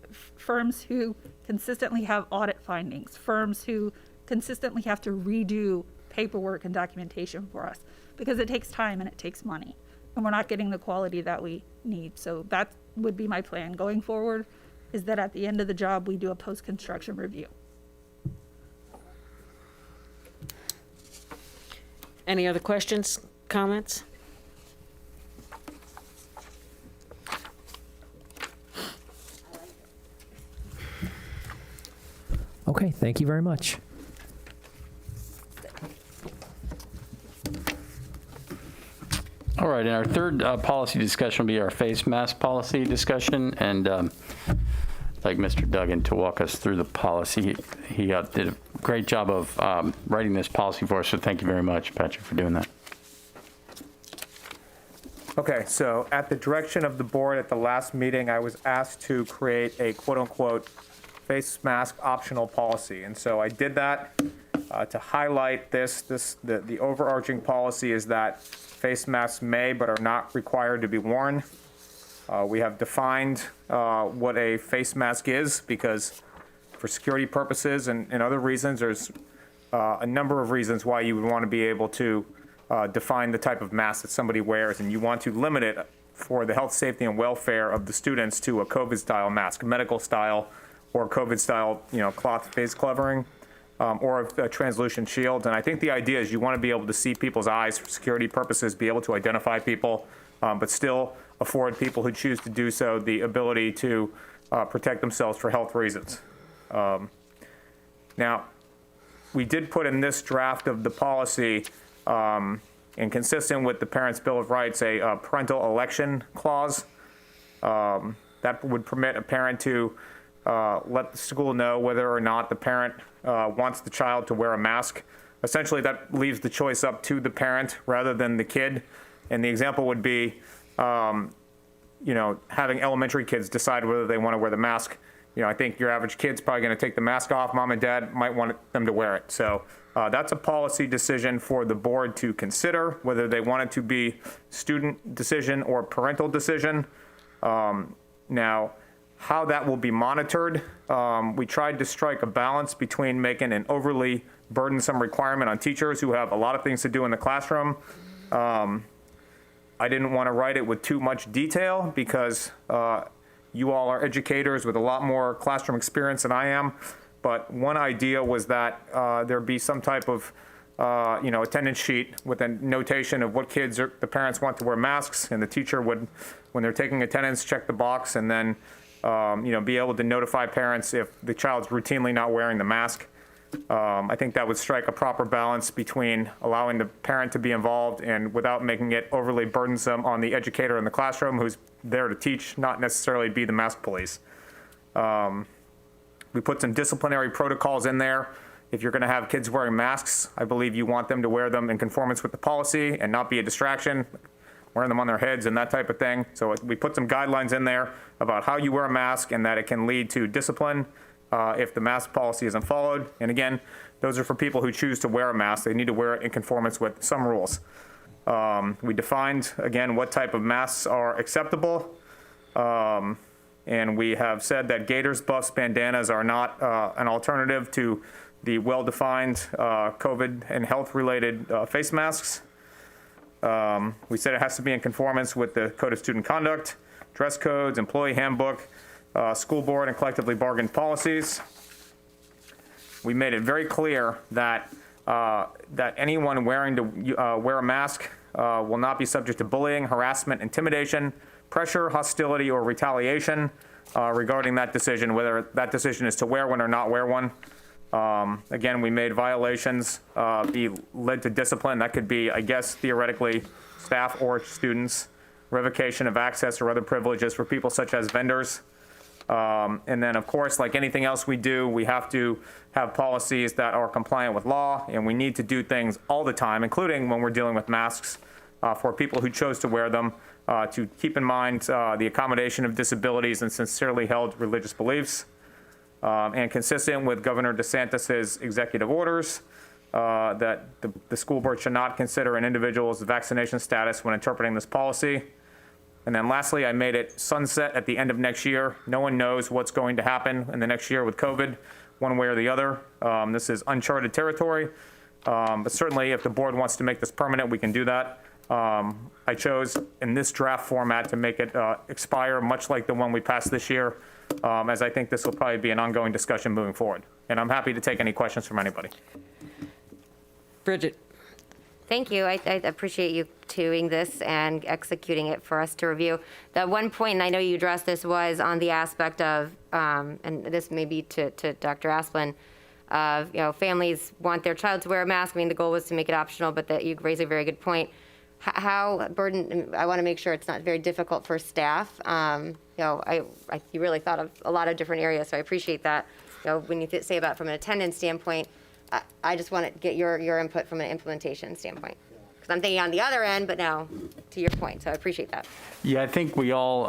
who consistently have audit findings, firms who consistently have to redo paperwork and documentation for us, because it takes time and it takes money, and we're not getting the quality that we need. So that would be my plan going forward, is that at the end of the job, we do a post-construction review. Any other questions, comments? Okay, thank you very much. All right, and our third policy discussion will be our face mask policy discussion, and I'd like Mr. Duggan to walk us through the policy. He did a great job of writing this policy for us, so thank you very much, Patrick, for doing that. Okay, so at the direction of the board at the last meeting, I was asked to create a quote-unquote face mask optional policy, and so I did that to highlight the overarching policy is that face masks may but are not required to be worn. We have defined what a face mask is, because for security purposes and other reasons, there's a number of reasons why you would want to be able to define the type of mask that somebody wears, and you want to limit it for the health, safety, and welfare of the students to a COVID-style mask, medical style, or COVID-style, cloth face covering, or a translucent shield. And I think the idea is you want to be able to see people's eyes for security purposes, be able to identify people, but still afford people who choose to do so the ability to protect themselves for health reasons. Now, we did put in this draft of the policy, and consistent with the Parents' Bill of Rights, a parental election clause that would permit a parent to let the school know whether or not the parent wants the child to wear a mask. Essentially, that leaves the choice up to the parent rather than the kid. And the example would be, having elementary kids decide whether they want to wear the mask. I think your average kid's probably going to take the mask off. Mom and dad might want them to wear it. So that's a policy decision for the board to consider, whether they want it to be student decision or parental decision. Now, how that will be monitored, we tried to strike a balance between making an overly burdensome requirement on teachers who have a lot of things to do in the classroom. I didn't want to write it with too much detail because you all are educators with a lot more classroom experience than I am. But one idea was that there be some type of attendance sheet with a notation of what kids the parents want to wear masks, and the teacher would, when they're taking attendance, check the box, and then be able to notify parents if the child's routinely not wearing the mask. I think that would strike a proper balance between allowing the parent to be involved and without making it overly burdensome on the educator in the classroom who's there to teach, not necessarily be the mask police. We put some disciplinary protocols in there. If you're going to have kids wearing masks, I believe you want them to wear them in conformance with the policy and not be a distraction, wearing them on their heads and that type of thing. So we put some guidelines in there about how you wear a mask and that it can lead to discipline if the mask policy isn't followed. And again, those are for people who choose to wear a mask. They need to wear it in conformance with some rules. We defined, again, what type of masks are acceptable. And we have said that gaiters, buffs, bandanas are not an alternative to the well-defined COVID and health-related face masks. We said it has to be in conformance with the Code of Student Conduct, dress codes, employee handbook, school board and collectively bargained policies. We made it very clear that anyone wearing to wear a mask will not be subject to bullying, harassment, intimidation, pressure, hostility, or retaliation regarding that decision, whether that decision is to wear one or not wear one. Again, we made violations be led to discipline. That could be, I guess, theoretically, staff or students, revocation of access or other privileges for people such as vendors. And then, of course, like anything else we do, we have to have policies that are compliant with law, and we need to do things all the time, including when we're dealing with masks for people who chose to wear them, to keep in mind the accommodation of disabilities and sincerely held religious beliefs. And consistent with Governor DeSantis's executive orders, that the school board should not consider an individual's vaccination status when interpreting this policy. And then lastly, I made it sunset at the end of next year. No one knows what's going to happen in the next year with COVID, one way or the other. This is uncharted territory. But certainly if the board wants to make this permanent, we can do that. I chose in this draft format to make it expire much like the one we passed this year, as I think this will probably be an ongoing discussion moving forward. And I'm happy to take any questions from anybody. Bridget. Thank you. I appreciate you doing this and executing it for us to review. The one point, and I know you addressed this, was on the aspect of, and this may be to Dr. Asplin, of, families want their child to wear a mask. I mean, the goal was to make it optional, but that you raise a very good point. How I want to make sure it's not very difficult for staff. You really thought of a lot of different areas, so I appreciate that. When you say about from an attendance standpoint, I just want to get your input from an implementation standpoint. Because I'm thinking on the other end, but now to your point, so I appreciate that. Yeah, I think we all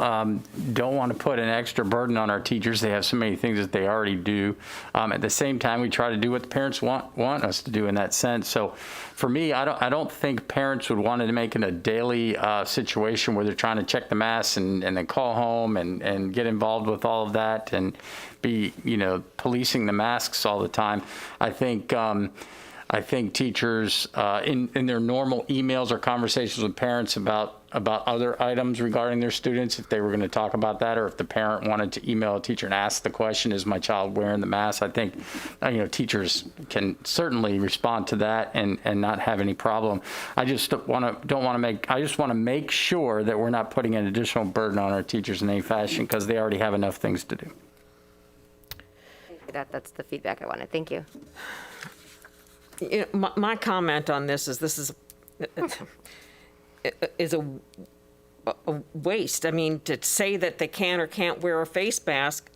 don't want to put an extra burden on our teachers. They have so many things that they already do. At the same time, we try to do what the parents want us to do in that sense. So for me, I don't think parents would want to make it a daily situation where they're trying to check the masks and then call home and get involved with all of that and be, policing the masks all the time. I think teachers in their normal emails or conversations with parents about other items regarding their students, if they were going to talk about that, or if the parent wanted to email a teacher and ask the question, is my child wearing the mask? I think teachers can certainly respond to that and not have any problem. I just want to make sure that we're not putting an additional burden on our teachers in any fashion, because they already have enough things to do. That's the feedback I wanted. Thank you. You know, my comment on this is a waste. I mean, to say that they can or can't wear a face mask,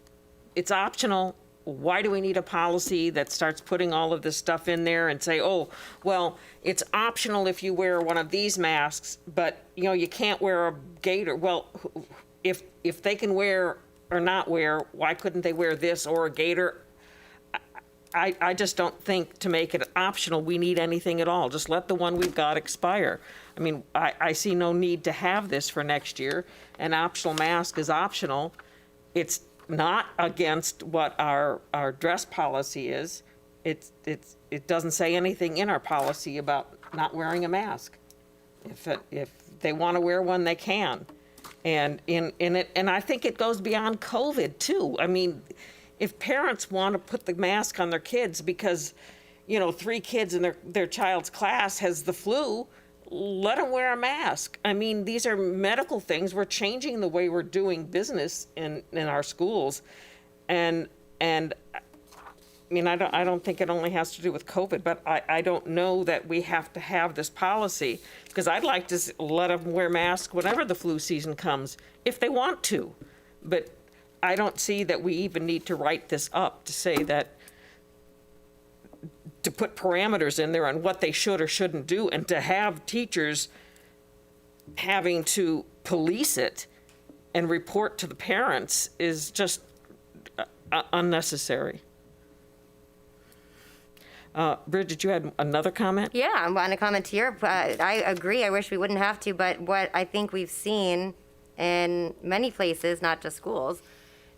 it's optional. Why do we need a policy that starts putting all of this stuff in there and say, oh, well, it's optional if you wear one of these masks, but you know, you can't wear a gaiter. Well, if they can wear or not wear, why couldn't they wear this or a gaiter? I just don't think to make it optional we need anything at all. Just let the one we've got expire. I mean, I see no need to have this for next year. An optional mask is optional. It's not against what our dress policy is. It doesn't say anything in our policy about not wearing a mask. If they want to wear one, they can. And I think it goes beyond COVID too. I mean, if parents want to put the mask on their kids because, you know, 3 kids in their child's class has the flu, let them wear a mask. I mean, these are medical things. We're changing the way we're doing business in our schools. And I mean, I don't think it only has to do with COVID, but I don't know that we have to have this policy, because I'd like to let them wear masks whenever the flu season comes, if they want to. But I don't see that we even need to write this up to say that, to put parameters in there on what they should or shouldn't do, and to have teachers having to police it and report to the parents is just unnecessary. Bridget, you had another comment? Yeah, I want to comment here. I agree. I wish we wouldn't have to, but what I think we've seen in many places, not just schools,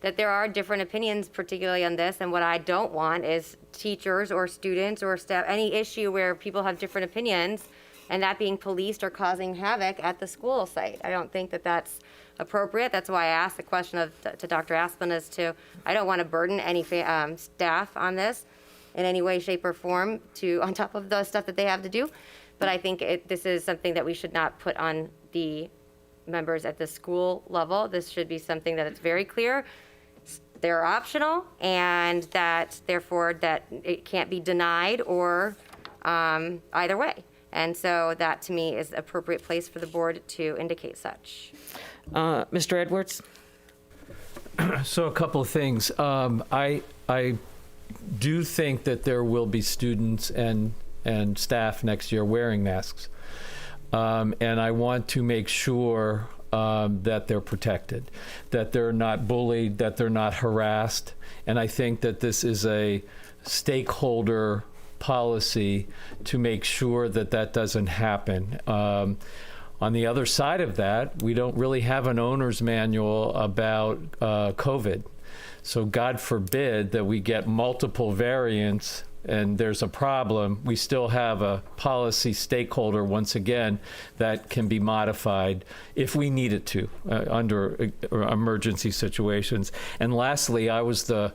that there are different opinions, particularly on this. And what I don't want is teachers or students or staff, any issue where people have different opinions, and that being policed or causing havoc at the school site. I don't think that that's appropriate. That's why I asked the question to Dr. Asplin as to, I don't want to burden any staff on this in any way, shape, or form on top of the stuff that they have to do. But I think this is something that we should not put on the members at the school level. This should be something that it's very clear. They're optional, and that therefore that it can't be denied or either way. And so that to me is the appropriate place for the board to indicate such. Mr. Edwards? So a couple of things. I do think that there will be students and staff next year wearing masks. And I want to make sure that they're protected, that they're not bullied, that they're not harassed. And I think that this is a stakeholder policy to make sure that that doesn't happen. On the other side of that, we don't really have an owner's manual about COVID. So God forbid that we get multiple variants and there's a problem, we still have a policy stakeholder, once again, that can be modified if we need it to under emergency situations. And lastly, I was the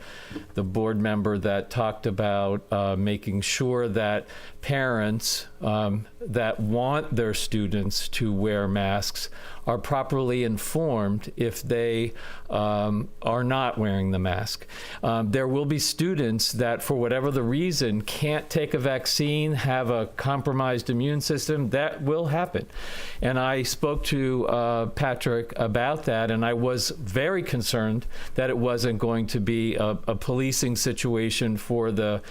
board member that talked about making sure that parents that want their students to wear masks are properly informed if they are not wearing the mask. There will be students that, for whatever the reason, can't take a vaccine, have a compromised immune system. That will happen. And I spoke to Patrick about that, and I was very concerned that it wasn't going to be a policing situation for the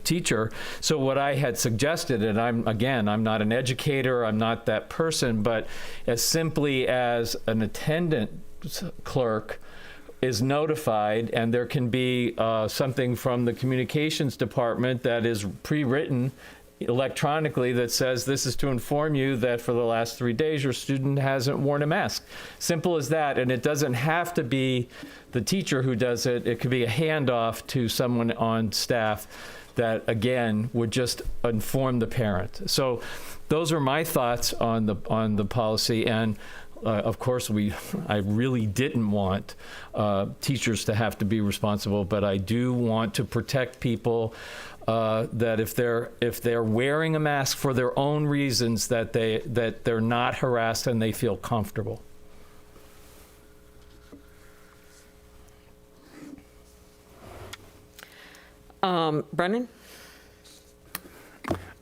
teacher. So what I had suggested, and I'm not an educator, I'm not that person, but as simply as an attendant clerk is notified, and there can be something from the communications department that is pre-written electronically that says this is to inform you that for the last 3 days your student hasn't worn a mask. Simple as that. And it doesn't have to be the teacher who does it. It could be a handoff to someone on staff that, again, would just inform the parent. So those are my thoughts on the policy. And of course, I really didn't want teachers to have to be responsible, but I do want to protect people that if they're wearing a mask for their own reasons, that they're not harassed and they feel comfortable. Brendan?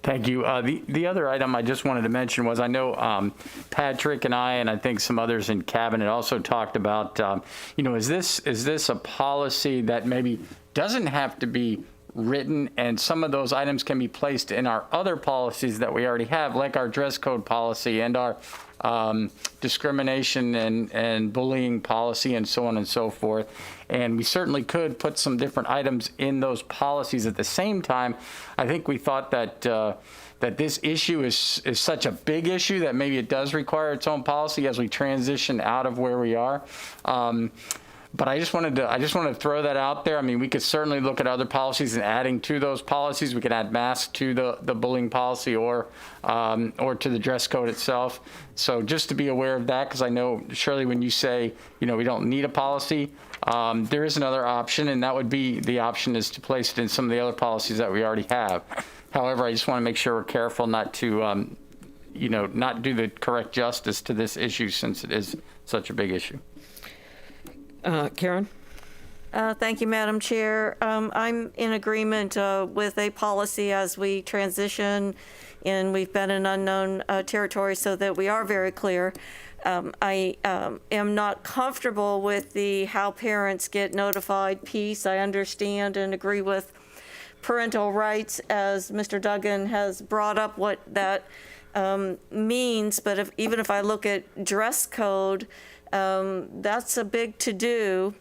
Thank you. The other item I just wanted to mention was I know Patrick and I think some others in cabinet also talked about, is this a policy that maybe doesn't have to be written, and some of those items can be placed in our other policies that we already have, like our dress code policy and our discrimination and bullying policy and so on and so forth. And we certainly could put some different items in those policies. At the same time, I think we thought that that this issue is such a big issue that maybe it does require its own policy as we transition out of where we are. But I just wanted to throw that out there. I mean, we could certainly look at other policies and adding to those policies. We could add masks to the bullying policy or to the dress code itself. So just to be aware of that, because I know, Shirley, when you say, we don't need a policy, there is another option, and that would be the option is to place it in some of the other policies that we already have. However, I just want to make sure we're careful not to, not do the correct justice to this issue since it is such a big issue. Karen? Thank you, Madam Chair. I'm in agreement with a policy as we transition, and we've been in unknown territory so that we are very clear. I am not comfortable with the how parents get notified piece. I understand and agree with parental rights, as Mr. Duggan has brought up what that means, but even if I look at dress code, that's a big to-do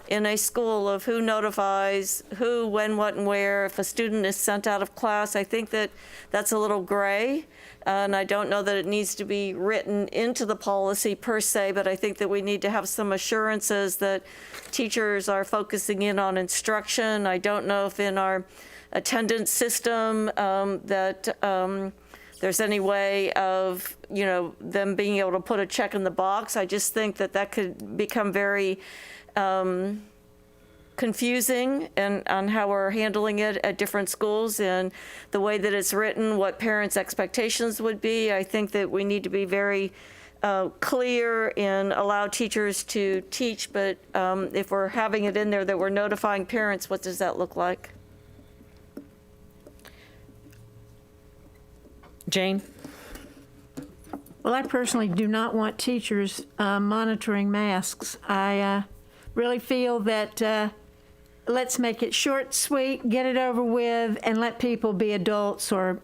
in a school of who notifies who, when, what, and where. If a student is sent out of class, I think that that's a little gray, and I don't know that it needs to be written into the policy per se, but I think that we need to have some assurances that teachers are focusing in on instruction. I don't know if in our attendance system that there's any way of, them being able to put a check in the box. I just think that that could become very confusing on how we're handling it at different schools, and the way that it's written, what parents' expectations would be. I think that we need to be very clear and allow teachers to teach, but if we're having it in there that we're notifying parents, what does that look like? Jane? Well, I personally do not want teachers monitoring masks. I really feel that let's make it short, sweet, get it over with, and let people be adults or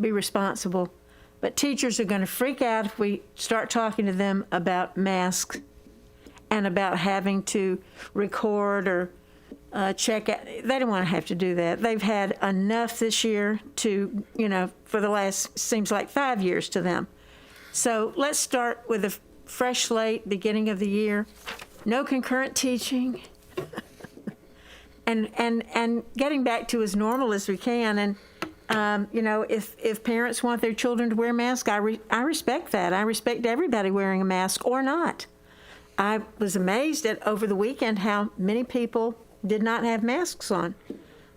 be responsible. But teachers are going to freak out if we start talking to them about masks and about having to record or check out. They don't want to have to do that. They've had enough this year to, for the last, seems like 5 years to them. So let's start with a fresh slate, beginning of the year. No concurrent teaching. and getting back to as normal as we can. And, if parents want their children to wear masks, I respect that. I respect everybody wearing a mask or not. I was amazed at over the weekend how many people did not have masks on.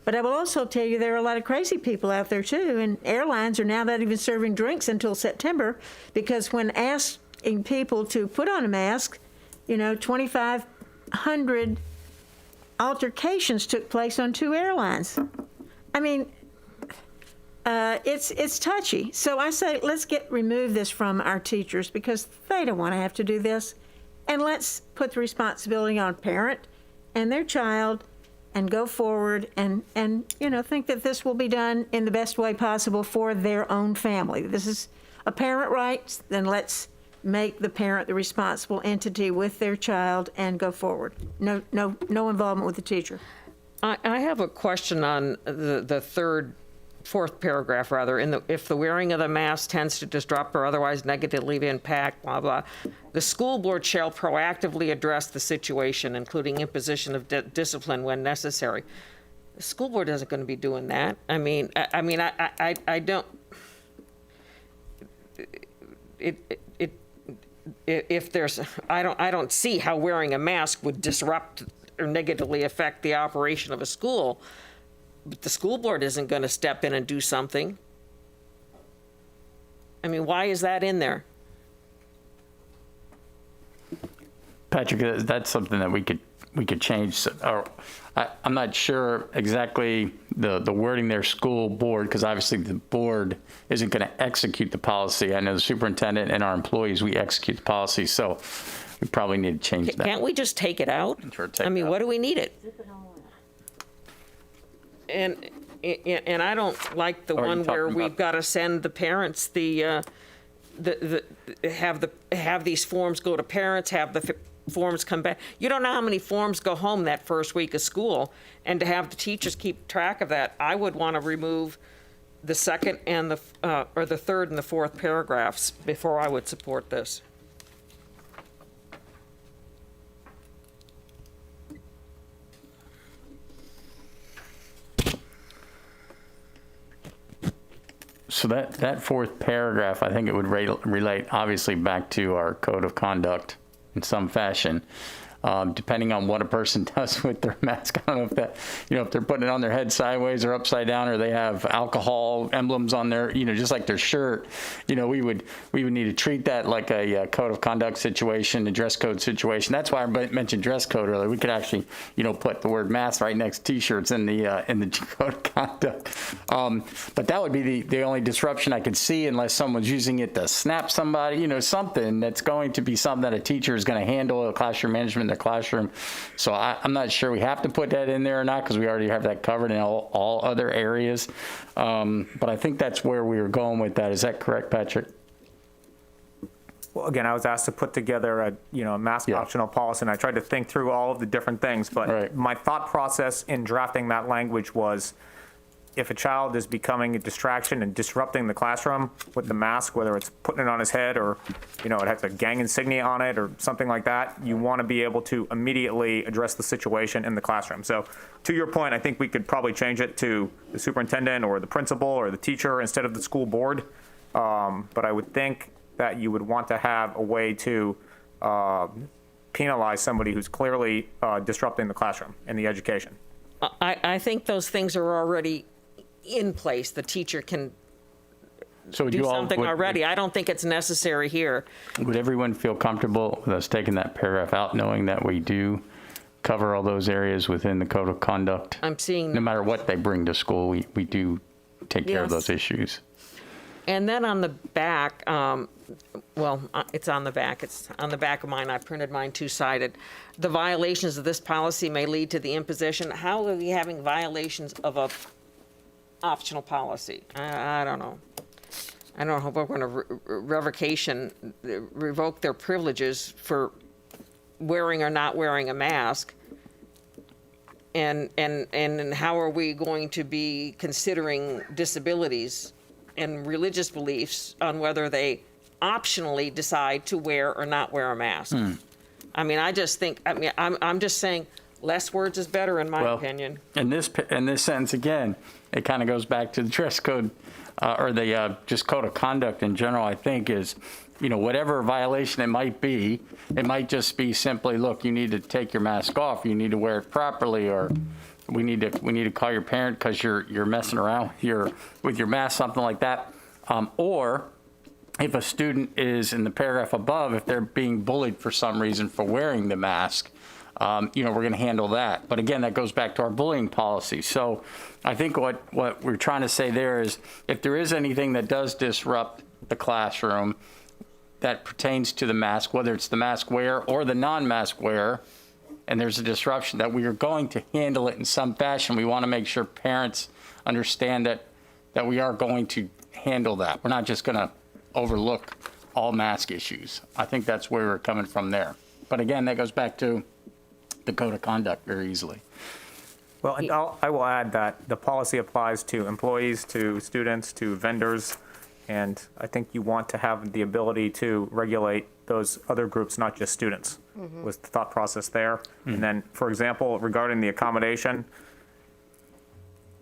But I will also tell you there are a lot of crazy people out there too, and airlines are now not even serving drinks until September, because when asking people to put on a mask, 2,500 altercations took place on 2 airlines. I mean, it's touchy. So I say let's remove this from our teachers, because they don't want to have to do this, and let's put the responsibility on a parent and their child, and go forward and think that this will be done in the best way possible for their own family. This is a parent right, then let's make the parent the responsible entity with their child and go forward. No involvement with the teacher. I have a question on the fourth paragraph, rather. If the wearing of the mask tends to disrupt or otherwise negatively impact, blah, blah, the school board shall proactively address the situation, including imposition of discipline when necessary. The school board isn't going to be doing that. I don't. If there's, I don't see how wearing a mask would disrupt or negatively affect the operation of a school. But the school board isn't going to step in and do something. Why is that in there? Patrick, that's something that we could we could change, or I'm not sure exactly the wording there, school board, because obviously the board isn't going to execute the policy. I know the superintendent and our employees, we execute the policy, so we probably need to change that. Can't we just take it out? I mean, what do we need it? And I don't like the one where we've got to send the parents have these forms go to parents, have the forms come back. You don't know how many forms go home that first week of school, and to have the teachers keep track of that, I would want to remove the second and or the third and the fourth paragraphs before I would support this. So that fourth paragraph, I think it would relate obviously back to our code of conduct in some fashion, depending on what a person does with their mask. I don't know if that, if they're putting it on their head sideways or upside down, or they have alcohol emblems on their, just like their shirt, we would need to treat that like a code of conduct situation, a dress code situation. That's why I mentioned dress code earlier. We could actually, put the word mask right next to t-shirts in the code of conduct. But that would be the only disruption I could see, unless someone's using it to snap somebody, something that's going to be something that a teacher is going to handle, a classroom management in their classroom. So I'm not sure we have to put that in there or not, because we already have that covered in all other areas. But I think that's where we were going with that. Is that correct, Patrick? Well, again, I was asked to put together a mask optional policy, and I tried to think through all of the different things. But my thought process in drafting that language was, if a child is becoming a distraction and disrupting the classroom with the mask, whether it's putting it on his head or, it has a gang insignia on it or something like that, you want to be able to immediately address the situation in the classroom. So to your point, I think we could probably change it to the superintendent or the principal or the teacher instead of the school board. But I would think that you would want to have a way to penalize somebody who's clearly disrupting the classroom and the education. I think those things are already in place. The teacher can do something already. I don't think it's necessary here. Would everyone feel comfortable with us taking that paragraph out, knowing that we do cover all those areas within the code of conduct? I'm seeing... No matter what they bring to school, we do take care of those issues. And then on the back, it's on the back. It's on the back of mine. I printed mine two-sided. The violations of this policy may lead to the imposition. How are we having violations of a optional policy? I don't know. I don't know if we're going to revoke their privileges for wearing or not wearing a mask. And how are we going to be considering disabilities and religious beliefs on whether they optionally decide to wear or not wear a mask? I mean, I'm just saying less words is better in my opinion. In this sentence, again, it kind of goes back to the dress code or the just code of conduct in general, I think is, whatever violation it might be, it might just be simply, look, you need to take your mask off, you need to wear it properly, or we need to call your parent because you're messing around with your mask, something like that. Or if a student is in the paragraph above, if they're being bullied for some reason for wearing the mask, we're going to handle that. But again, that goes back to our bullying policy. So I think what we're trying to say there is, if there is anything that does disrupt the classroom that pertains to the mask, whether it's the mask wearer or the non-mask wearer, and there's a disruption, that we are going to handle it in some fashion. We want to make sure parents understand that we are going to handle that. We're not just going to overlook all mask issues. I think that's where we're coming from there. But again, that goes back to the code of conduct very easily. Well, and I will add that the policy applies to employees, to students, to vendors, and I think you want to have the ability to regulate those other groups, not just students, was the thought process there. And then, for example, regarding the accommodation,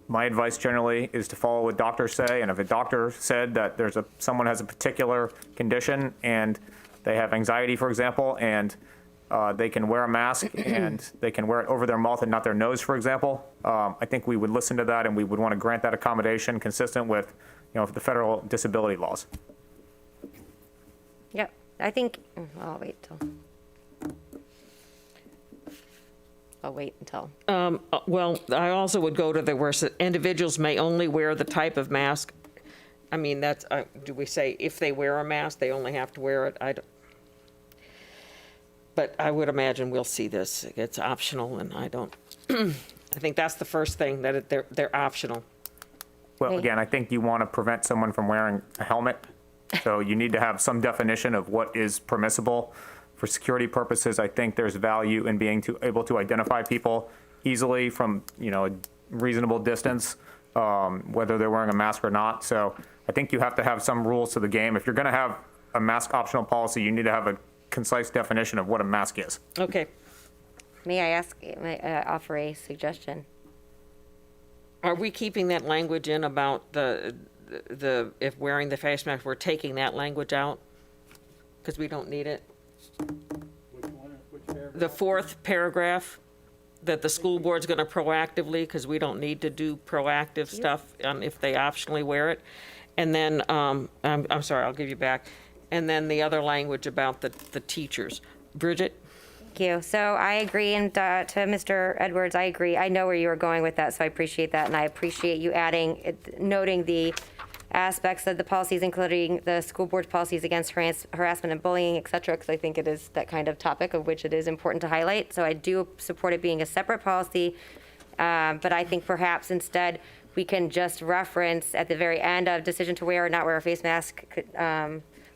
my advice generally is to follow what doctors say, and if a doctor said that someone has a particular condition and they have anxiety, for example, and they can wear a mask and they can wear it over their mouth and not their nose, for example, I think we would listen to that and we would want to grant that accommodation consistent with, the federal disability laws. Yep, I think, I'll wait till. I'll wait until. Well, I also would go to the where individuals may only wear the type of mask. I mean, that's, do we say if they wear a mask, they only have to wear it? But I would imagine we'll see this. It's optional, and I don't, I think that's the first thing, that they're optional. Well, again, I think you want to prevent someone from wearing a helmet. So you need to have some definition of what is permissible. For security purposes, I think there's value in being able to identify people easily from, a reasonable distance, whether they're wearing a mask or not. So I think you have to have some rules to the game. If you're going to have a mask optional policy, you need to have a concise definition of what a mask is. Okay. May I offer a suggestion? Are we keeping that language in about the if wearing the face mask, we're taking that language out? Because we don't need it? The fourth paragraph, that the school board's going to proactively, because we don't need to do proactive stuff if they optionally wear it. And then, I'm sorry, I'll give you back. And then the other language about the teachers. Bridget? Thank you. So I agree, and to Mr. Edwards, I agree. I know where you were going with that, so I appreciate that, and I appreciate you noting the aspects of the policies, including the school board's policies against harassment and bullying, et cetera, because I think it is that kind of topic of which it is important to highlight. So I do support it being a separate policy, but I think perhaps instead we can just reference at the very end of decision to wear or not wear a face mask,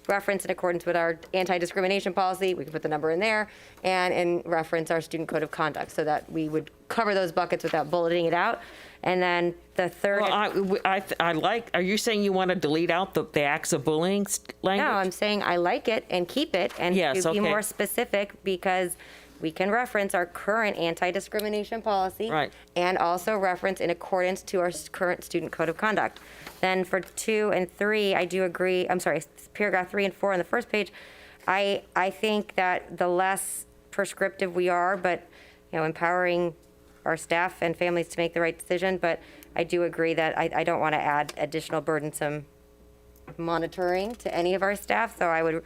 reference in accordance with our anti-discrimination policy, we can put the number in there, and in reference our student code of conduct, so that we would cover those buckets without bulleting it out. And then the third. Well, are you saying you want to delete out the acts of bullying language? No, I'm saying I like it and keep it, and to be more specific, because we can reference our current anti-discrimination policy, right, and also reference in accordance to our current student code of conduct. Then for 2 and 3, I do agree, I'm sorry, paragraph 3 and 4 on the first page, I think that the less prescriptive we are, but empowering our staff and families to make the right decision, but I do agree that I don't want to add additional burdensome monitoring to any of our staff, so I would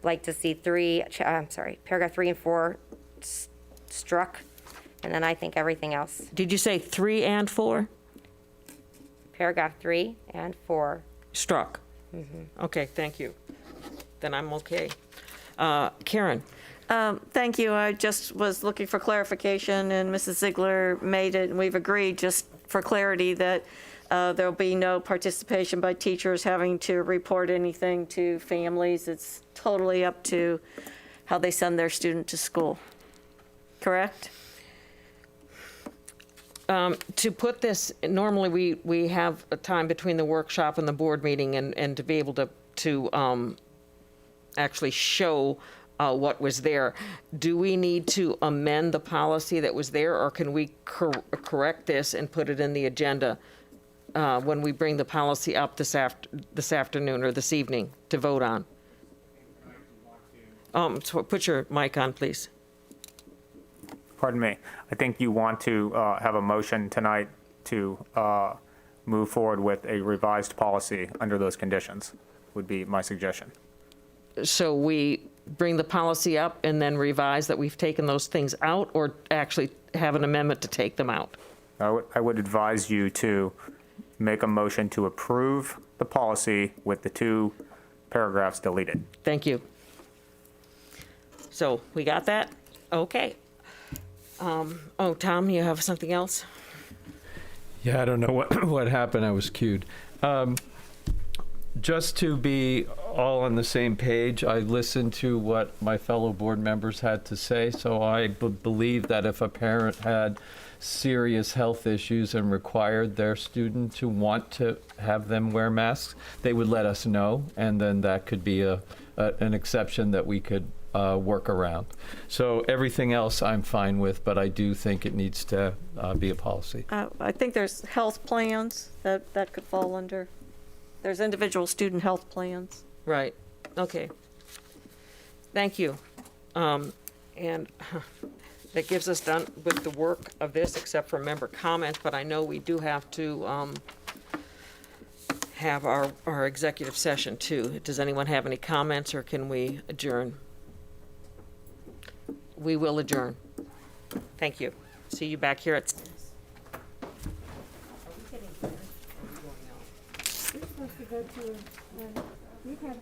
like to see paragraph 3 and 4 struck, and then I think everything else. Did you say 3 and 4? Paragraph 3 and 4. Struck. Mm-hmm. Okay, thank you. Then I'm okay. Karen? Thank you. I just was looking for clarification, and Mrs. Ziegler made it, and we've agreed, just for clarity, that there'll be no participation by teachers having to report anything to families. It's totally up to how they send their student to school. Correct? To put this, normally we have a time between the workshop and the board meeting, and to be able to actually show what was there. Do we need to amend the policy that was there, or can we correct this and put it in the agenda when we bring the policy up this afternoon or this evening to vote on? So put your mic on, please. Pardon me. I think you want to have a motion tonight to move forward with a revised policy under those conditions, would be my suggestion. So we bring the policy up and then revise that we've taken those things out, or actually have an amendment to take them out? I would advise you to make a motion to approve the policy with the 2 paragraphs deleted. Thank you. So we got that? Okay. Tom, you have something else? Yeah, I don't know what happened. I was cued. Just to be all on the same page, I listened to what my fellow board members had to say, so I believe that if a parent had serious health issues and required their student to want to have them wear masks, they would let us know, and then that could be an exception that we could work around. So everything else I'm fine with, but I do think it needs to be a policy. I think there's health plans that could fall under. There's individual student health plans. Right. Okay. Thank you. And that gives us done with the work of this, except for member comments, but I know we do have to have our executive session too. Does anyone have any comments, or can we adjourn? We will adjourn. Thank you. See you back here at. We're supposed to go to, we've had